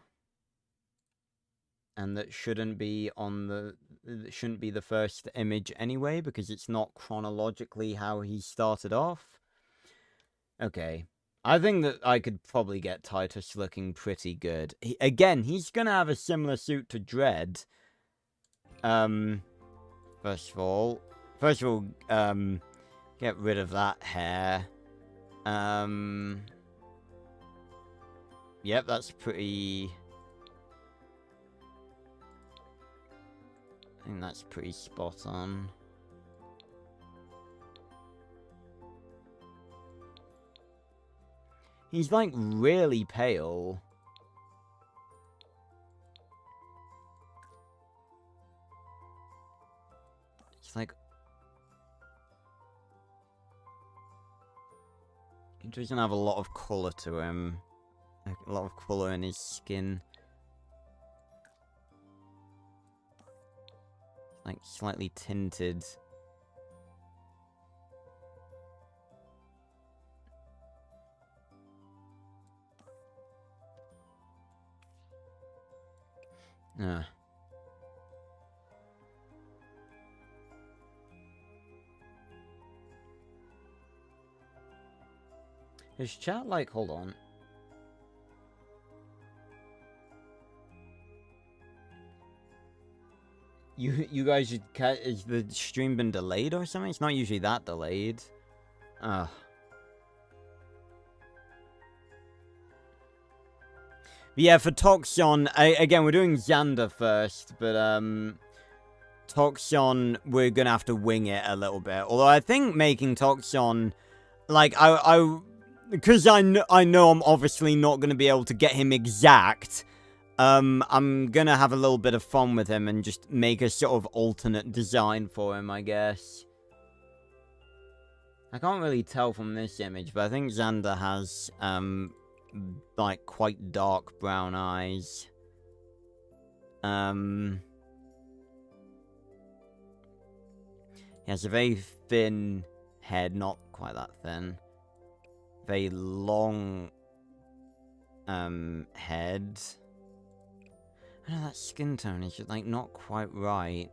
and that shouldn't be the first image anyway, because it's not chronologically how he started off. Okay. I think that I could probably get Titus looking pretty good. Again, he's gonna have a similar suit to Dread. First of all, get rid of that hair. Yep, that's pretty... I think that's pretty spot on. He's like really pale. It's like... He doesn't have a lot of colour to him. a lot of colour in his skin. Like, slightly tinted. Is chat like, hold on. You guys should is the stream been delayed or something? It's not usually that delayed. Ugh. But yeah, for Toxion, again, we're doing Xander first, but, Toxion, we're gonna have to wing it a little bit. Although I think making Toxion, like, because I know I'm obviously not gonna be able to get him exact, I'm gonna have a little bit of fun with him and just make a sort of alternate design for him, I guess. I can't really tell from this image, but I think Xander has, like, quite dark brown eyes. He has a very thin head, not quite that thin. Very long, head. I know that skin tone is just, like, not quite right.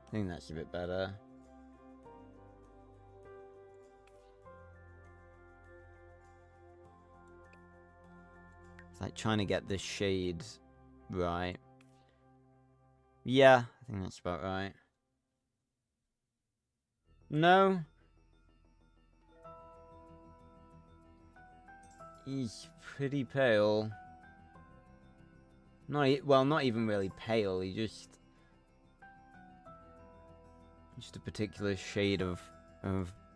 I think that's a bit better. It's like trying to get this shade right. Yeah, I think that's about right. No. He's pretty pale. Well, not even really pale, he just a particular shade of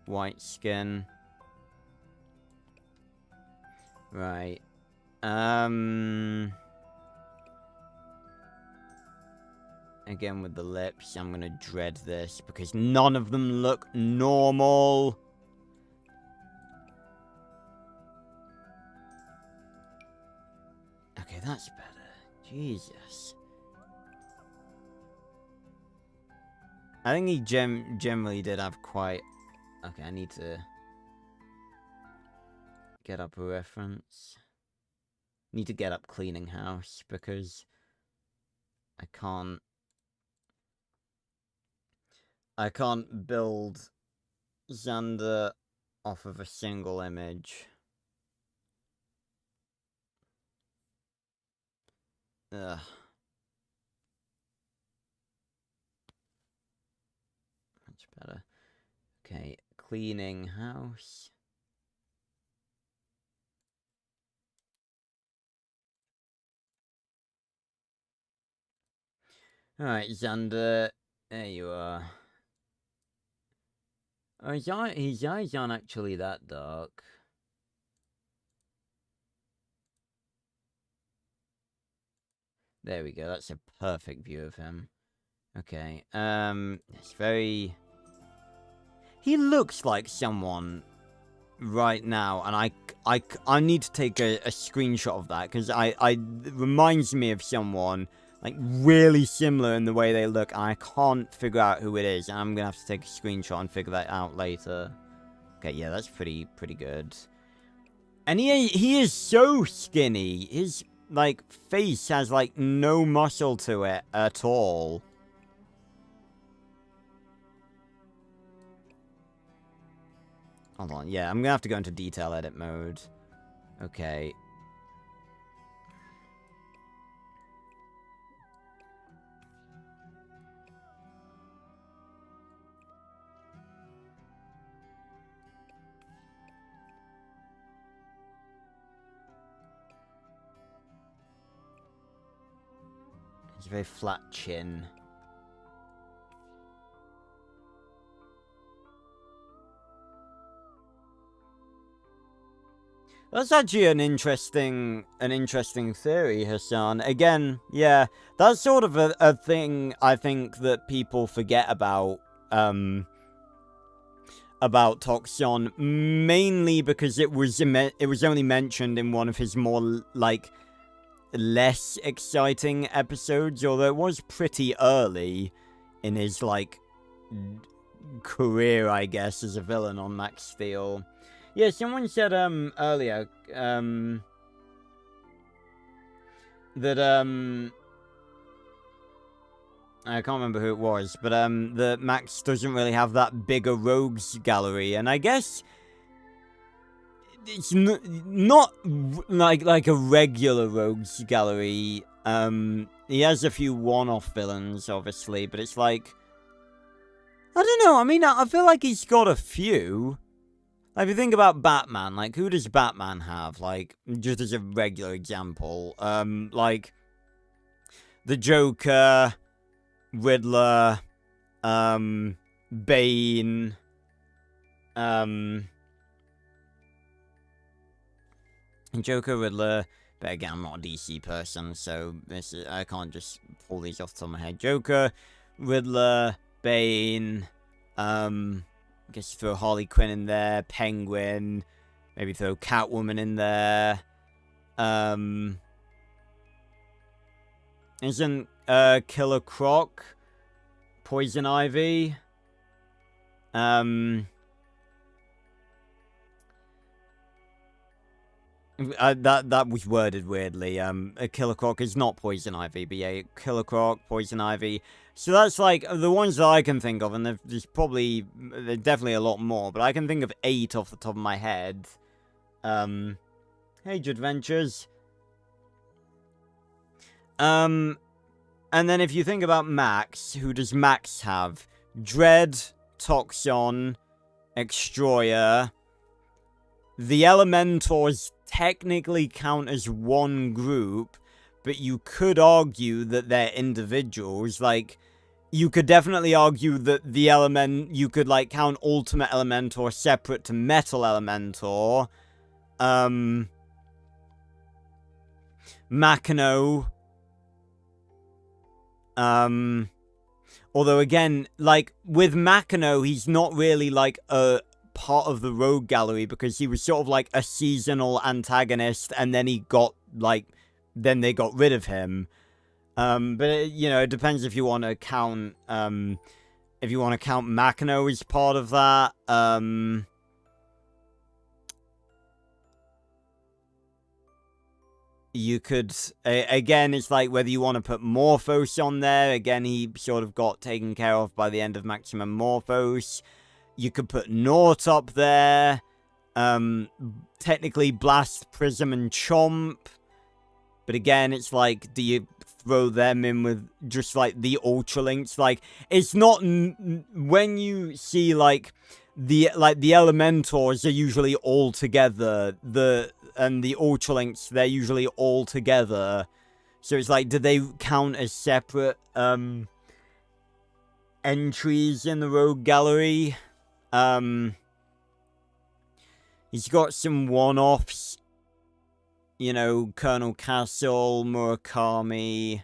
white skin. Right. Again with the lips, I'm gonna dread this because none of them look normal. Okay, that's better. Jesus. I think he generally did have quite... Okay, I need to get up a reference. Need to get up Cleaning House because I can't build Xander off of a single image. Ugh. Much better. Okay, Cleaning House. Alright, Xander. There you are. Oh, his eyes aren't actually that dark. There we go, that's a perfect view of him. Okay, it's very... He looks like someone right now, and I need to take a screenshot of that, because it reminds me of someone, like, really similar in the way they look, and I can't figure out who it is, and I'm gonna have to take a screenshot and figure that out later. Okay, yeah, that's pretty good. And he is so skinny. His, like, face has, like, no muscle to it at all. Hold on, yeah, I'm gonna have to go into detail edit mode. Okay. It's a very flat chin. That's actually an interesting theory, Hassan. Again, yeah, that's sort of a thing I think that people forget about Toxon, mainly because it was only mentioned in one of his more, like, less exciting episodes, although it was pretty early in his, like, career, I guess, as a villain on Max Steel. Yeah, someone said, earlier, that, I can't remember who it was, but, that Max doesn't really have that bigger rogues gallery, and I guess it's not like a regular rogues gallery. He has a few one-off villains, obviously, but it's like, I don't know, I mean, I feel like he's got a few. Like, if you think about Batman, like, who does Batman have? Like, just as a regular example, like, the Joker, Riddler, Bane, Joker, Riddler, but again, I'm not a DC person, so I can't just pull these off the top of my head. Joker, Riddler, Bane, I guess throw Harley Quinn in there, Penguin, maybe throw Catwoman in there. Isn't Killer Croc Poison Ivy? That was worded weirdly. A Killer Croc is not Poison Ivy, but yeah, Killer Croc, Poison Ivy. So that's like the ones that I can think of, and there's definitely a lot more, but I can think of 8 off the top of my head. Age Adventures. And then if you think about Max, who does Max have? Dread, Toxon, Extroyer. The Elementors technically count as one group, but you could argue that they're individuals. Like, you could definitely argue that you could, like, count Ultimate Elementor separate to Metal Elementor. Machino. Although, again, like, with Machino, he's not really, like, a part of the rogue gallery, because he was sort of like a seasonal antagonist, and then he got, like, then they got rid of him. But, you know, it depends if you want to count, Machino as part of that. You could, again, it's like whether you want to put Morphos on there. Again, he sort of got taken care of by the end of Maximum Morphos. You could put Nort up there. Technically Blast, Prism, and Chomp. But again, it's like, do you throw them in with just, like, the Ultralinks? Like, it's not, when you see, like, the Elementors are usually all together. And the Ultralinks, they're usually all together. So it's like, do they count as separate, entries in the Rogue Gallery? He's got some one-offs. You know, Colonel Castle, Murakami.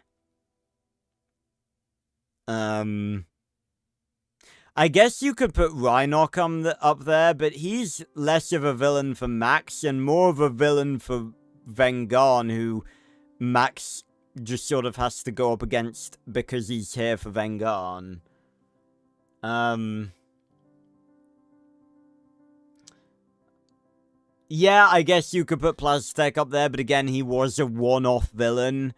I guess you could put Rhinoc up there, but he's less of a villain for Max and more of a villain for Vengarn, who Max just sort of has to go up against because he's here for Vengarn. Yeah, I guess you could put Plaztec up there, but again, he was a one-off villain.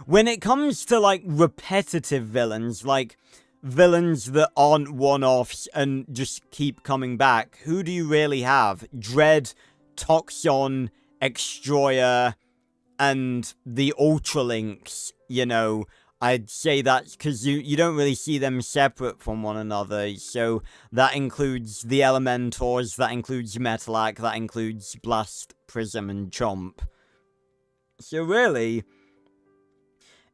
When it comes to, like, repetitive villains, like villains that aren't one-offs and just keep coming back, who do you really have? Dread, Toxon, Extroyer, and the Ultralinks, you know. I'd say that's because you don't really see them separate from one another. So that includes the Elementors, that includes Metalac, that includes Blast, Prism, and Chomp. So really,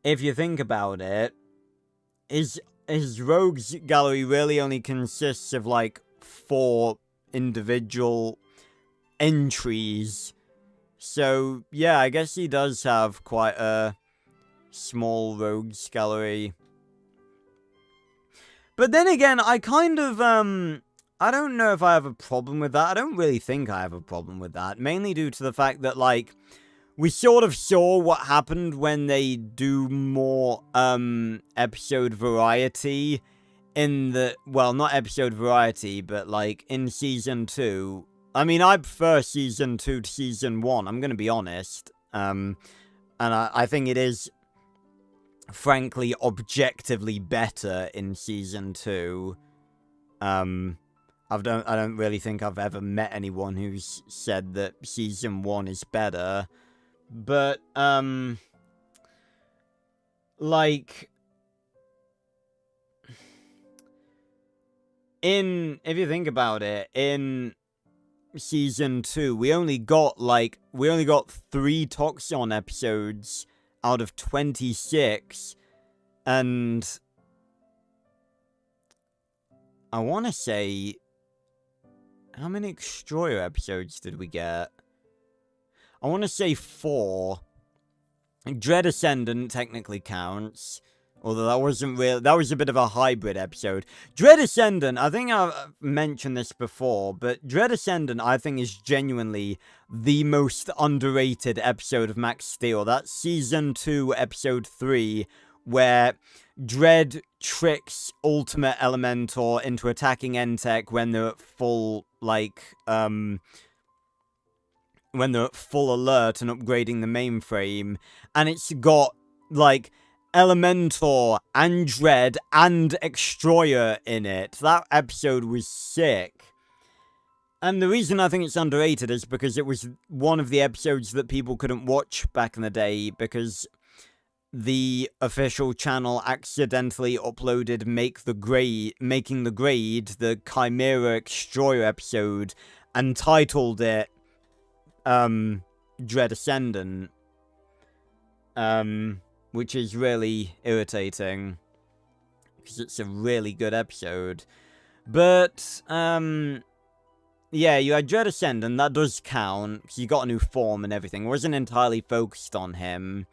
if you think about it, his Rogues Gallery really only consists of, like, 4 individual entries. So, yeah, I guess he does have quite a small rogues gallery. But then again, I kind of, I don't know if I have a problem with that. I don't really think I have a problem with that. Mainly due to the fact that, like, we sort of saw what happened when they do more, episode variety in the, well, not episode variety, but, like, in Season 2. I mean, I prefer Season 2 to Season 1, I'm gonna be honest. And I think it is, frankly, objectively better in Season 2. I don't really think I've ever met anyone who's said that Season 1 is better. But, like, if you think about it, in Season 2, we only got 3 Toxon episodes out of 26, and I want to say, how many Extroyer episodes did we get? I want to say 4. Dread Ascendant technically counts, although that wasn't real. That was a bit of a hybrid episode. Dread Ascendant, I think I've mentioned this before, but Dread Ascendant, I think, is genuinely the most underrated episode of Max Steel. That's Season 2, Episode 3, where Dread tricks Ultimate Elementor into attacking Entech when they're at full, like, when they're at full alert and upgrading the mainframe, and it's got, like, Elementor and Dread and Extroyer in it. That episode was sick. And the reason I think it's underrated is because it was one of the episodes that people couldn't watch back in the day because the official channel accidentally uploaded Making the Grade, the Chimera Extroyer episode, and titled it Dread Ascendant, which is really irritating, because it's a really good episode. But, yeah, you had Dread Ascendant, that does count, because you got a new form and everything. It wasn't entirely focused on him.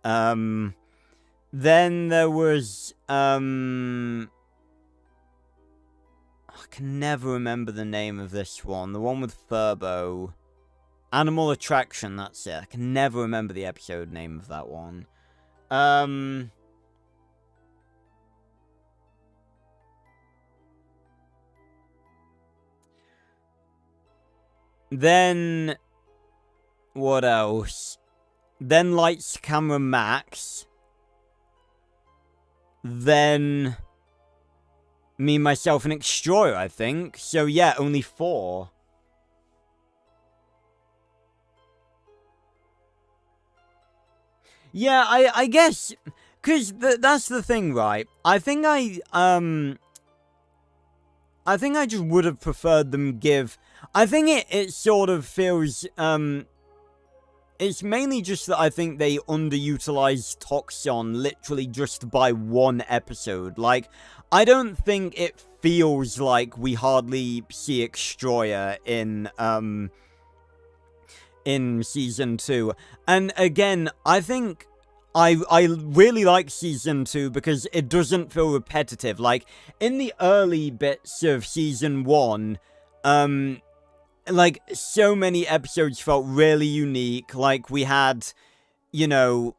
Then there was, I can never remember the name of this one, the one with Furbo. Animal Attraction, that's it. I can never remember the episode name of that one. Then, what else? Then Lights, Camera, Max. Then Me, Myself, and Extroyer, I think. So yeah, only 4. Yeah, I guess, because that's the thing, right? I think I just would have preferred them give, I think it sort of feels, it's mainly just that I think they underutilized Toxon literally just by 1 episode. Like, I don't think it feels like we hardly see Extroyer in Season 2. And again, I think I really like Season 2 because it doesn't feel repetitive. Like, in the early bits of Season 1, like, so many episodes felt really unique. Like, we had, you know,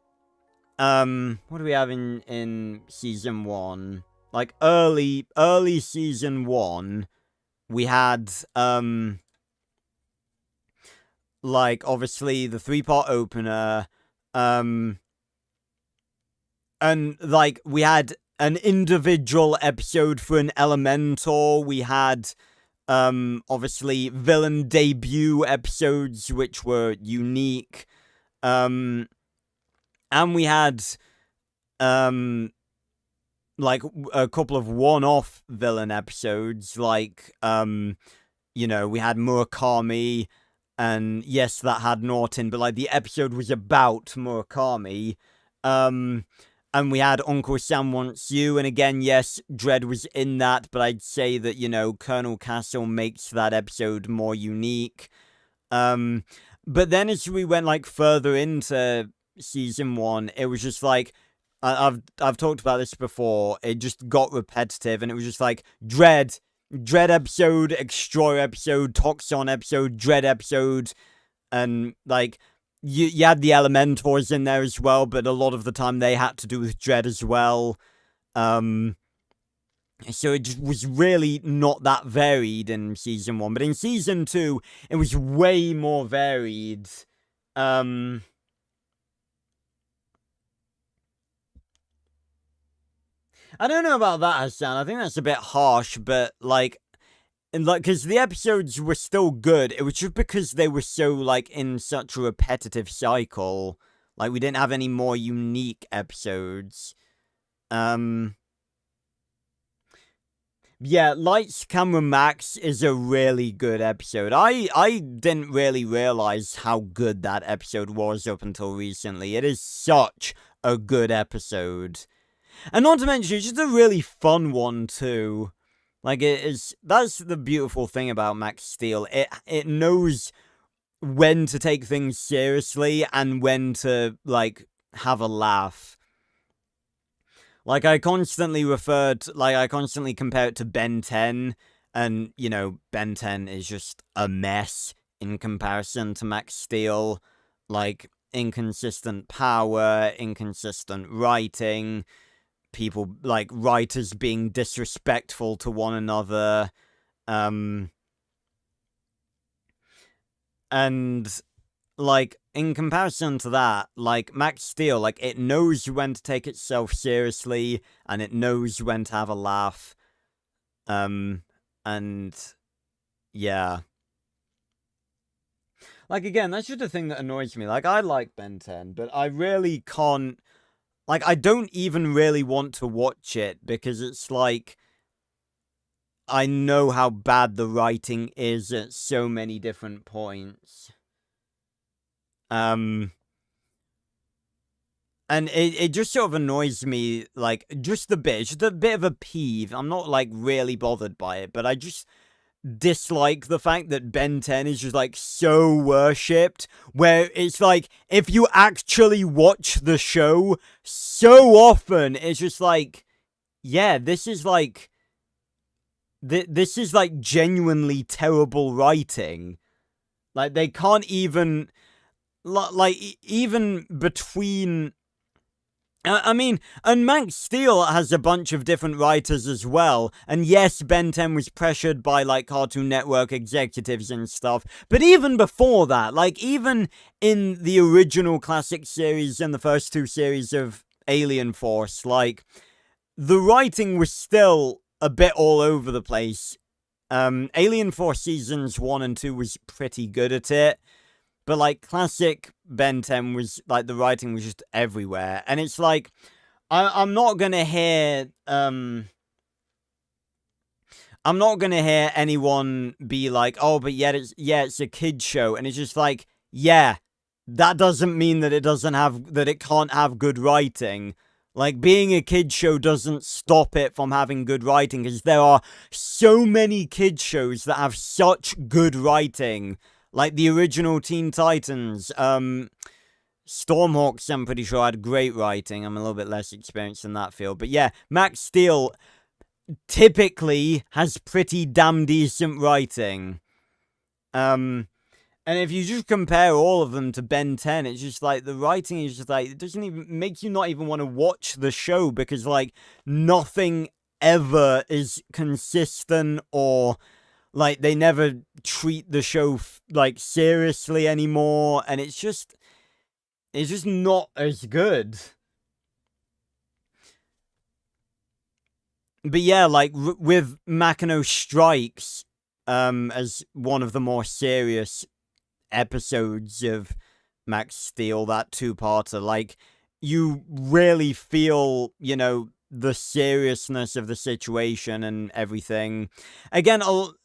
what do we have in Season 1? Like, early Season 1, we had, like, obviously, the 3-part opener, and, like, we had an individual episode for an Elementor, we had, obviously, villain debut episodes, which were unique, and we had, like, a couple of one-off villain episodes, like, you know, we had Murakami, and yes, that had Norton, but, like, the episode was about Murakami. And we had Uncle Sam Wants You, and again, yes, Dredd was in that, but I'd say that, you know, Colonel Castle makes that episode more unique. But But then as we went like further into season 1, it was just like I've talked about this before. It just got repetitive, and it was just like Dread episode, Extra episode, Toxon episode, Dread episode, and like you had the Elementors in there as well, but a lot of the time they had to do with Dread as well. So it just was really not that varied in season 1, but in season 2, it was way more varied. I don't know about that, Hassan. I think that's a bit harsh, but like, because the episodes were still good. It was just because they were so like in such a repetitive cycle. Like we didn't have any more unique episodes. Yeah, Lights Camera Max is a really good episode. I didn't really realize how good that episode was up until recently. It is such a good episode. And not to mention, it's just a really fun one too. Like that's the beautiful thing about Max Steel. It knows when to take things seriously and when to like have a laugh. Like I constantly compare it to Ben 10, and you know, Ben 10 is just a mess in comparison to Max Steel. Like inconsistent power, inconsistent writing, people like writers being disrespectful to one another, and like in comparison to that, like Max Steel, like it knows when to take itself seriously and it knows when to have a laugh. And yeah. Like again, that's just a thing that annoys me. Like I like Ben 10, but I really can't, like I don't even really want to watch it because it's like I know how bad the writing is at so many different points. And it just sort of annoys me, like, just a bit of a peeve. I'm not, like, really bothered by it, but I just dislike the fact that Ben 10 is just, like, so worshipped, where it's like, if you actually watch the show so often, it's just like, yeah, this is, like, this is, like, genuinely terrible writing. Like, they can't even, like, even between... I mean, and Max Steel has a bunch of different writers as well. And yes, Ben 10 was pressured by, like, Cartoon Network executives and stuff. But even before that, like, even in the original classic series and the first 2 series of Alien Force, like, the writing was still a bit all over the place. Alien Force seasons 1 and 2 was pretty good at it. But, like, classic Ben 10 was, like, the writing was just everywhere. And it's like, I'm not gonna hear, I'm not gonna hear anyone be like, oh, but yet it's a kid's show. And it's just like, yeah, that doesn't mean that it can't have good writing. Like, being a kid's show doesn't stop it from having good writing, because there are so many kids shows that have such good writing. Like the original Teen Titans, Stormhawks, I'm pretty sure had great writing. I'm a little bit less experienced in that field. But yeah, Max Steel typically has pretty damn decent writing. And if you just compare all of them to Ben 10, it's just like, the writing is just like, it doesn't even, make you not even want to watch the show, because like, nothing ever is consistent, or... like, they never treat the show, like, seriously anymore, and it's just not as good. But yeah, like, with Makino Strikes, as one of the more serious episodes of Max Steel, that 2-parter, like, you really feel, you know, the seriousness of the situation and everything. Again,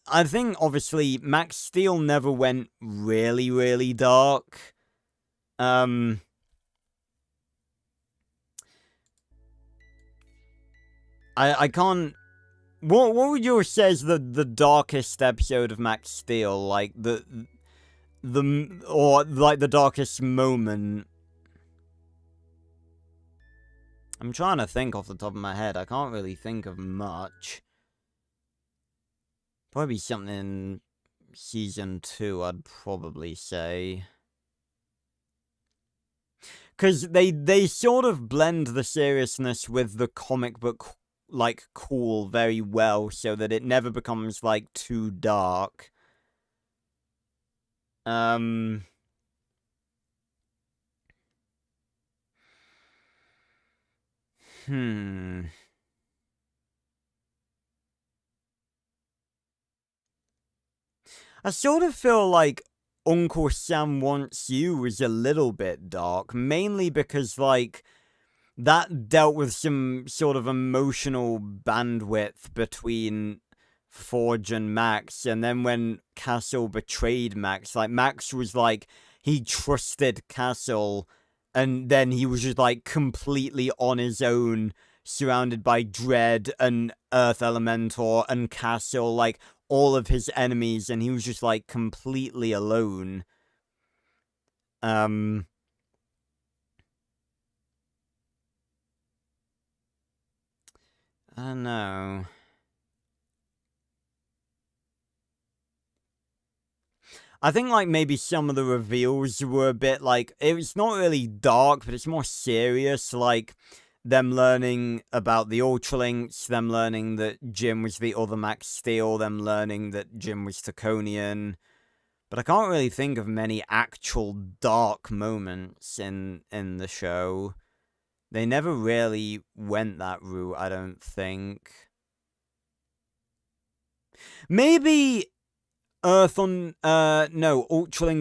I think, obviously, Max Steel never went really, really dark. I can't... What would you say is the darkest episode of Max Steel? Like, the darkest moment. I'm trying to think off the top of my head. I can't really think of much. Probably something in season 2, I'd probably say. Because they sort of blend the seriousness with the comic book, like, cool very well, so that it never becomes, like, too dark. I sort of feel like Uncle Sam Wants You was a little bit dark, mainly because, like, that dealt with some sort of emotional bandwidth between Forge and Max, and then when Castle betrayed Max, like, Max was like, he trusted Castle, and then he was just, like, completely on his own, surrounded by Dread and Earth Elementor and Castle, like, all of his enemies, and he was just, like, completely alone. I don't know. I think, like, maybe some of the reveals were a bit, like, it was not really dark, but it's more serious, like, them learning about the Ultralinks, them learning that Jim was the other Max Steel, them learning that Jim was Taconian. But I can't really think of many actual dark moments in the show. They never really went that route, I don't think. Maybe Ultralink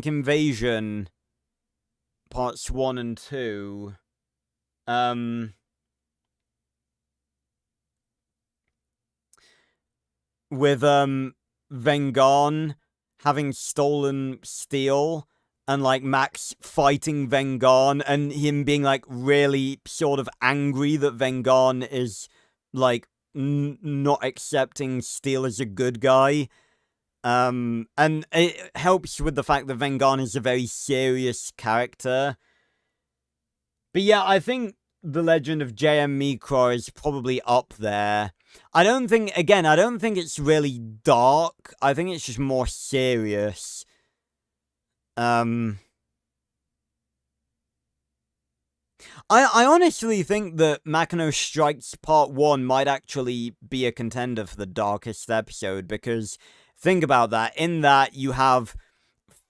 Invasion parts 1 and 2. With Vengarn having stolen Steel, and, like, Max fighting Vengarn, and him being, like, really sort of angry that Vengarn is, like, not accepting Steel as a good guy. And it helps with the fact that Vengarn is a very serious character. But yeah, I think The Legend of J.M. Micro is probably up there. I don't think it's really dark. I think it's just more serious. I honestly think that Makino Strikes Part 1 might actually be a contender for the darkest episode, because think about that. In that, you have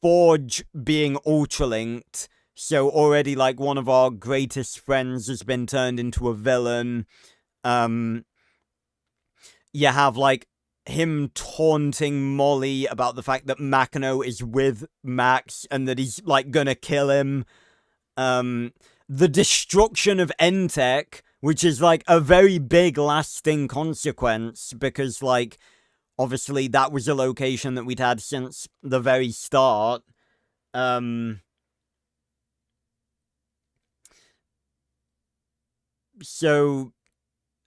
Forge being ultralinked, so already, like, one of our greatest friends has been turned into a villain. You have, like, him taunting Molly about the fact that Makino is with Max and that he's, like, gonna kill him. The destruction of Entech, which is, like, a very big lasting consequence, because, like, obviously that was a location that we'd had since the very start. So,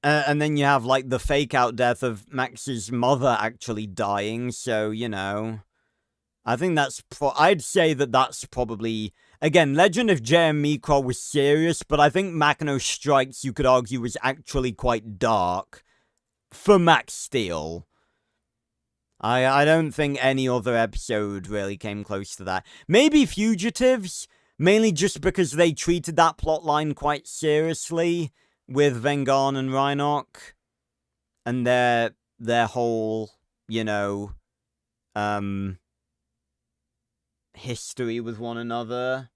and then you have, like, the fake-out death of Max's mother actually dying, so, you know. I think that's I'd say that that's probably... Again, Legend of J.M. Micro was serious, but I think Makino Strikes, you could argue, was actually quite dark. For Max Steel. I don't think any other episode really came close to that. Maybe Fugitives, mainly just because they treated that plotline quite seriously with Vengarn and Rhinoc, and their whole, you know, history with one another.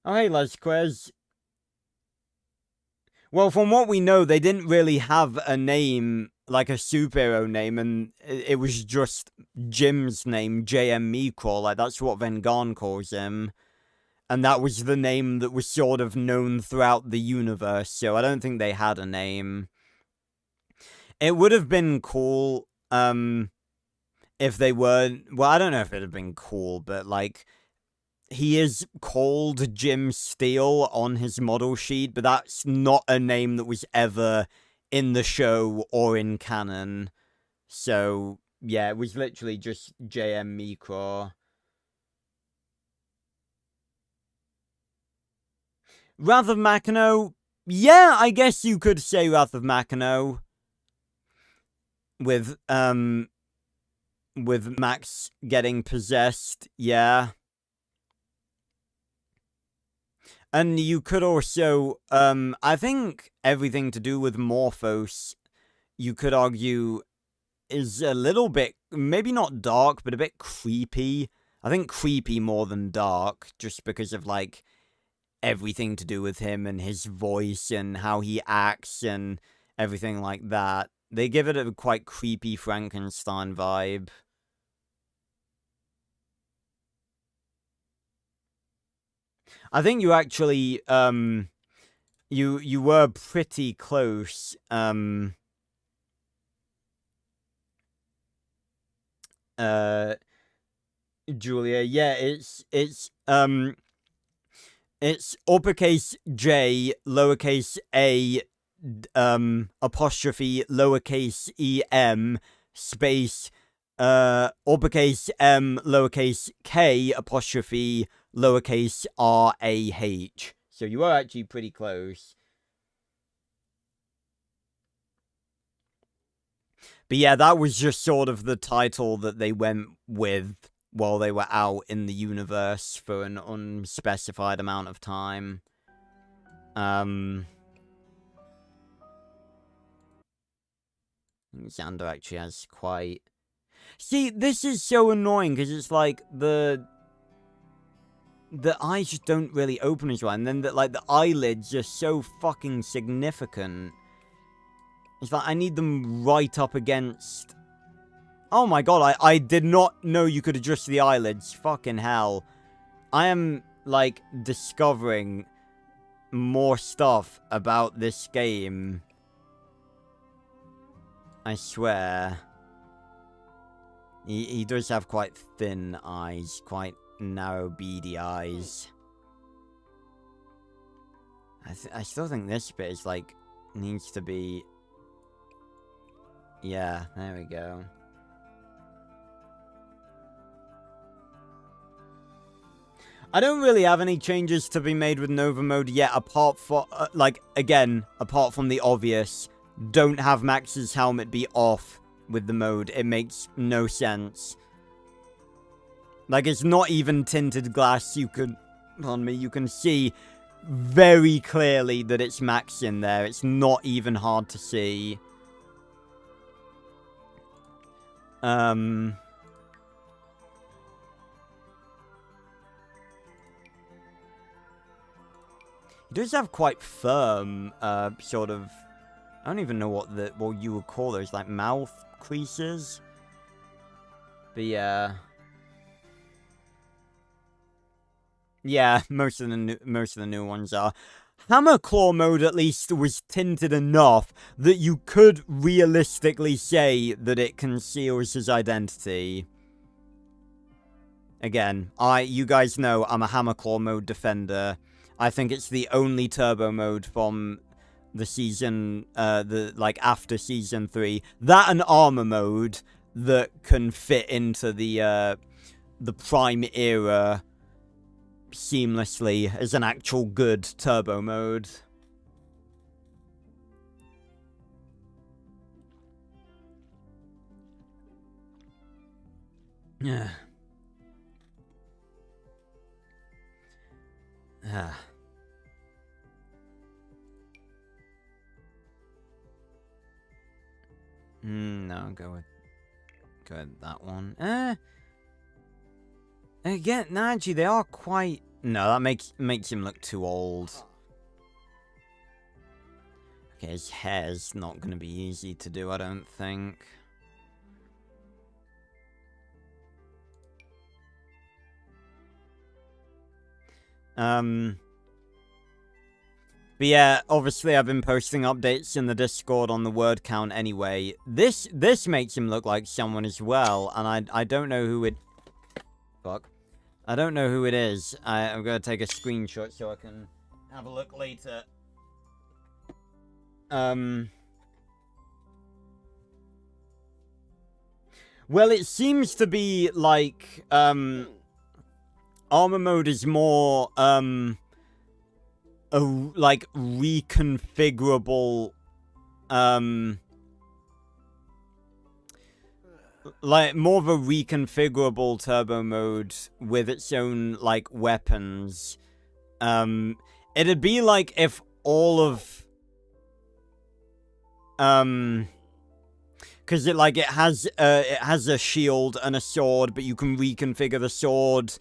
Oh, hey, Lesquez. Well, from what we know, they didn't really have a name, like a superhero name, and it was just Jim's name, J.M. Micro, like, that's what Vengarn calls him. And that was the name that was sort of known throughout the universe, so I don't think they had a name. It would have been cool, if they were... Well, I don't know if it would have been cool, but, like... He is called Jim Steele on his model sheet, but that's not a name that was ever in the show or in canon. So, yeah, it was literally just JM Micro. Wrath of Makino, yeah, I guess you could say Wrath of Makino. With Max getting possessed, yeah. And you could also, I think everything to do with Morphos, you could argue, is a little bit, maybe not dark, but a bit creepy. I think creepy more than dark, just because of, like, everything to do with him and his voice and how he acts and everything like that. They give it a quite creepy Frankenstein vibe. I think you actually, you were pretty close, Julia. Yeah, it's uppercase J, lowercase a, apostrophe, lowercase em, space, uppercase M, lowercase k, apostrophe, lowercase r-a-h. So you are actually pretty close. But yeah, that was just sort of the title that they went with while they were out in the universe for an unspecified amount of time. Xander actually has quite... See, this is so annoying, because it's like, the eyes just don't really open as well, and then, the eyelids are so fucking significant. It's like, I need them right up against... Oh my god, I did not know you could adjust the eyelids. Fucking hell. I am, like, discovering more stuff about this game. I swear. He does have quite thin eyes, quite narrow, beady eyes. I still think this bit is, like, needs to be... Yeah, there we go. I don't really have any changes to be made with Nova Mode yet, apart from, apart from the obvious, don't have Max's helmet be off with the mode. It makes no sense. Like, it's not even tinted glass. You can see very clearly that it's Max in there. It's not even hard to see. He does have quite firm, sort of... I don't even know what you would call those, like, mouth creases? But yeah... Yeah, most of the new ones are. Hammer Claw mode, at least, was tinted enough that you could realistically say that it conceals his identity. Again, you guys know I'm a Hammer Claw mode defender. I think it's the only turbo mode from the season, after season 3. That and armor mode that can fit into the prime era seamlessly as an actual good turbo mode. Yeah. No, go with that one. Again, no, actually, they are quite... No, that makes him look too old. Okay, his hair's not going to be easy to do, I don't think. But yeah, obviously I've been posting updates in the Discord on the word count anyway. This makes him look like someone as well, and I don't know who it... Fuck. I don't know who it is. I'm gonna take a screenshot so I can have a look later. Well, it seems to be like, armor mode is more, like, reconfigurable, like, more of a reconfigurable turbo mode with its own, like, weapons. It'd be like if all of, because it has a shield and a sword, but you can reconfigure the sword,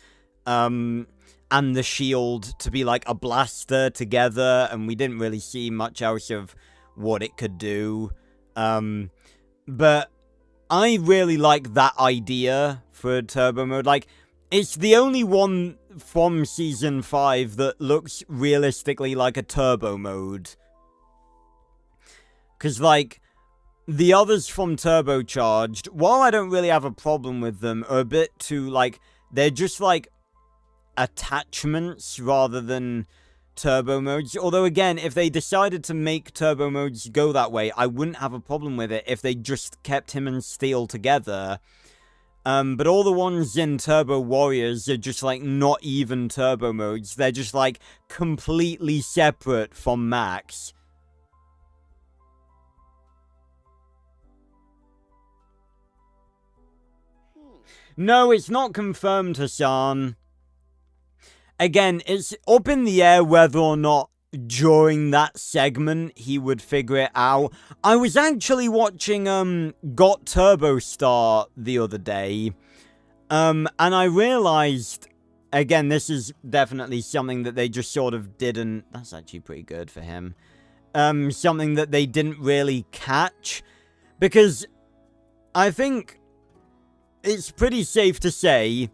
and the shield to be like a blaster together, and we didn't really see much else of what it could do. But I really like that idea for turbo mode. Like, it's the only one from Season 5 that looks realistically like a turbo mode. Because, like, the others from Turbocharged, while I don't really have a problem with them, are a bit too, like, they're just, like, attachments rather than turbo modes. Although, again, if they decided to make turbo modes go that way, I wouldn't have a problem with it if they just kept him and Steel together. But all the ones in Turbo Warriors are just, like, not even turbo modes. They're just, like, completely separate from Max. No, it's not confirmed, Hassan. Again, it's up in the air whether or not during that segment he would figure it out. I was actually watching Got Turbo Star the other day, and I realized, again, this is definitely something that they just sort of didn't, that's actually pretty good for him, something that they didn't really catch, because I think it's pretty safe to say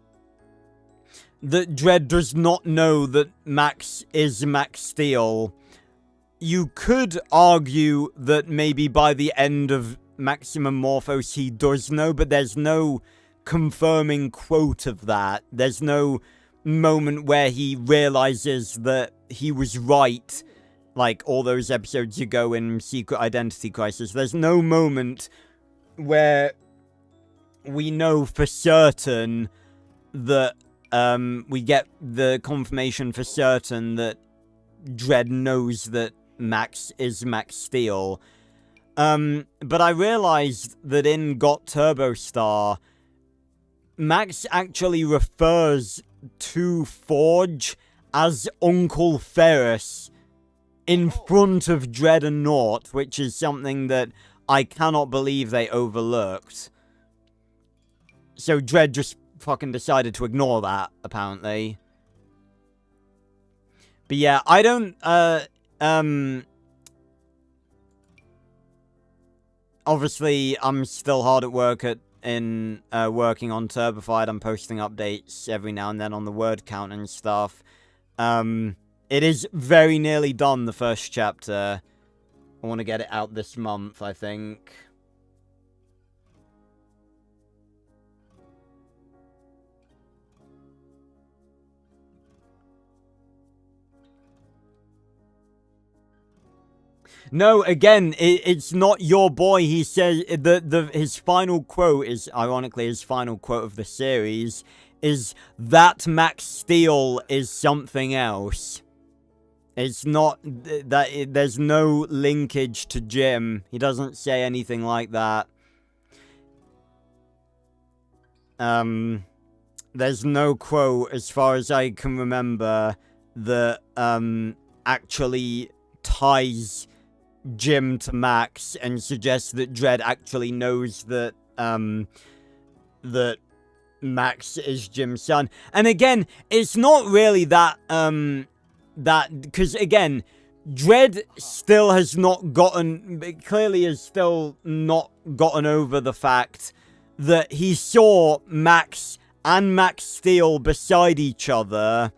that Dredd does not know that Max is Max Steel. You could argue that maybe by the end of Maximum Morphos he does know, but there's no confirming quote of that. There's no moment where he realizes that he was right, like all those episodes ago in Secret Identity Crisis. There's no moment where we know for certain that we get the confirmation for certain that Dredd knows that Max is Max Steel. But I realized that in Got Turbo Star, Max actually refers to Forge as Uncle Ferris in front of Dredd and Nort, which is something that I cannot believe they overlooked. So Dredd just fucking decided to ignore that, apparently. But yeah, I don't, obviously, I'm still hard at work working on Turbified. I'm posting updates every now and then on the word count and stuff. It is very nearly done, the first chapter. I want to get it out this month, I think. No, again, it's not your boy. He says his final quote is, ironically, his final quote of the series is that Max Steel is something else. It's not that there's no linkage to Jim. He doesn't say anything like that. There's no quote, as far as I can remember, that actually ties Jim to Max and suggests that Dredd actually knows that that Max is Jim's son. And again, it's not really that because again, Dredd still has not gotten, clearly has still not gotten over the fact that he saw Max and Max Steel beside each other.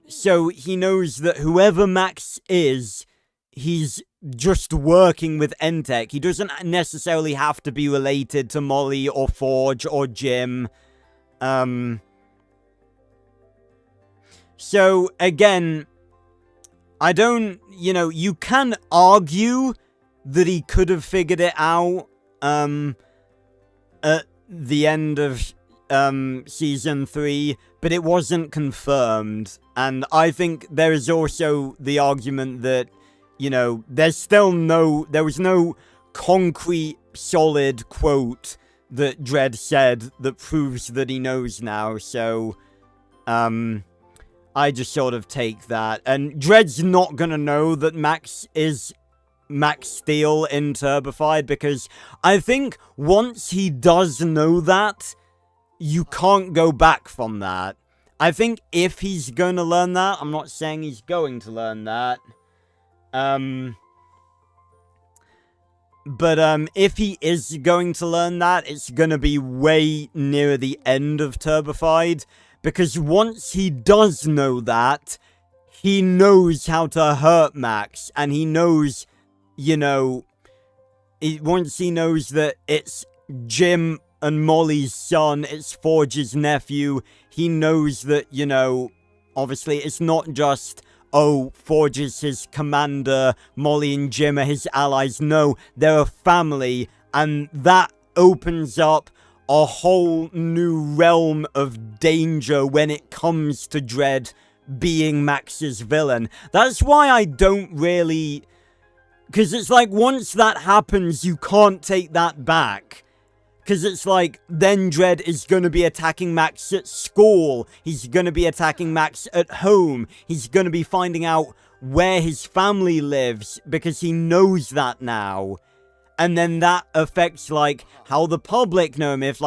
So he knows that whoever Max is, he's just working with Entech. He doesn't necessarily have to be related to Molly or Forge or Jim. So, again, I don't, you can argue that he could have figured it out. at the end of season 3, but it wasn't confirmed. And I think there is also the argument that, you know, there was no concrete, solid quote that Dredd said that proves that he knows now. So, I just sort of take that. And Dredd's not gonna know that Max is Max Steel in Turbified, because I think once he does know that, you can't go back from that. I think if he's going to learn that, I'm not saying he's going to learn that, but if he is going to learn that, it's going to be way near the end of Turbified, because once he does know that, he knows how to hurt Max, and he knows, you know, once he knows that it's Jim and Molly's son, it's Forge's nephew, he knows that, you know, obviously it's not just, oh, Forge is his commander, Molly and Jim are his allies. No, they're a family, and that opens up a whole new realm of danger when it comes to Dredd being Max's villain. That's why I don't really... Because it's like, once that happens, you can't take that back. Because it's like, then Dredd is going to be attacking Max at school. He's going to be attacking Max at home. He's going to be finding out where his family lives, because he knows that now. And then that affects, like, how the public know him. If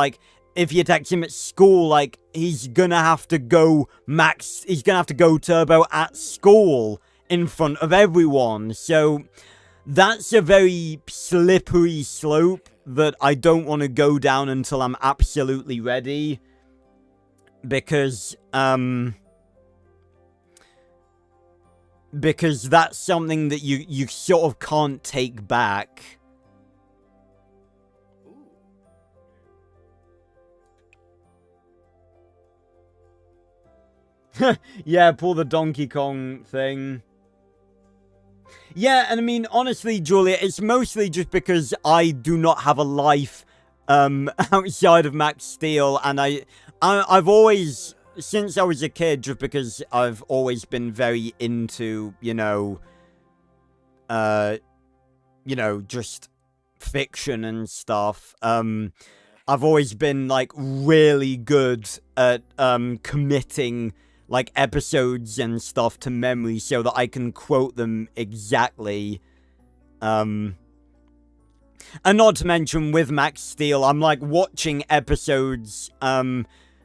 he attacks him at school, like, he's going to have to go he's going to have to go Turbo at school in front of everyone. So that's a very slippery slope that I don't want to go down until I'm absolutely ready. Because that's something that you sort of can't take back. Yeah, pull the Donkey Kong thing. Yeah, and I mean, honestly, Julia, it's mostly just because I do not have a life outside of Max Steel, and I've always, since I was a kid, just because I've always been very into, just fiction and stuff. I've always been, like, really good at committing, like, episodes and stuff to memory so that I can quote them exactly. And not to mention, with Max Steel, I'm, like, watching episodes,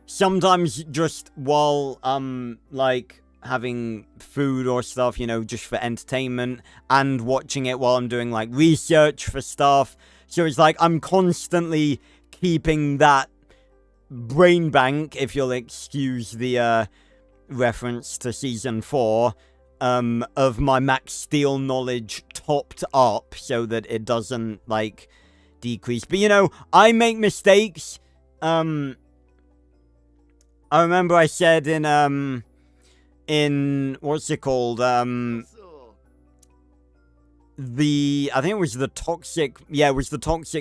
sometimes just while I'm, like, having food or stuff, just for entertainment, and watching it while I'm doing, like, research for stuff. So it's like, I'm constantly keeping that brain bank, if you'll excuse the, reference to season 4, of my Max Steel knowledge topped up so that it doesn't, like, decrease. But, I make mistakes. I remember I said in, what's it called, I think it was the Toxic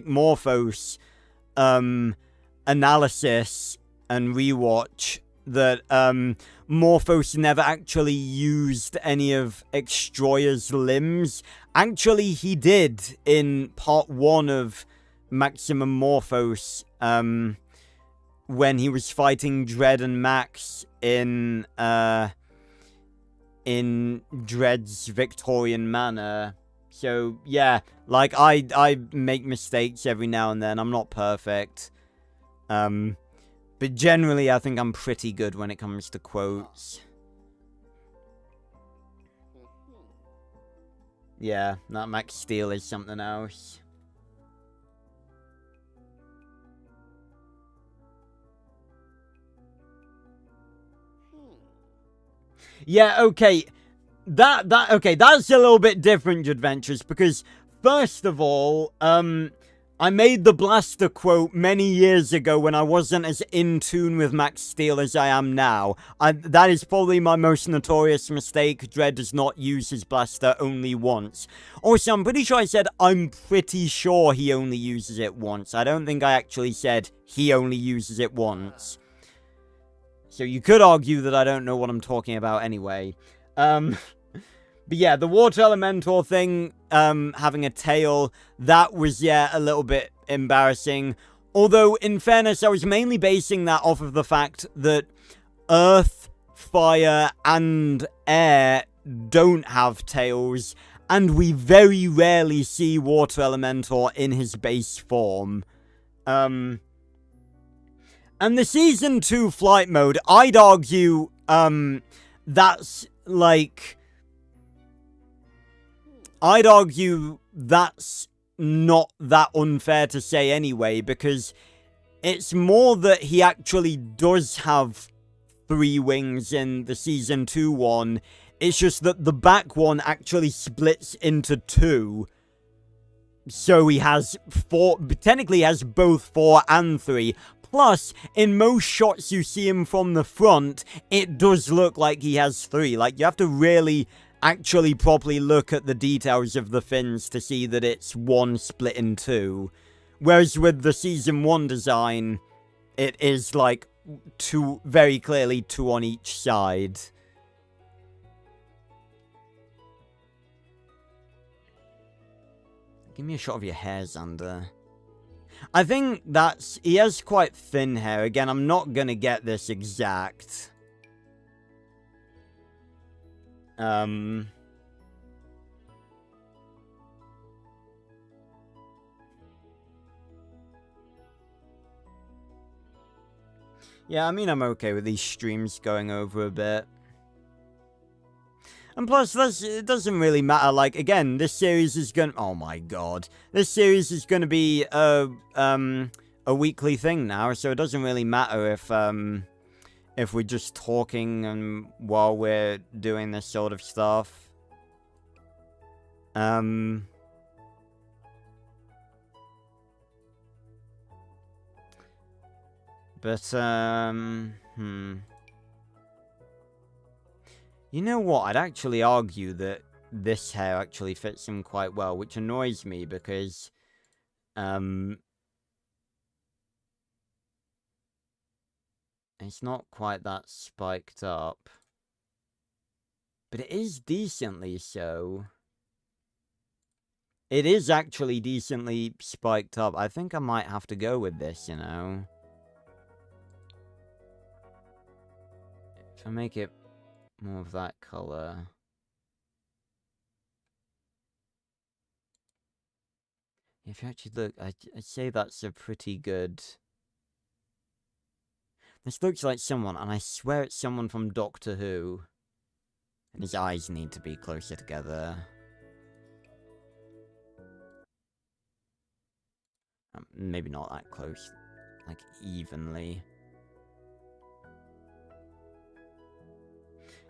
Morphos, analysis and rewatch, that, Morphos never actually used any of Extroya's limbs. Actually, he did in part 1 of Maximum Morphos, when he was fighting Dredd and Max in Dredd's Victorian Manor. So, yeah, like, I make mistakes every now and then. I'm not perfect. But generally, I think I'm pretty good when it comes to quotes. Yeah, that Max Steel is something else. Yeah, okay. Okay, that's a little bit different, Adventures, because, first of all, I made the blaster quote many years ago when I wasn't as in tune with Max Steel as I am now. That is probably my most notorious mistake. Dredd does not use his blaster only once. Also, I'm pretty sure I said I'm pretty sure he only uses it once. I don't think I actually said he only uses it once. So you could argue that I don't know what I'm talking about anyway. But yeah, the water elemental thing, having a tail, that was, yeah, a little bit embarrassing. Although, in fairness, I was mainly basing that off of the fact that earth, fire, and air don't have tails, and we very rarely see water elemental in his base form. And the Season 2 flight mode, I'd argue, that's, like... I'd argue that's not that unfair to say anyway, because it's more that he actually does have 3 wings in the Season 2 one. It's just that the back one actually splits into 2. So he has 4, technically he has both 4 and 3. Plus, in most shots you see him from the front, it does look like he has 3. Like, you have to really... actually properly look at the details of the fins to see that it's 1 split in 2. Whereas with the Season 1 design, it is like 2, very clearly 2 on each side. Give me a shot of your hair, Xander. I think that's... he has quite thin hair. Again, I'm not gonna get this exact. Yeah, I mean, I'm okay with these streams going over a bit. And plus, it doesn't really matter. Like, again, this series is gonna... oh my god. This series is gonna be a weekly thing now, so it doesn't really matter if we're just talking and while we're doing this sort of stuff. But, you know what? I'd actually argue that this hair actually fits him quite well, which annoys me because, it's not quite that spiked up. But it is decently so. It is actually decently spiked up. I think I might have to go with this, you know. If I make it more of that color. If you actually look, I'd say that's a pretty good... this looks like someone, and I swear it's someone from Doctor Who. And his eyes need to be closer together. Maybe not that close. Like, evenly.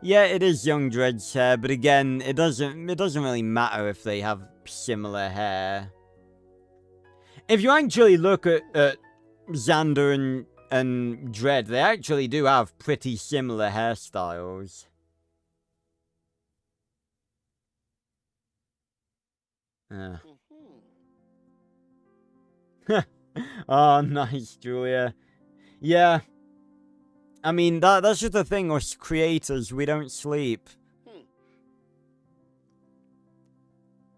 Yeah, it is young Dredd's hair, but again, it doesn't really matter if they have similar hair. If you actually look at Xander and Dredd, they actually do have pretty similar hairstyles. Oh, nice, Julia. Yeah. I mean, that's just the thing, us creators, we don't sleep.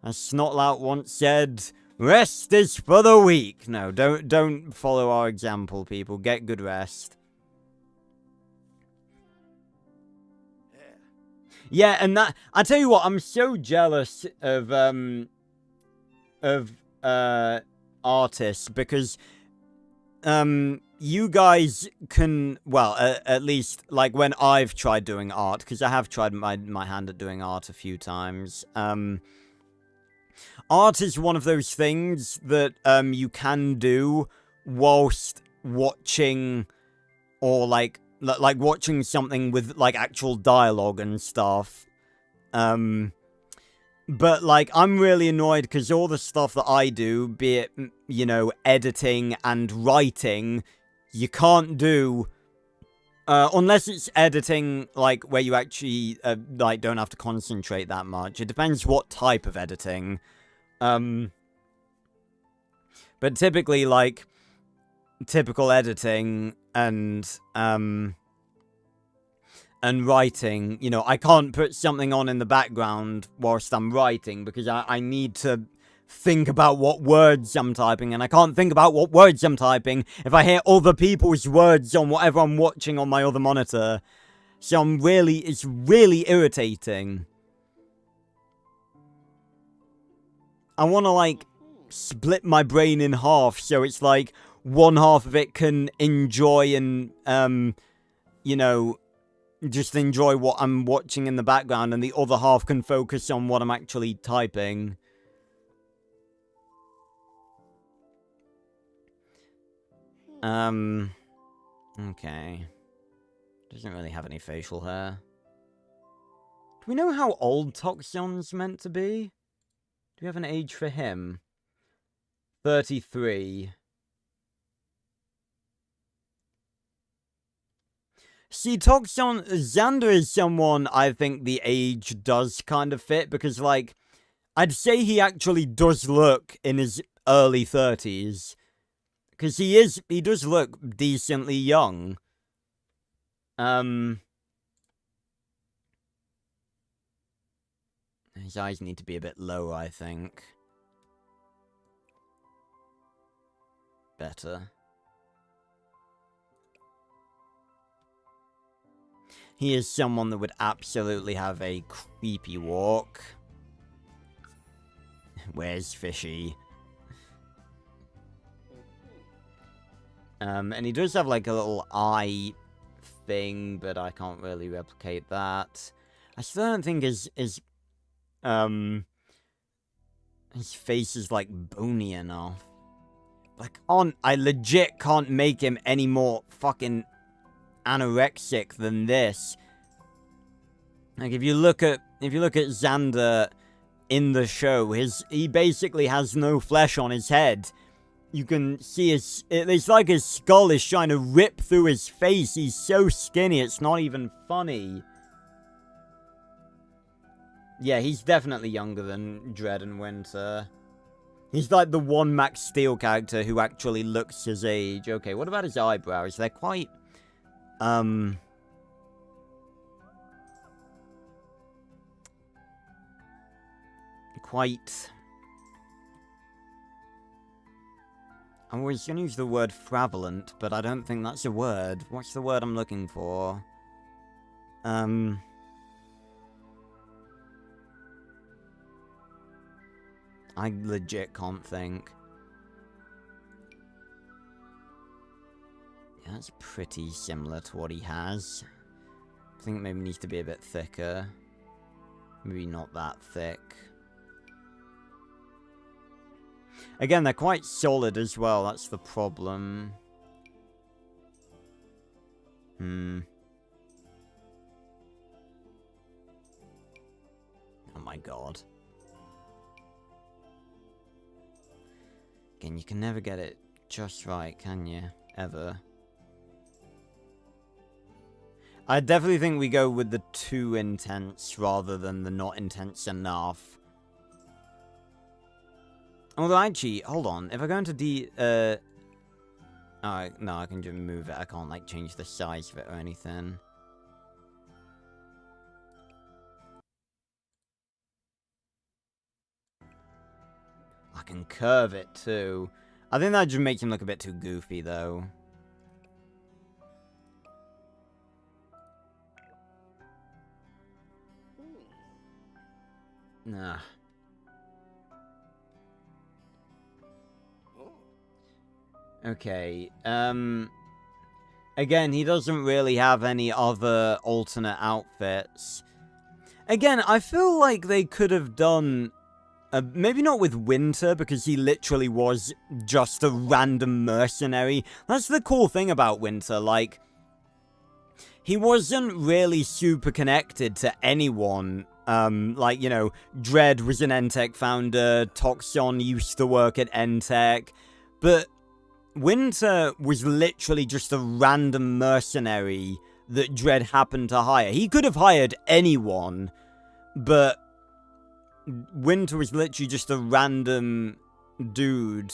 As Snotlout once said, rest is for the weak. No, don't follow our example, people. Get good rest. Yeah, and that... I tell you what, I'm so jealous of artists, because... you guys can, well, at least, like, when I've tried doing art, because I have tried my hand at doing art a few times, art is one of those things that, you can do whilst watching, or, like watching something with, like, actual dialogue and stuff, But, like, I'm really annoyed because all the stuff that I do, be it, you know, editing and writing, you can't do, unless it's editing, like, where you actually, like, don't have to concentrate that much. It depends what type of editing. But typically, like, typical editing and writing, you know, I can't put something on in the background whilst I'm writing because I need to think about what words I'm typing, and I can't think about what words I'm typing if I hear other people's words on whatever I'm watching on my other monitor. So it's really irritating. I want to, like, split my brain in half so it's like one half of it can enjoy and, you know, just enjoy what I'm watching in the background, and the other half can focus on what I'm actually typing. Okay. Doesn't really have any facial hair. Do we know how old Toxion's meant to be? Do we have an age for him? 33. See, Xander is someone I think the age does kind of fit, because, like, I'd say he actually does look in his early 30s. Because he does look decently young. His eyes need to be a bit lower, I think. Better. He is someone that would absolutely have a creepy walk. Where's Fishy? And he does have, like, a little eye thing, but I can't really replicate that. I still don't think his face is, like, bony enough. Like, I legit can't make him any more fucking anorexic than this. Like, if you look at Xander in the show, he basically has no flesh on his head. You can see it's like his skull is trying to rip through his face. He's so skinny, it's not even funny. Yeah, he's definitely younger than Dread and Winter. He's like the one Max Steel character who actually looks his age. Okay, what about his eyebrows? They're quite, I was going to use the word fravolent, but I don't think that's a word. What's the word I'm looking for? I legit can't think. Yeah, that's pretty similar to what he has. I think it maybe needs to be a bit thicker. Maybe not that thick. Again, they're quite solid as well, that's the problem. Oh my god. Again, you can never get it just right, can you? Ever. I definitely think we go with the too intense rather than the not intense enough. Although, actually, hold on. If I go into Alright, no, I can just move it. I can't, like, change the size of it or anything. I can curve it, too. I think that just makes him look a bit too goofy, though. Nah. Okay, again, he doesn't really have any other alternate outfits. Again, I feel like they could have done, maybe not with Winter, because he literally was just a random mercenary. That's the cool thing about Winter, like, he wasn't really super connected to anyone Like, you know, Dredd was an Entech founder, Toxon used to work at Entech, but Winter was literally just a random mercenary that Dredd happened to hire. He could have hired anyone, but Winter was literally just a random dude.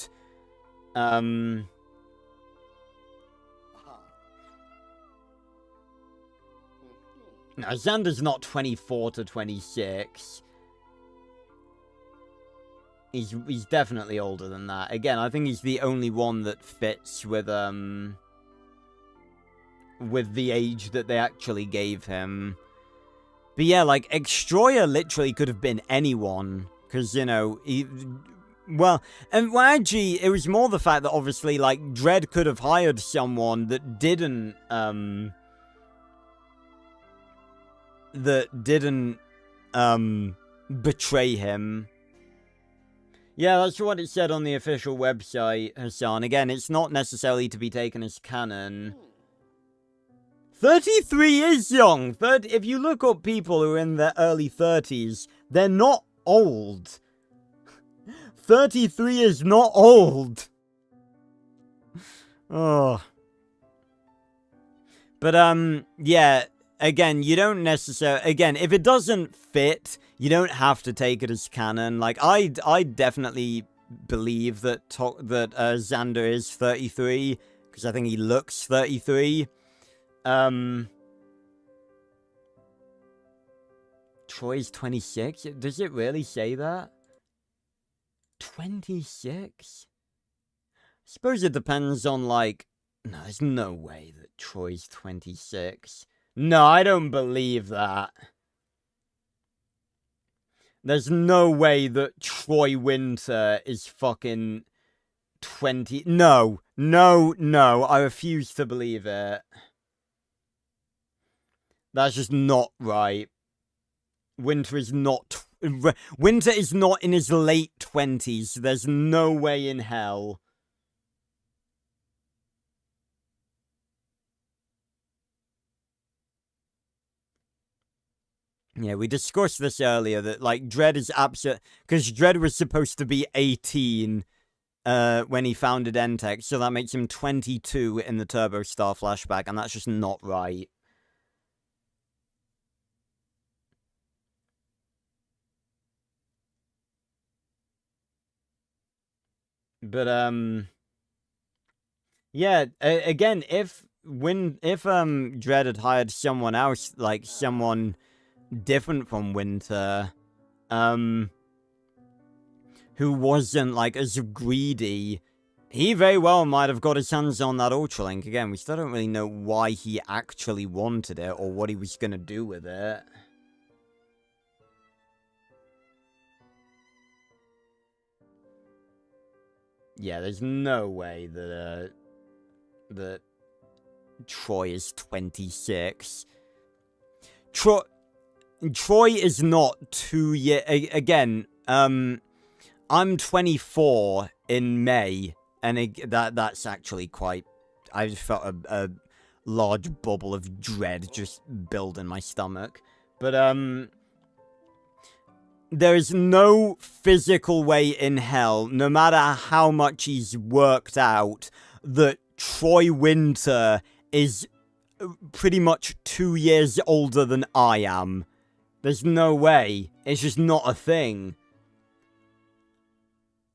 Now, Xander's not 24 to 26. He's definitely older than that. Again, I think he's the only one that fits with the age that they actually gave him. But yeah, like, Extroyer literally could have been anyone. Because, you know, actually, it was more the fact that obviously, like, Dredd could have hired someone that didn't, betray him. Yeah, that's what it said on the official website, Hassan. Again, it's not necessarily to be taken as canon. 33 is young. If you look up people who are in their early 30s, they're not old. 33 is not old. Oh. But, yeah, again, you don't necessarily... Again, if it doesn't fit, you don't have to take it as canon. Like, I definitely believe that Xander is 33, because I think he looks 33. Troy's 26? Does it really say that? 26? Suppose it depends on, like... No, there's no way that Troy's 26. No, I don't believe that. There's no way that Troy Winter is fucking 20... No, I refuse to believe it. That's just not right. Winter is not in his late 20s. There's no way in hell. Yeah, we discussed this earlier, that, like, Dredd is absolute... Because Dredd was supposed to be 18 when he founded Entech, so that makes him 22 in the Turbo Star flashback, and that's just not right. But, yeah, again, if Dredd had hired someone else, like, someone different from Winter, who wasn't, like, as greedy, he very well might have got his hands on that Ultralink. Again, we still don't really know why he actually wanted it, or what he was gonna do with it. Yeah, there's no way that, that Troy is 26. Troy is not 2 years... Again, I'm 24 in May, and that's actually quite... I just felt a large bubble of dread just build in my stomach. But, there is no physical way in hell, no matter how much he's worked out, that Troy Winter is pretty much 2 years older than I am. There's no way. It's just not a thing.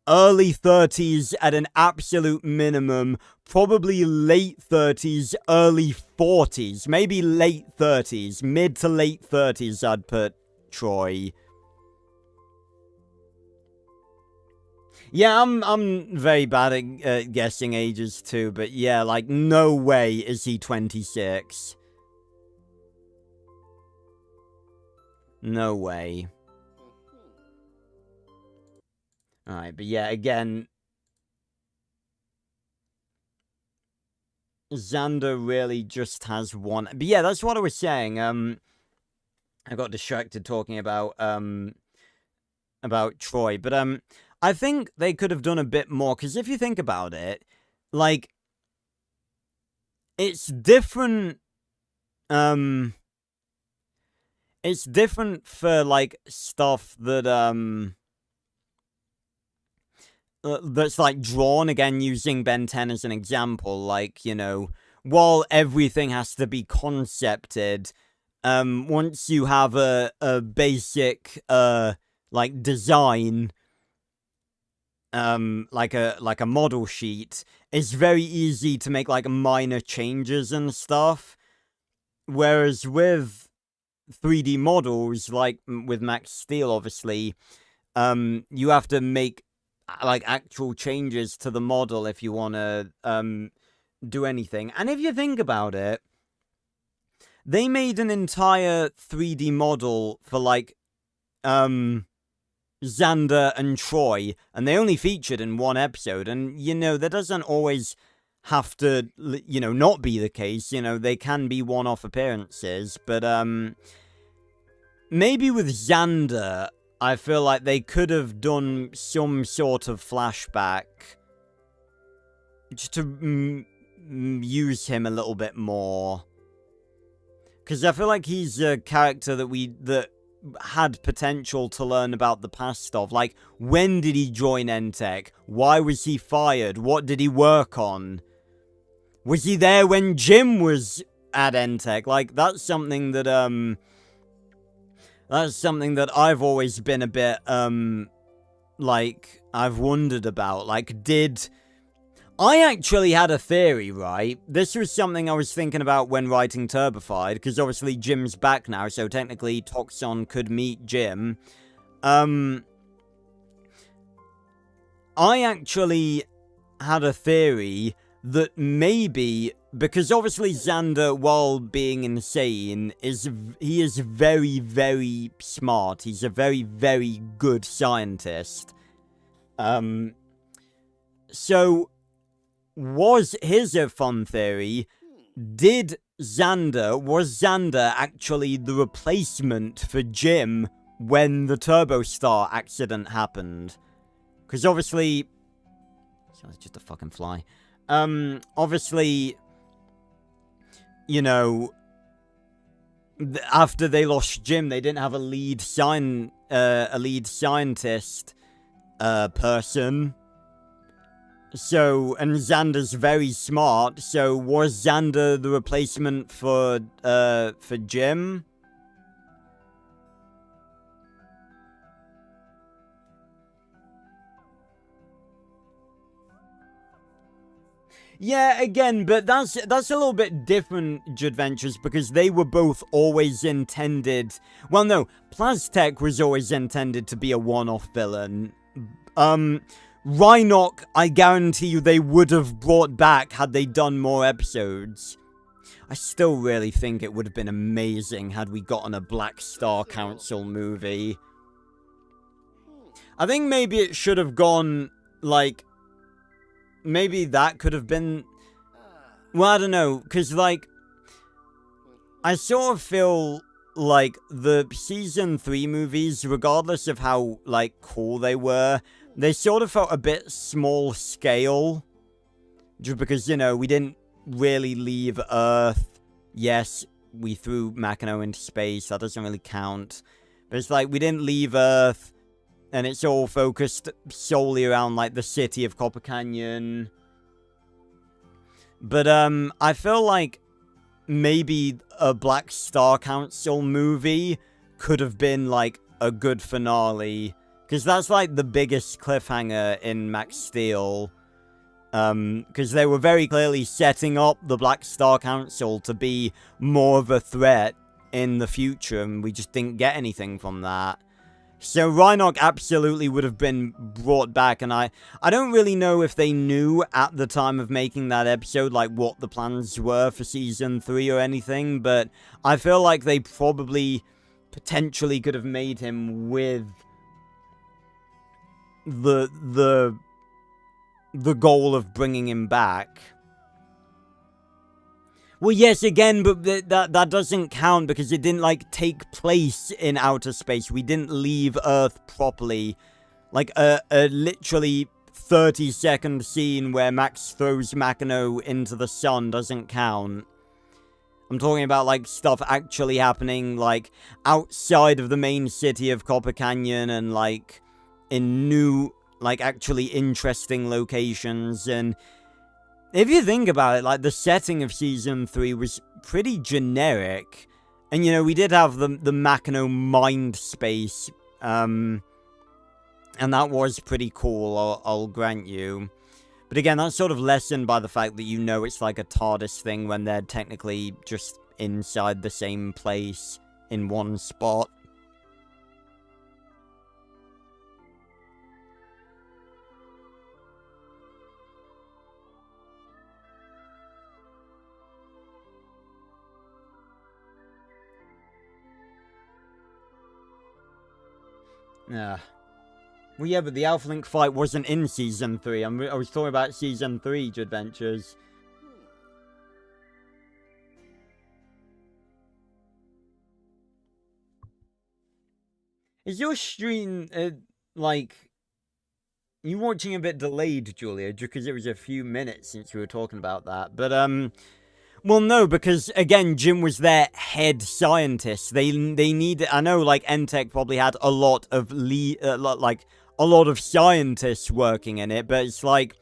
Early 30s at an absolute minimum. Probably late 30s, early 40s. Maybe late 30s. Mid to late 30s, I'd put Troy. Yeah, I'm very bad at guessing ages too, but yeah, like, no way is he 26. No way. Alright, but yeah, again, Xander really just has one. But yeah, that's what I was saying. I got distracted talking about Troy, but I think they could have done a bit more, because if you think about it, like, it's different, it's different for, like, stuff that, that's, like, drawn, again, using Ben 10 as an example, like, you know, while everything has to be concepted, once you have a basic, like, design, like a model sheet, it's very easy to make, like, minor changes and stuff, whereas with 3D models, like, with Max Steel, obviously, you have to make, like, actual changes to the model if you want to do anything. And if you think about it, they made an entire 3D model for, like, Xander and Troy, and they only featured in one episode. And, you know, that doesn't always have to, you know, not be the case. You know, they can be one-off appearances. But maybe with Xander, I feel like they could have done some sort of flashback just to use him a little bit more. Because I feel like he's a character that had potential to learn about the past of. Like, when did he join NTech? Why was he fired? What did he work on? Was he there when Jim was at NTech? Like, that's something that, I've always been a bit, like, I've wondered about. Like, I actually had a theory, right? This was something I was thinking about when writing Turbified, because obviously Jim's back now, so technically Toxon could meet Jim. I actually had a theory that maybe, because obviously Xander, while being insane, he is very, very smart. He's a very, very good scientist. So, here's a fun theory. Was Xander actually the replacement for Jim when the Turbostar accident happened? Because obviously, it's just a fucking fly. Obviously, you know, after they lost Jim, they didn't have a lead scientist, person. So, and Xander's very smart, so was Xander the replacement for Jim? Yeah, again, but that's a little bit different, Jadventures, because they were both always intended... Well, no, Plaztech was always intended to be a one-off villain. Rhinoc, I guarantee you they would have brought back had they done more episodes. I still really think it would have been amazing had we gotten a Black Star Council movie. I think maybe it should have gone, like... Maybe that could have been... Well, I don't know, because, like... I sort of feel like the Season 3 movies, regardless of how, like, cool they were... They sort of felt a bit small scale. Just because, you know, we didn't really leave Earth. Yes, we threw Makino into space. That doesn't really count. But it's like, we didn't leave Earth. And it's all focused solely around, like, the city of Copper Canyon. But, I feel like maybe a Black Star Council movie could have been, like, a good finale. Because that's, like, the biggest cliffhanger in Max Steel. Because they were very clearly setting up the Black Star Council to be more of a threat in the future, and we just didn't get anything from that. So Rhinoc absolutely would have been brought back, and I don't really know if they knew at the time of making that episode, like, what the plans were for Season 3 or anything, but I feel like they probably potentially could have made him with... the goal of bringing him back. Well, yes, again, but that doesn't count because it didn't, like, take place in outer space. We didn't leave Earth properly. Like, a literally 30-second scene where Max throws Makino into the sun doesn't count. I'm talking about, like, stuff actually happening, like, outside of the main city of Copper Canyon and, like, in new, like, actually interesting locations. And if you think about it, like, the setting of Season 3 was pretty generic. And, you know, we did have the Makino mind space, and that was pretty cool, I'll grant you. But again, that's sort of lessened by the fact that you know it's like a TARDIS thing when they're technically just inside the same place in one spot. Yeah. Well, yeah, but the Alpha Link fight wasn't in Season 3. I was talking about Season 3 adventures. Is your stream, like... You watching a bit delayed, Julia, just because it was a few minutes since we were talking about that. But, well, no, because, again, Jim was their head scientist. They need... I know, like, NTech probably had a lot of a lot of scientists working in it, but it's like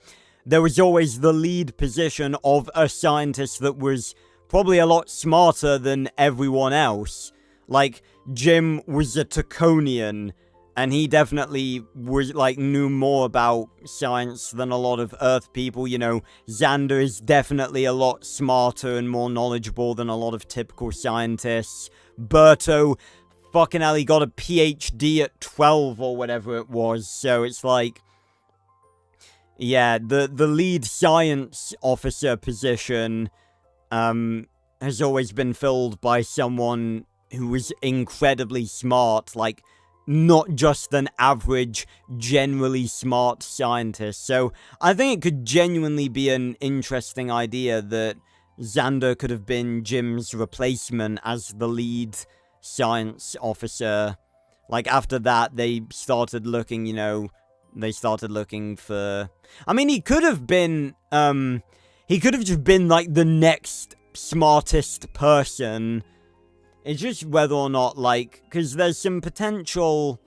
there was always the lead position of a scientist that was probably a lot smarter than everyone else. Like, Jim was a Taconian, and he definitely was, like, knew more about science than a lot of Earth people. You know, Xander is definitely a lot smarter and more knowledgeable than a lot of typical scientists. Berto, fucking hell, he got a PhD at 12 or whatever it was, so it's like... Yeah, the lead science officer position, has always been filled by someone who was incredibly smart, like, not just an average, generally smart scientist. So, I think it could genuinely be an interesting idea that Xander could have been Jim's replacement as the lead science officer. Like, after that, they started looking, you know, they started looking for... I mean, he could have been, he could have just been, like, the next smartest person. It's just whether or not, like, because there's some potential...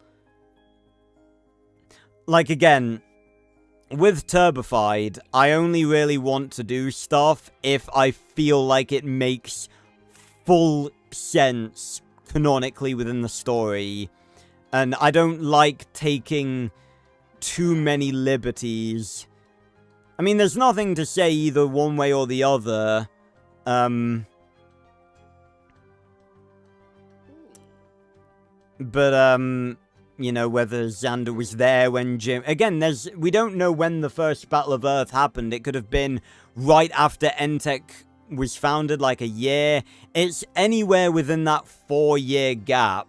Like, again, with Turbified, I only really want to do stuff if I feel like it makes full sense canonically within the story, and I don't like taking too many liberties. I mean, there's nothing to say either one way or the other, but, you know, whether Xander was there when Jim... Again, we don't know when the first Battle of Earth happened. It could have been right after NTech was founded, like a year. It's anywhere within that 4-year gap.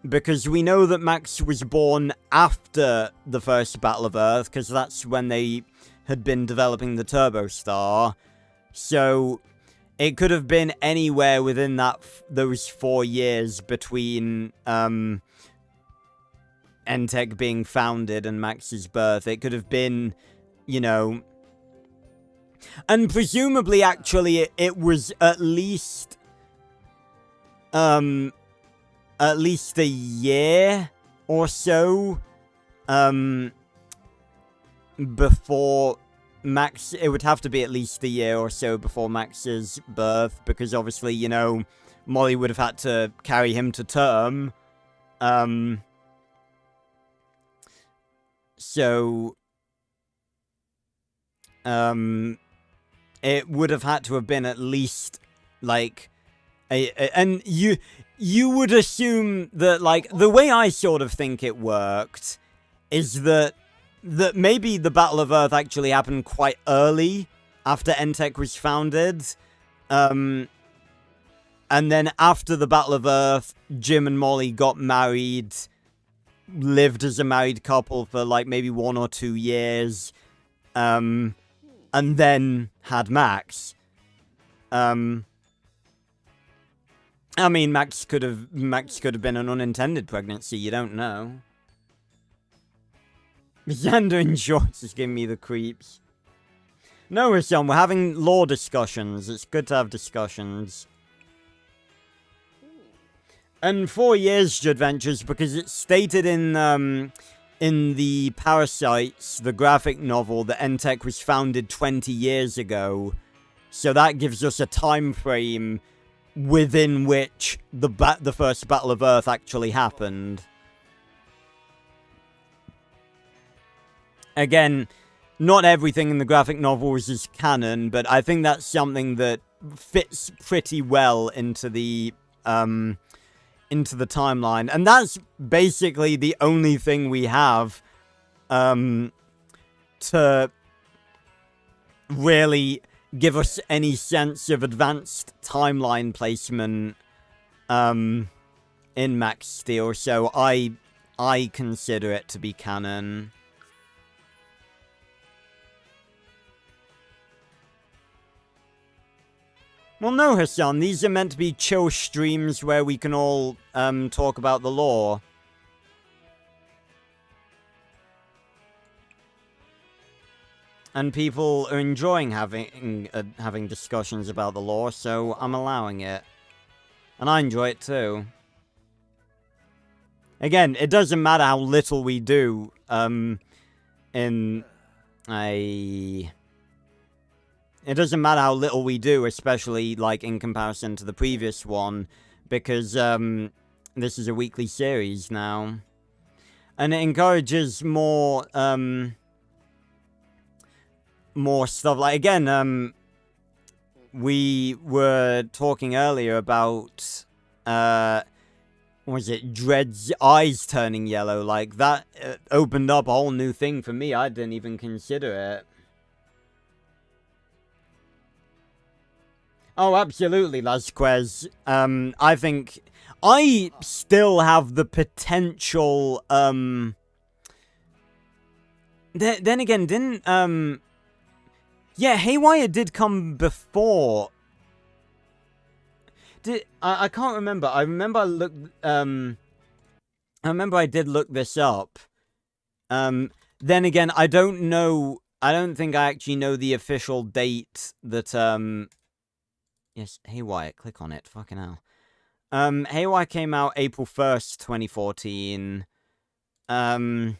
Because we know that Max was born after the first Battle of Earth, because that's when they had been developing the Turbo Star. So, it could have been anywhere within those 4 years between, NTech being founded and Max's birth. It could have been, you know... And presumably, actually, it was at least a year or so, before Max... It would have to be at least a year or so before Max's birth, because obviously, you know, Molly would have had to carry him to term. So... it would have had to have been at least, like, and you would assume that, like, the way I sort of think it worked is that maybe the Battle of Earth actually happened quite early after NTech was founded, and then after the Battle of Earth, Jim and Molly got married, lived as a married couple for, like, maybe 1 or 2 years, and then had Max. I mean, Max could have been an unintended pregnancy, you don't know. Xander in shorts is giving me the creeps. No, Hassan, we're having lore discussions. It's good to have discussions. And 4 years adventures, because it's stated in the Parasites, the graphic novel, that Entech was founded 20 years ago. So that gives us a time frame within which the first Battle of Earth actually happened. Again, not everything in the graphic novels is canon, but I think that's something that fits pretty well into the timeline. And that's basically the only thing we have to really give us any sense of advanced timeline placement in Max Steel. So I consider it to be canon. Well, no, Hassan, these are meant to be chill streams where we can all talk about the lore. And people are enjoying having discussions about the lore, so I'm allowing it. And I enjoy it too. Again, it doesn't matter how little we do It doesn't matter how little we do, especially, like, in comparison to the previous one, because, this is a weekly series now. And it encourages more, more stuff. Like, again, we were talking earlier about, was it Dread's eyes turning yellow? Like, that opened up a whole new thing for me. I didn't even consider it. Oh, absolutely, Lasquez. I think I still have the potential, then again, didn't, yeah, Haywire did come before. I can't remember. I remember I looked, I remember I did look this up. Then again, I don't know, I don't think I actually know the official date that, yes, Haywire, click on it, fucking hell. Haywire came out April 1st, 2014. When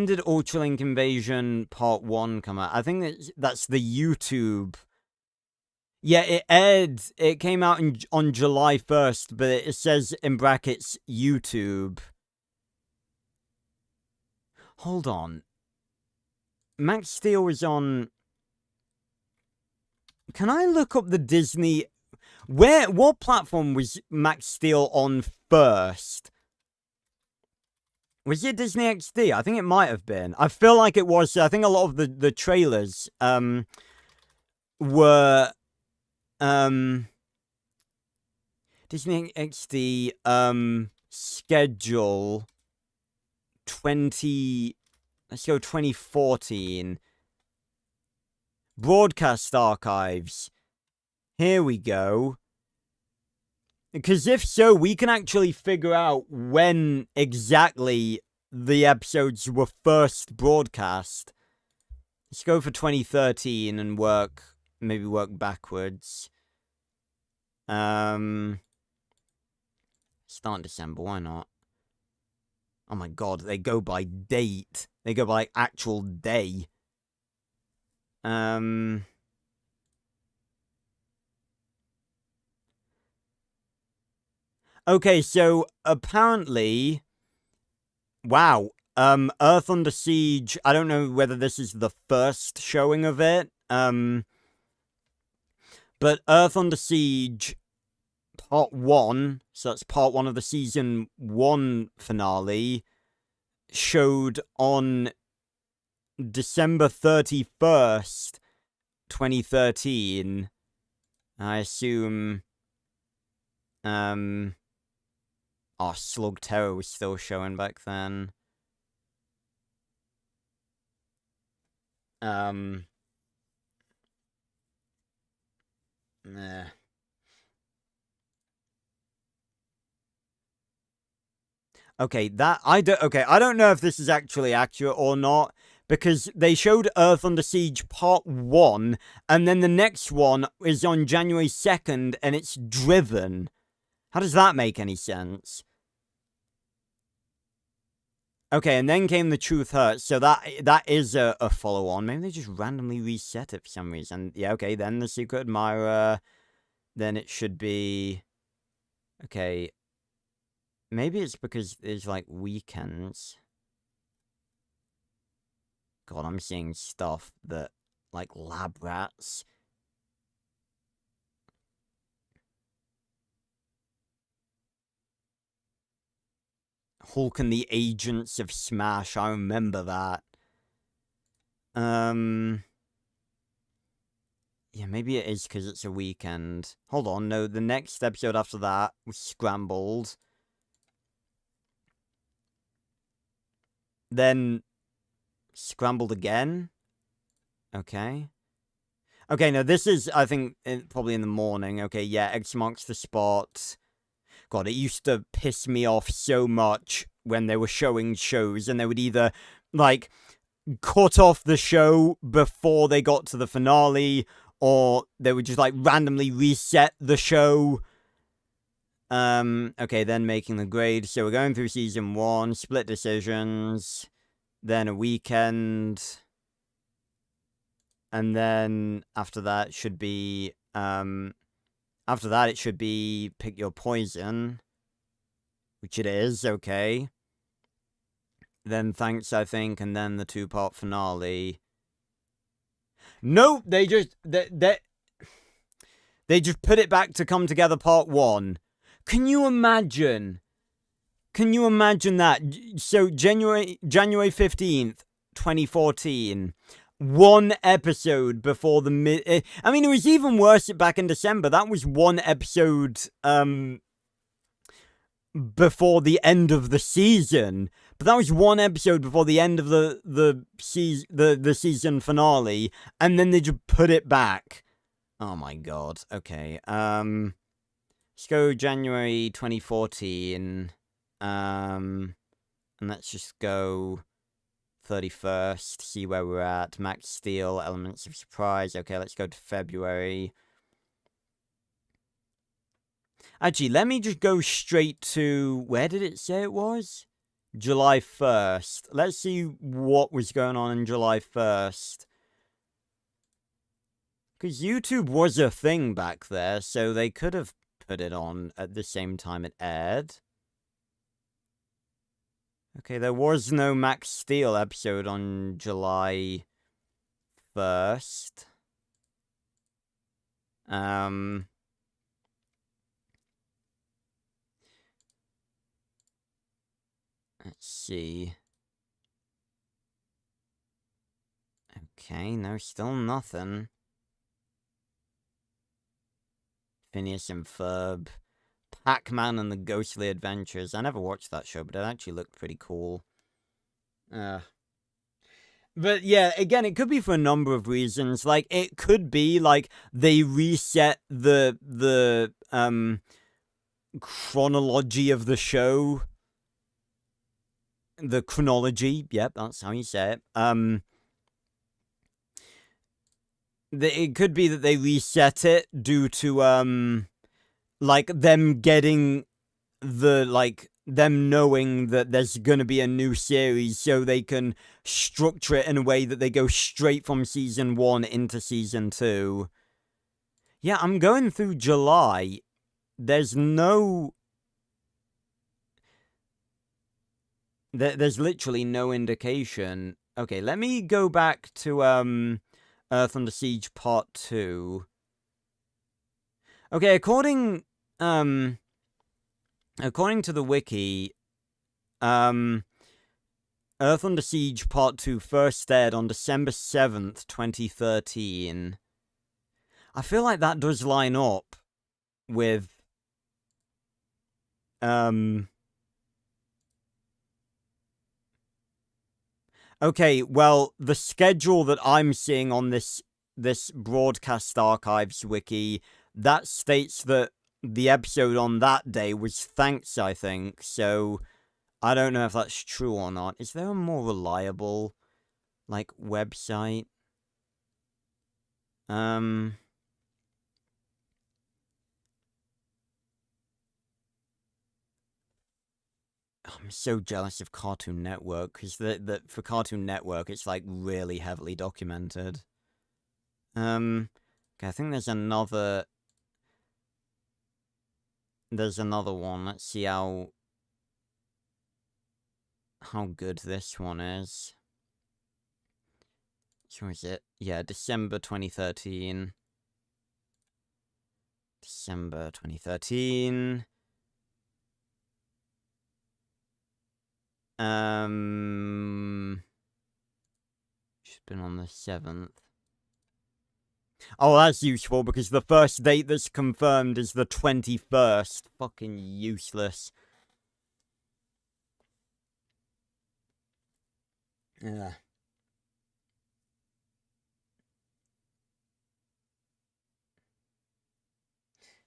did Ultralink Invasion Part 1 come out? I think that's the YouTube. Yeah, it came out on July 1st, but it says in brackets YouTube. Hold on. Max Steel was on... Can I look up the Disney... What platform was Max Steel on first? Was it Disney XD? I think it might have been. I feel like it was. I think a lot of the trailers were Disney XD schedule 20... Let's go 2014. Broadcast archives. Here we go. Because if so, we can actually figure out when exactly the episodes were first broadcast. Let's go for 2013 and maybe work backwards. Start in December, why not? Oh my god, they go by date. They go by actual day. Okay, so apparently, wow, Earth Under Siege, I don't know whether this is the first showing of it, but Earth Under Siege Part 1, so that's Part 1 of the Season 1 finale, showed on December 31st, 2013. I assume, Slug Terror was still showing back then. Nah. Okay, I don't know if this is actually accurate or not, because they showed Earth Under Siege Part 1, and then the next one is on January 2nd, and it's Driven. How does that make any sense? Okay, and then came The Truth Hurts, so that is a follow-on. Maybe they just randomly reset it for some reason. Yeah, okay, then The Secret Admirer. Then it should be... Okay. Maybe it's because there's, like, weekends. God, I'm seeing stuff that... Like, Lab Rats. Hulk and the Agents of Smash, I remember that. Yeah, maybe it is because it's a weekend. Hold on, no, the next episode after that was Scrambled. Then Scrambled again. Okay. Okay, no, this is, I think, probably in the morning. Okay, yeah, X marks the spot. God, it used to piss me off so much when they were showing shows, and they would either, like, cut off the show before they got to the finale, or they would just, like, randomly reset the show. Okay, then making the grade. So we're going through season 1, split decisions, then a weekend, and then after that should be, after that it should be Pick Your Poison, which it is, okay. Then Thanks, I think, and then the 2-part finale. Nope, they just put it back to Come Together Part 1. Can you imagine? Can you imagine that? So January 15th, 2014. One episode before the I mean, it was even worse back in December. That was one episode before the end of the season. But that was one episode before the end of the season finale, and then they just put it back. Oh my god. Okay. Let's go January 2014. And let's just go 31st, see where we're at. Max Steel, Elements of Surprise. Okay, let's go to February. Actually, let me just go straight to... Where did it say it was? July 1st. Let's see what was going on in July 1st. Because YouTube was a thing back there, so they could have put it on at the same time it aired. Okay, there was no Max Steel episode on July 1st. Let's see. Okay, no, still nothing. Phineas and Ferb. Pac-Man and the Ghostly Adventures. I never watched that show, but it actually looked pretty cool. But yeah, again, it could be for a number of reasons. Like, it could be, like, they reset the chronology of the show. The chronology, yep, that's how you say it. It could be that they reset it due to, like, them getting them knowing that there's gonna be a new series, so they can structure it in a way that they go straight from season 1 into season 2. Yeah, I'm going through July. There's no... There's literally no indication. Okay, let me go back to, Earth Under Siege Part 2. Okay, according to the wiki, Earth Under Siege Part 2 first aired on December 7th, 2013. I feel like that does line up with, okay, well, the schedule that I'm seeing on this Broadcast Archives wiki, that states that the episode on that day was Thanks, I think, so I don't know if that's true or not. Is there a more reliable like, website. I'm so jealous of Cartoon Network, because for Cartoon Network, it's, like, really heavily documented. Okay, I think there's another one. Let's see how good this one is. Which one is it? Yeah, December 2013. December 2013. She's been on the 7th. Oh, that's useful, because the first date that's confirmed is the 21st. Fucking useless. Yeah.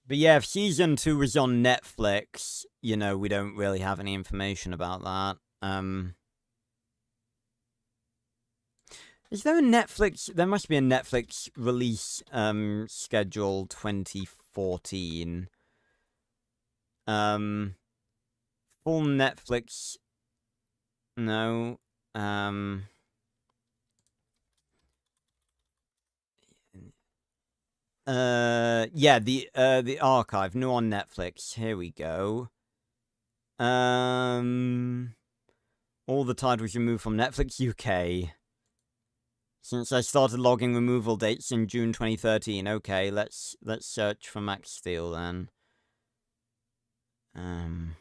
But yeah, if season 2 is on Netflix, you know, we don't really have any information about that. Is there a Netflix? There must be a Netflix release schedule 2014. Full Netflix. No. Yeah, the archive, new on Netflix. Here we go. All the titles removed from Netflix UK. Since I started logging removal dates in June 2013. Okay, let's search for Max Steel then. M.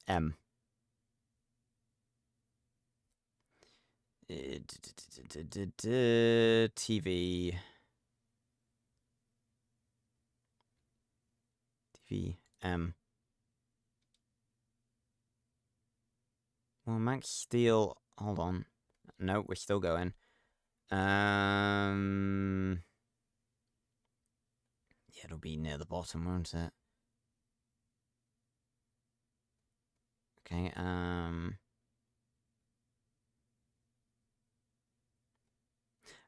TV. M. Well, Max Steel. Hold on. No, we're still going. Yeah, it'll be near the bottom, won't it? Okay,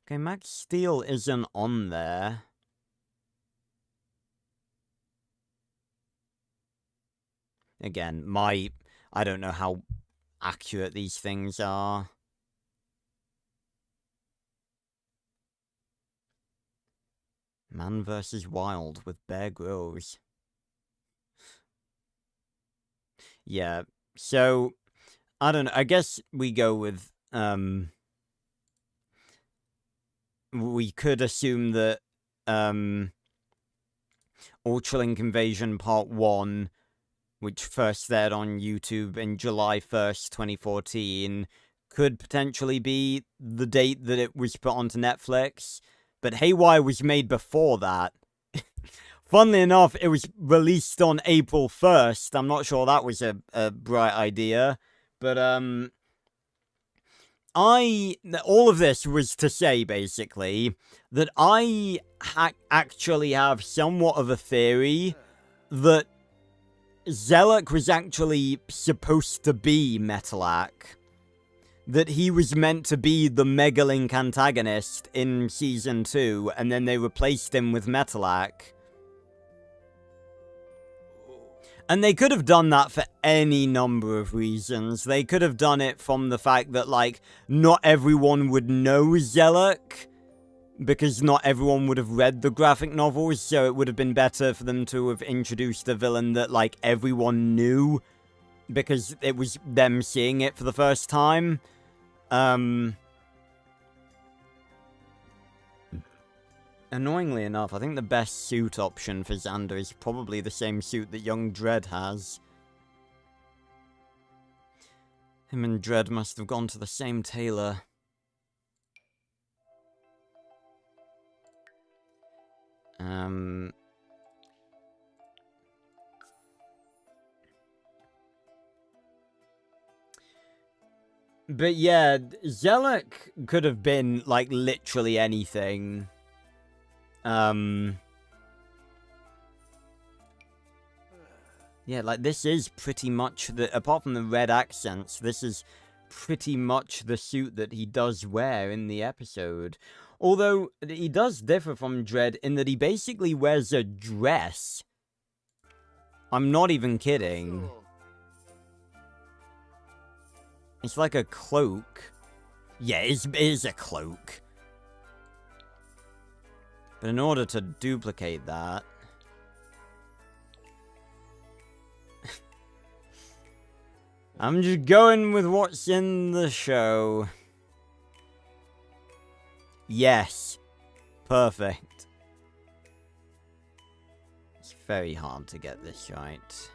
okay, Max Steel isn't on there. Again, I don't know how accurate these things are. Man vs. Wild with Bear Grylls. Yeah, so, I don't know, I guess we go with, we could assume that, Ultralink Invasion Part 1, which first aired on YouTube in July 1st, 2014, could potentially be the date that it was put onto Netflix. But Haywire was made before that. Funnily enough, it was released on April 1st. I'm not sure that was a bright idea. But, all of this was to say, basically, that I actually have somewhat of a theory that Zelek was actually supposed to be Metalak. That he was meant to be the Megalink antagonist in Season 2, and then they replaced him with Metalak. And they could have done that for any number of reasons. They could have done it from the fact that, like, not everyone would know Zelek, because not everyone would have read the graphic novels, so it would have been better for them to have introduced a villain that, like, everyone knew, because it was them seeing it for the first time. Annoyingly enough, I think the best suit option for Xander is probably the same suit that young Dredd has. Him and Dredd must have gone to the same tailor. But yeah, Zelek could have been, like, literally anything. Yeah, like, this is pretty much the... Apart from the red accents, this is pretty much the suit that he does wear in the episode. Although, he does differ from Dredd in that he basically wears a dress. I'm not even kidding. Oh, It's like a cloak. Yeah, it is a cloak. But in order to duplicate that... I'm just going with what's in the show. Yes. Perfect. It's very hard to get this right.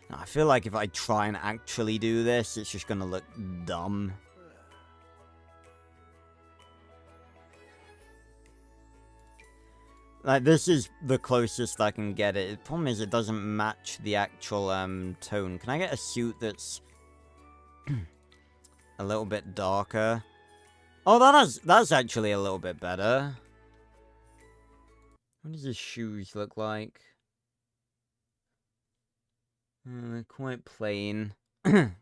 Now, I feel like if I try and actually do this, it's just gonna look dumb. Like, this is the closest I can get it. The problem is it doesn't match the actual, tone. Can I get a suit that's a little bit darker? Oh, that's actually a little bit better. What does his shoes look like? They're quite plain. But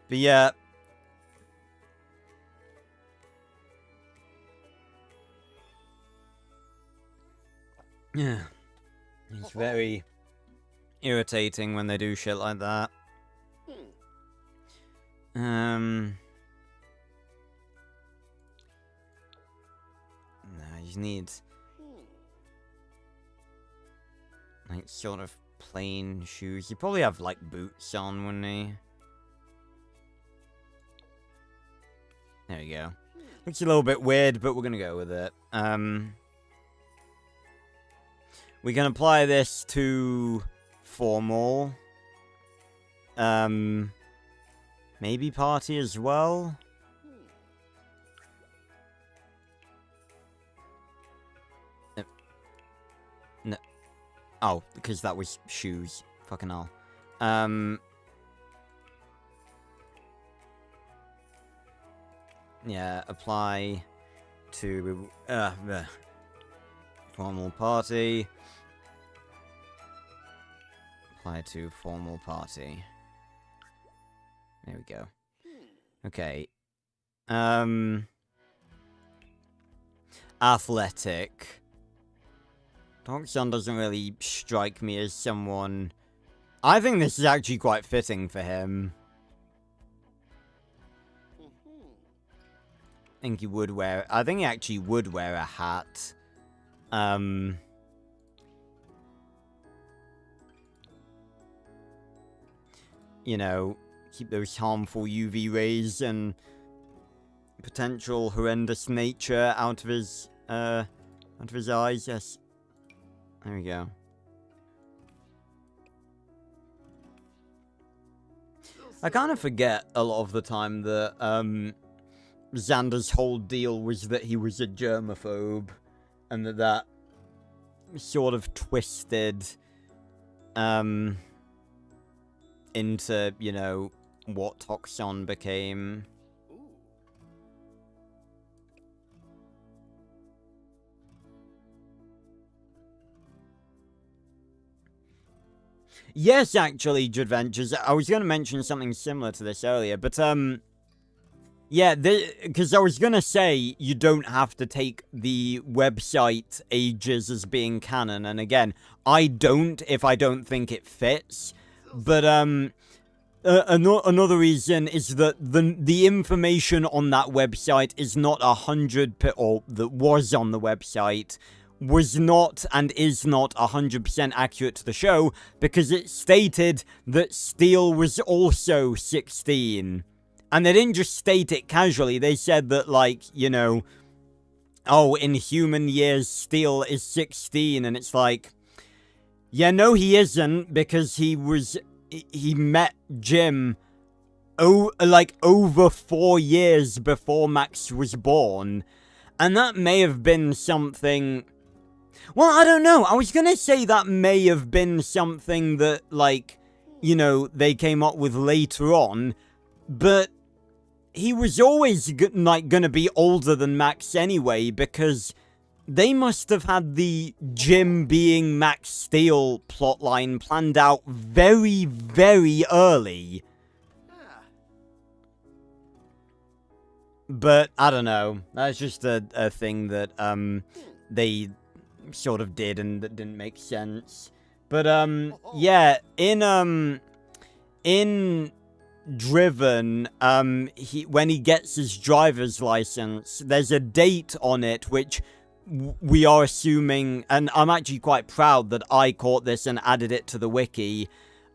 yeah. Yeah. It's very irritating when they do shit like that. No, you just need like sort of plain shoes. You probably have like boots on, wouldn't he? There we go. Looks a little bit weird, but we're gonna go with it. We can apply this to formal. Maybe party as well. No. Oh, because that was shoes. Fucking hell. Yeah, apply to formal party. Apply to formal party. There we go. Okay. Athletic. Toxon doesn't really strike me as someone... I think this is actually quite fitting for him. I think he would wear... I think he actually would wear a hat. You know, keep those harmful UV rays and potential horrendous nature out of his eyes. Yes. There we go. I kind of forget a lot of the time that Xander's whole deal was that he was a germaphobe, and that sort of twisted into, you know, what Toxon became. Yes, actually, Jadventures. I was going to mention something similar to this earlier, but, yeah, because I was going to say you don't have to take the website ages as being canon, and again, I don't if I don't think it fits, but, another reason is that the information on that website is not 100%, or that was on the website, was not and is not 100% accurate to the show, because it stated that Steele was also 16. And they didn't just state it casually, they said that, like, you know, oh, in human years, Steele is 16, and it's like, yeah, no, he isn't, because he met Jim, like, over 4 years before Max was born, and that may have been something... Well, I don't know. I was gonna say that may have been something that, like, you know, they came up with later on, but he was always like gonna be older than Max anyway, because they must have had the Jim being Max Steel plotline planned out very, very early. Ah, But I don't know. That's just a thing that they sort of did and that didn't make sense. But yeah, in Driven, when he gets his driver's license, there's a date on it which we are assuming, and I'm actually quite proud that I caught this and added it to the wiki,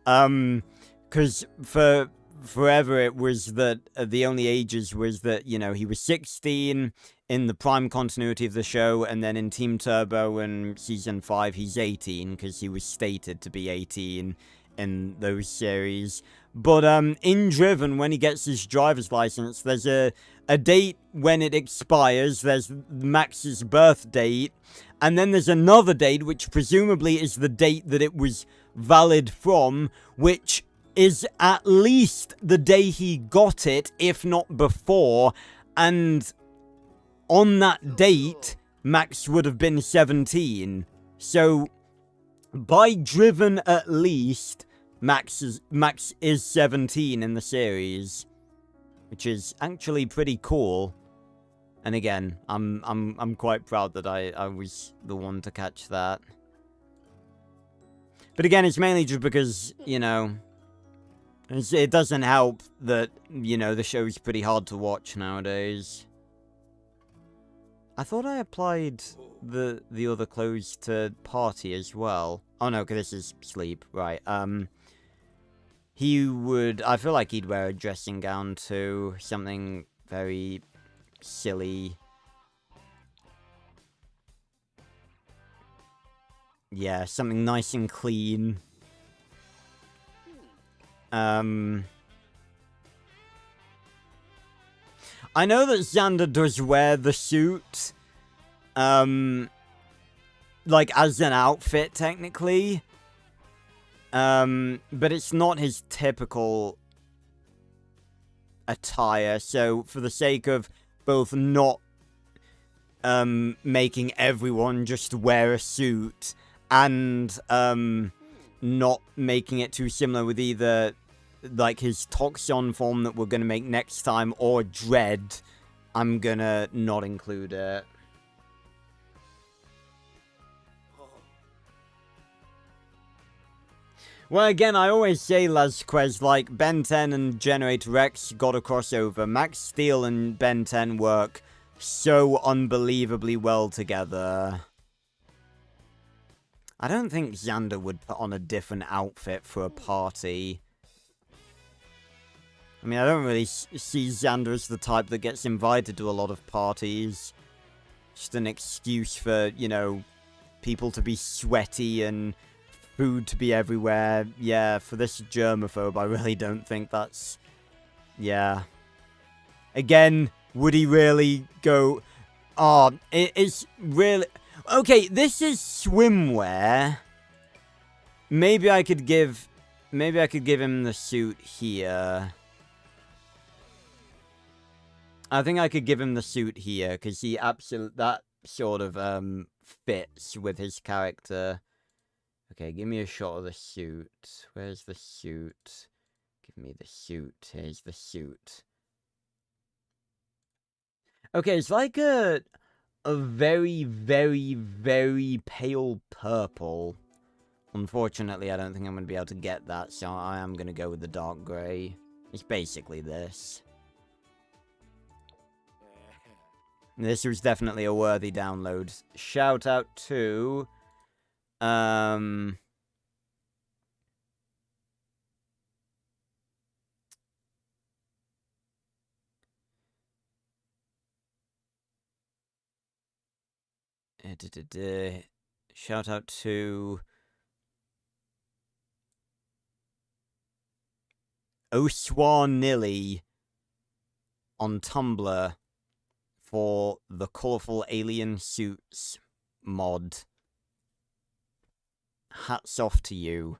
because for forever it was that the only ages was that, you know, he was 16 in the prime continuity of the show, and then in Team Turbo and Season 5 he's 18, because he was stated to be 18 in those series. But in Driven, when he gets his driver's license, there's a date when it expires, there's Max's birth date, and then there's another date, which presumably is the date that it was valid from, which is at least the day he got it, if not before, and on that date, Max would have been 17. So, by Driven at least, Max is 17 in the series, which is actually pretty cool. And again, I'm quite proud that I was the one to catch that. But again, it's mainly just because, you know, it doesn't help that, you know, the show's pretty hard to watch nowadays. I thought I applied the other clothes to Party as well. Oh no, because this is Sleep, right. He would, I feel like he'd wear a dressing gown too, something very silly. Yeah, something nice and clean. I know that Xander does wear the suit, like, as an outfit, technically. But it's not his typical attire, so for the sake of both not, making everyone just wear a suit, and, not making it too similar with either, like, his Toxon form that we're gonna make next time, or Dread, I'm gonna not include it. Well, again, I always say, Lasquez, like, Ben 10 and Generator X got a crossover. Max Steel and Ben 10 work so unbelievably well together. I don't think Xander would put on a different outfit for a party. I mean, I don't really see Xander as the type that gets invited to a lot of parties. Just an excuse for, you know, people to be sweaty and food to be everywhere. Yeah, for this germaphobe, I really don't think that's... Yeah. Again, would he really go... Oh, it's really... Okay, this is swimwear. Maybe I could give him the suit here. I think I could give him the suit here, because he that sort of, fits with his character. Okay, give me a shot of the suit. Where's the suit? Give me the suit. Here's the suit. Okay, it's like a very, very, very pale purple. Unfortunately, I don't think I'm going to be able to get that, so I am going to go with the dark grey. It's basically this. This was definitely a worthy download. Shout out to... Shout out to... Oswanilly on Tumblr for the Colourful Alien Suits mod. Hats off to you.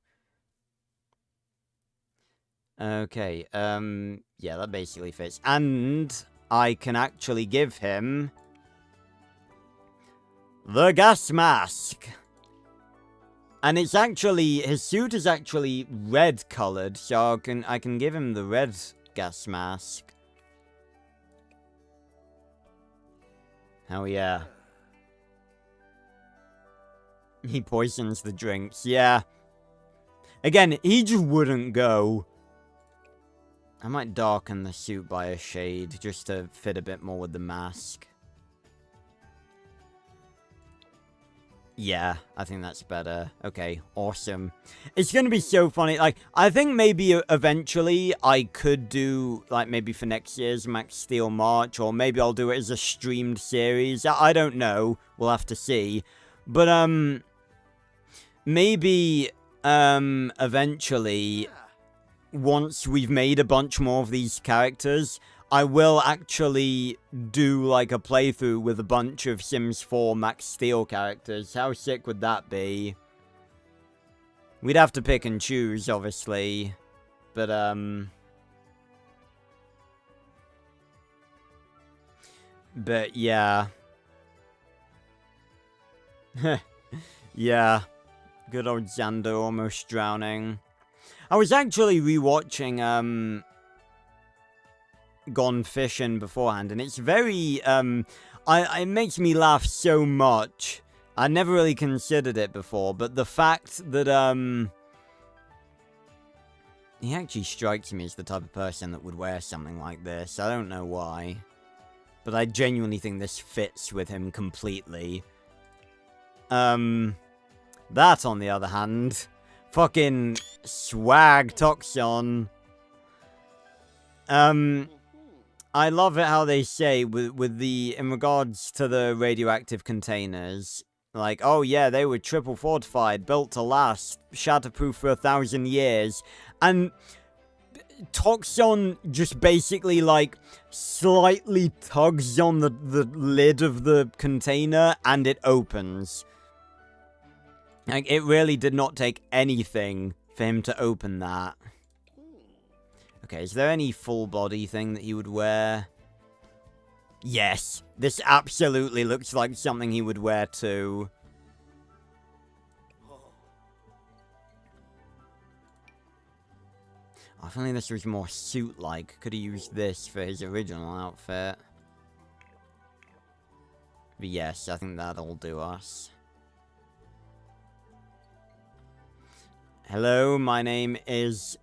Okay, yeah, that basically fits. And I can actually give him the gas mask. And it's actually, his suit is actually red colored, so I can give him the red gas mask. Hell yeah. He poisons the drinks, yeah. Again, he just wouldn't go. I might darken the suit by a shade, just to fit a bit more with the mask. Yeah, I think that's better. Okay, awesome. It's gonna be so funny. Like, I think maybe eventually I could do, like, maybe for next year's Max Steel March, or maybe I'll do it as a streamed series. I don't know. We'll have to see. But, maybe, eventually, once we've made a bunch more of these characters, I will actually do, like, a playthrough with a bunch of Sims 4 Max Steel characters. How sick would that be? We'd have to pick and choose, obviously. But, But, yeah. Yeah. Good old Xander almost drowning. I was actually rewatching, Gone Fishing beforehand, and it's very, it makes me laugh so much. I never really considered it before, but the fact that, he actually strikes me as the type of person that would wear something like this. I don't know why. But I genuinely think this fits with him completely. That, on the other hand, fucking swag Toxon. I love it how they say, with the, in regards to the radioactive containers, like, oh yeah, they were triple fortified, built to last, shatterproof for 1,000 years, and Toxon just basically, like, slightly tugs on the lid of the container, and it opens. Like, it really did not take anything for him to open that. Okay, is there any full body thing that he would wear? Yes, this absolutely looks like something he would wear too. Oh, if only this was more suit-like. Could have used this for his original outfit. But yes, I think that'll do us. Hello, my name is,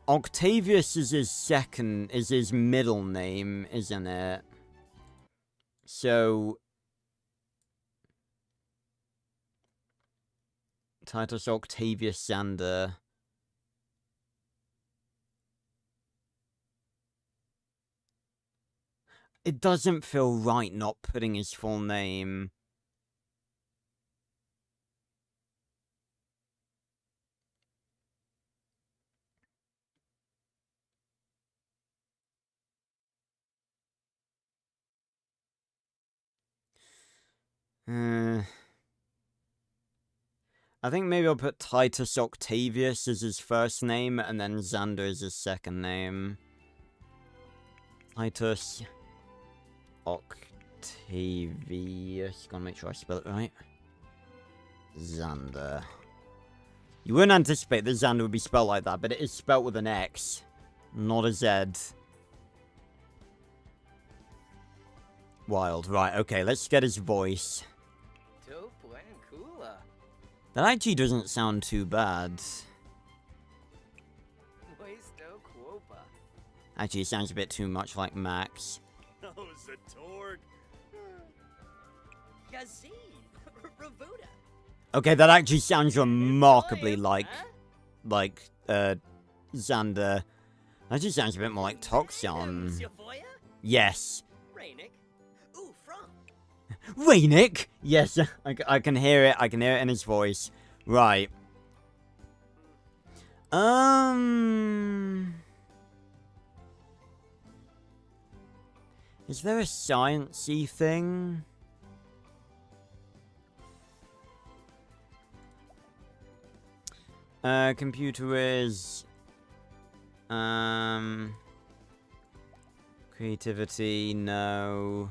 Octavius is his middle name, isn't it? So, Titus Octavius Sander. It doesn't feel right not putting his full name. I think maybe I'll put Titus Octavius as his first name, and then Xander as his second name. Titus Octavius. Gotta make sure I spell it right. Xander. You wouldn't anticipate that Xander would be spelled like that, but it is spelled with an X, not a Z. Wild. Right, okay, let's get his voice. That actually doesn't sound too bad. Actually, it sounds a bit too much like Max. Okay, that actually sounds remarkably like Xander. That just sounds a bit more like Toxon. Yes. Rainick? Yes, I can hear it. I can hear it in his voice. Right. Is there a sciencey thing? Computer is... Creativity, no.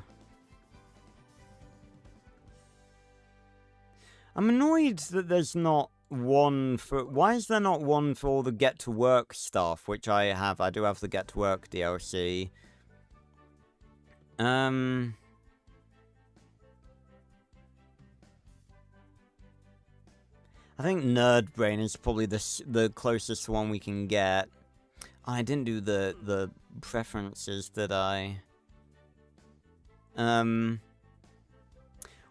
I'm annoyed that there's not one for... Why is there not one for all the Get to Work stuff, which I have? I do have the Get to Work DLC. I think Nerd Brain is probably the closest one we can get. I didn't do the preferences, did I?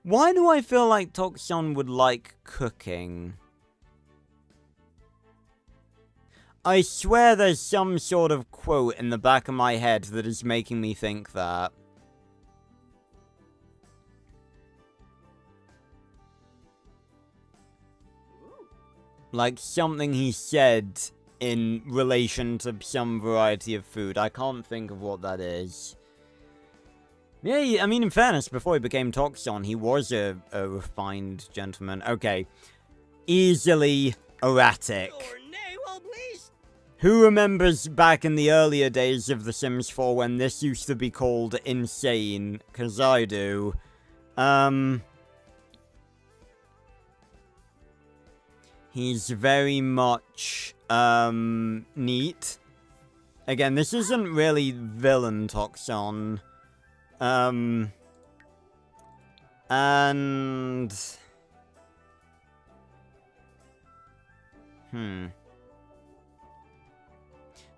Why do I feel like Toxon would like cooking? I swear there's some sort of quote in the back of my head that is making me think that. Like something he said in relation to some variety of food. I can't think of what that is. Yeah, I mean, in fairness, before he became Toxon, he was a refined gentleman. Okay. Easily erratic. Who remembers back in the earlier days of The Sims 4 when this used to be called insane? 'Cause I do. He's very much, neat. Again, this isn't really villain Toxon. And...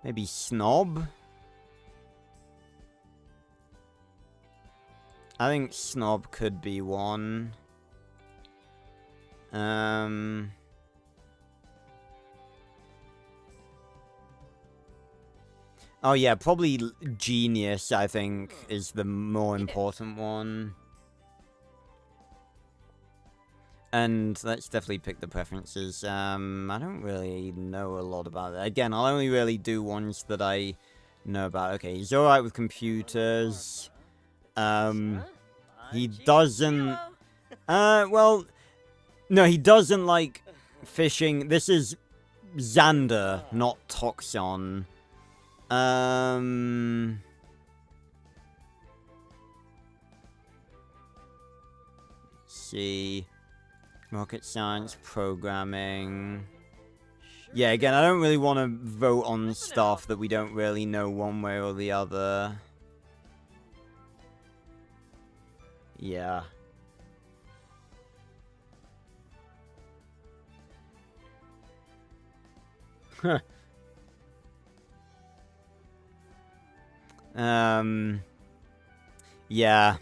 Maybe Snob? I think Snob could be one. Oh yeah, probably Genius, I think, is the more important one. And let's definitely pick the preferences. I don't really know a lot about that. Again, I'll only really do ones that I know about. Okay, he's alright with computers. He doesn't... well... No, he doesn't like fishing. This is Xander, not Toxon. See. Rocket science, programming. Yeah, again, I don't really want to vote on stuff that we don't really know one way or the other. Yeah. Yeah,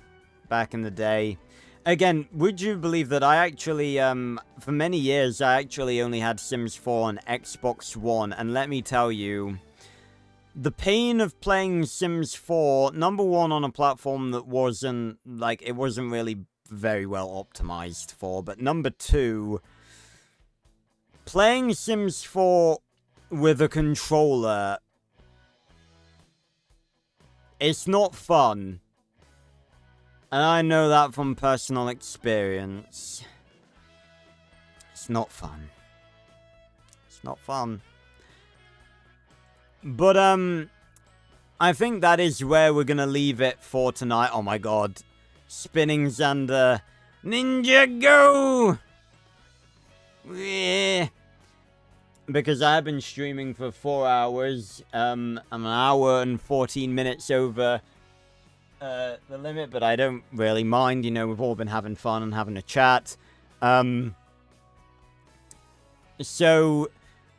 back in the day. Again, would you believe that I actually, for many years, I actually only had Sims 4 on Xbox One, and let me tell you, the pain of playing Sims 4, number one, on a platform that wasn't, like, it wasn't really very well optimized for, but number two, playing Sims 4 with a controller, it's not fun. And I know that from personal experience. It's not fun. It's not fun. But, I think that is where we're gonna leave it for tonight. Oh my god. Spinning Xander. Ninja go! Yeah. Because I have been streaming for 4 hours. I'm an hour and 14 minutes over the limit, but I don't really mind. You know, we've all been having fun and having a chat. So,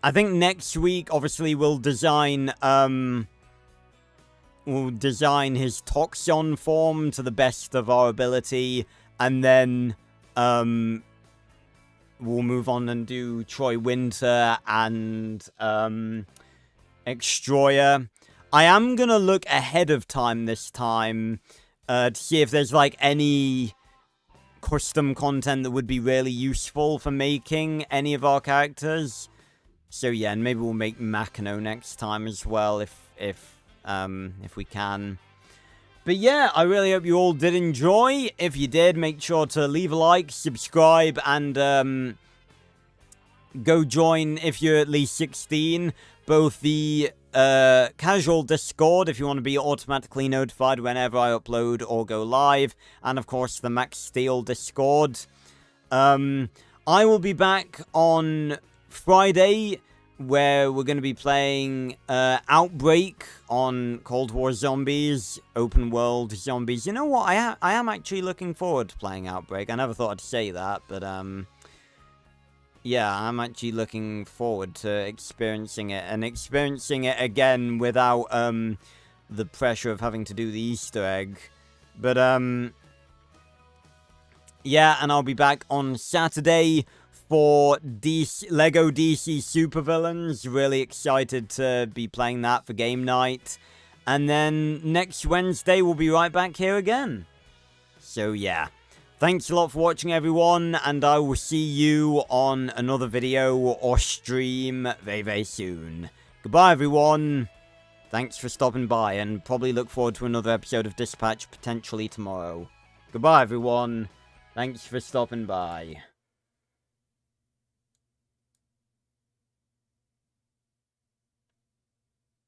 I think next week, obviously, we'll design his Toxon form to the best of our ability, and then, we'll move on and do Troy Winter and, Extroyer. I am gonna look ahead of time this time, to see if there's, like, any custom content that would be really useful for making any of our characters. So yeah, and maybe we'll make Makino next time as well, if we can. But yeah, I really hope you all did enjoy. If you did, make sure to leave a like, subscribe, and go join, if you're at least 16, both the casual Discord, if you want to be automatically notified whenever I upload or go live, and of course the Max Steel Discord. I will be back on Friday, where we're going to be playing Outbreak on Cold War Zombies, open world zombies. You know what, I am actually looking forward to playing Outbreak. I never thought I'd say that, but yeah, I'm actually looking forward to experiencing it, and experiencing it again without the pressure of having to do the Easter egg. But yeah, and I'll be back on Saturday for Lego DC Supervillains. Really excited to be playing that for game night. And then next Wednesday we'll be right back here again. So yeah. Thanks a lot for watching, everyone, and I will see you on another video or stream very, very soon. Goodbye, everyone. Thanks for stopping by, and probably look forward to another episode of Dispatch potentially tomorrow. Goodbye, everyone. Thanks for stopping by.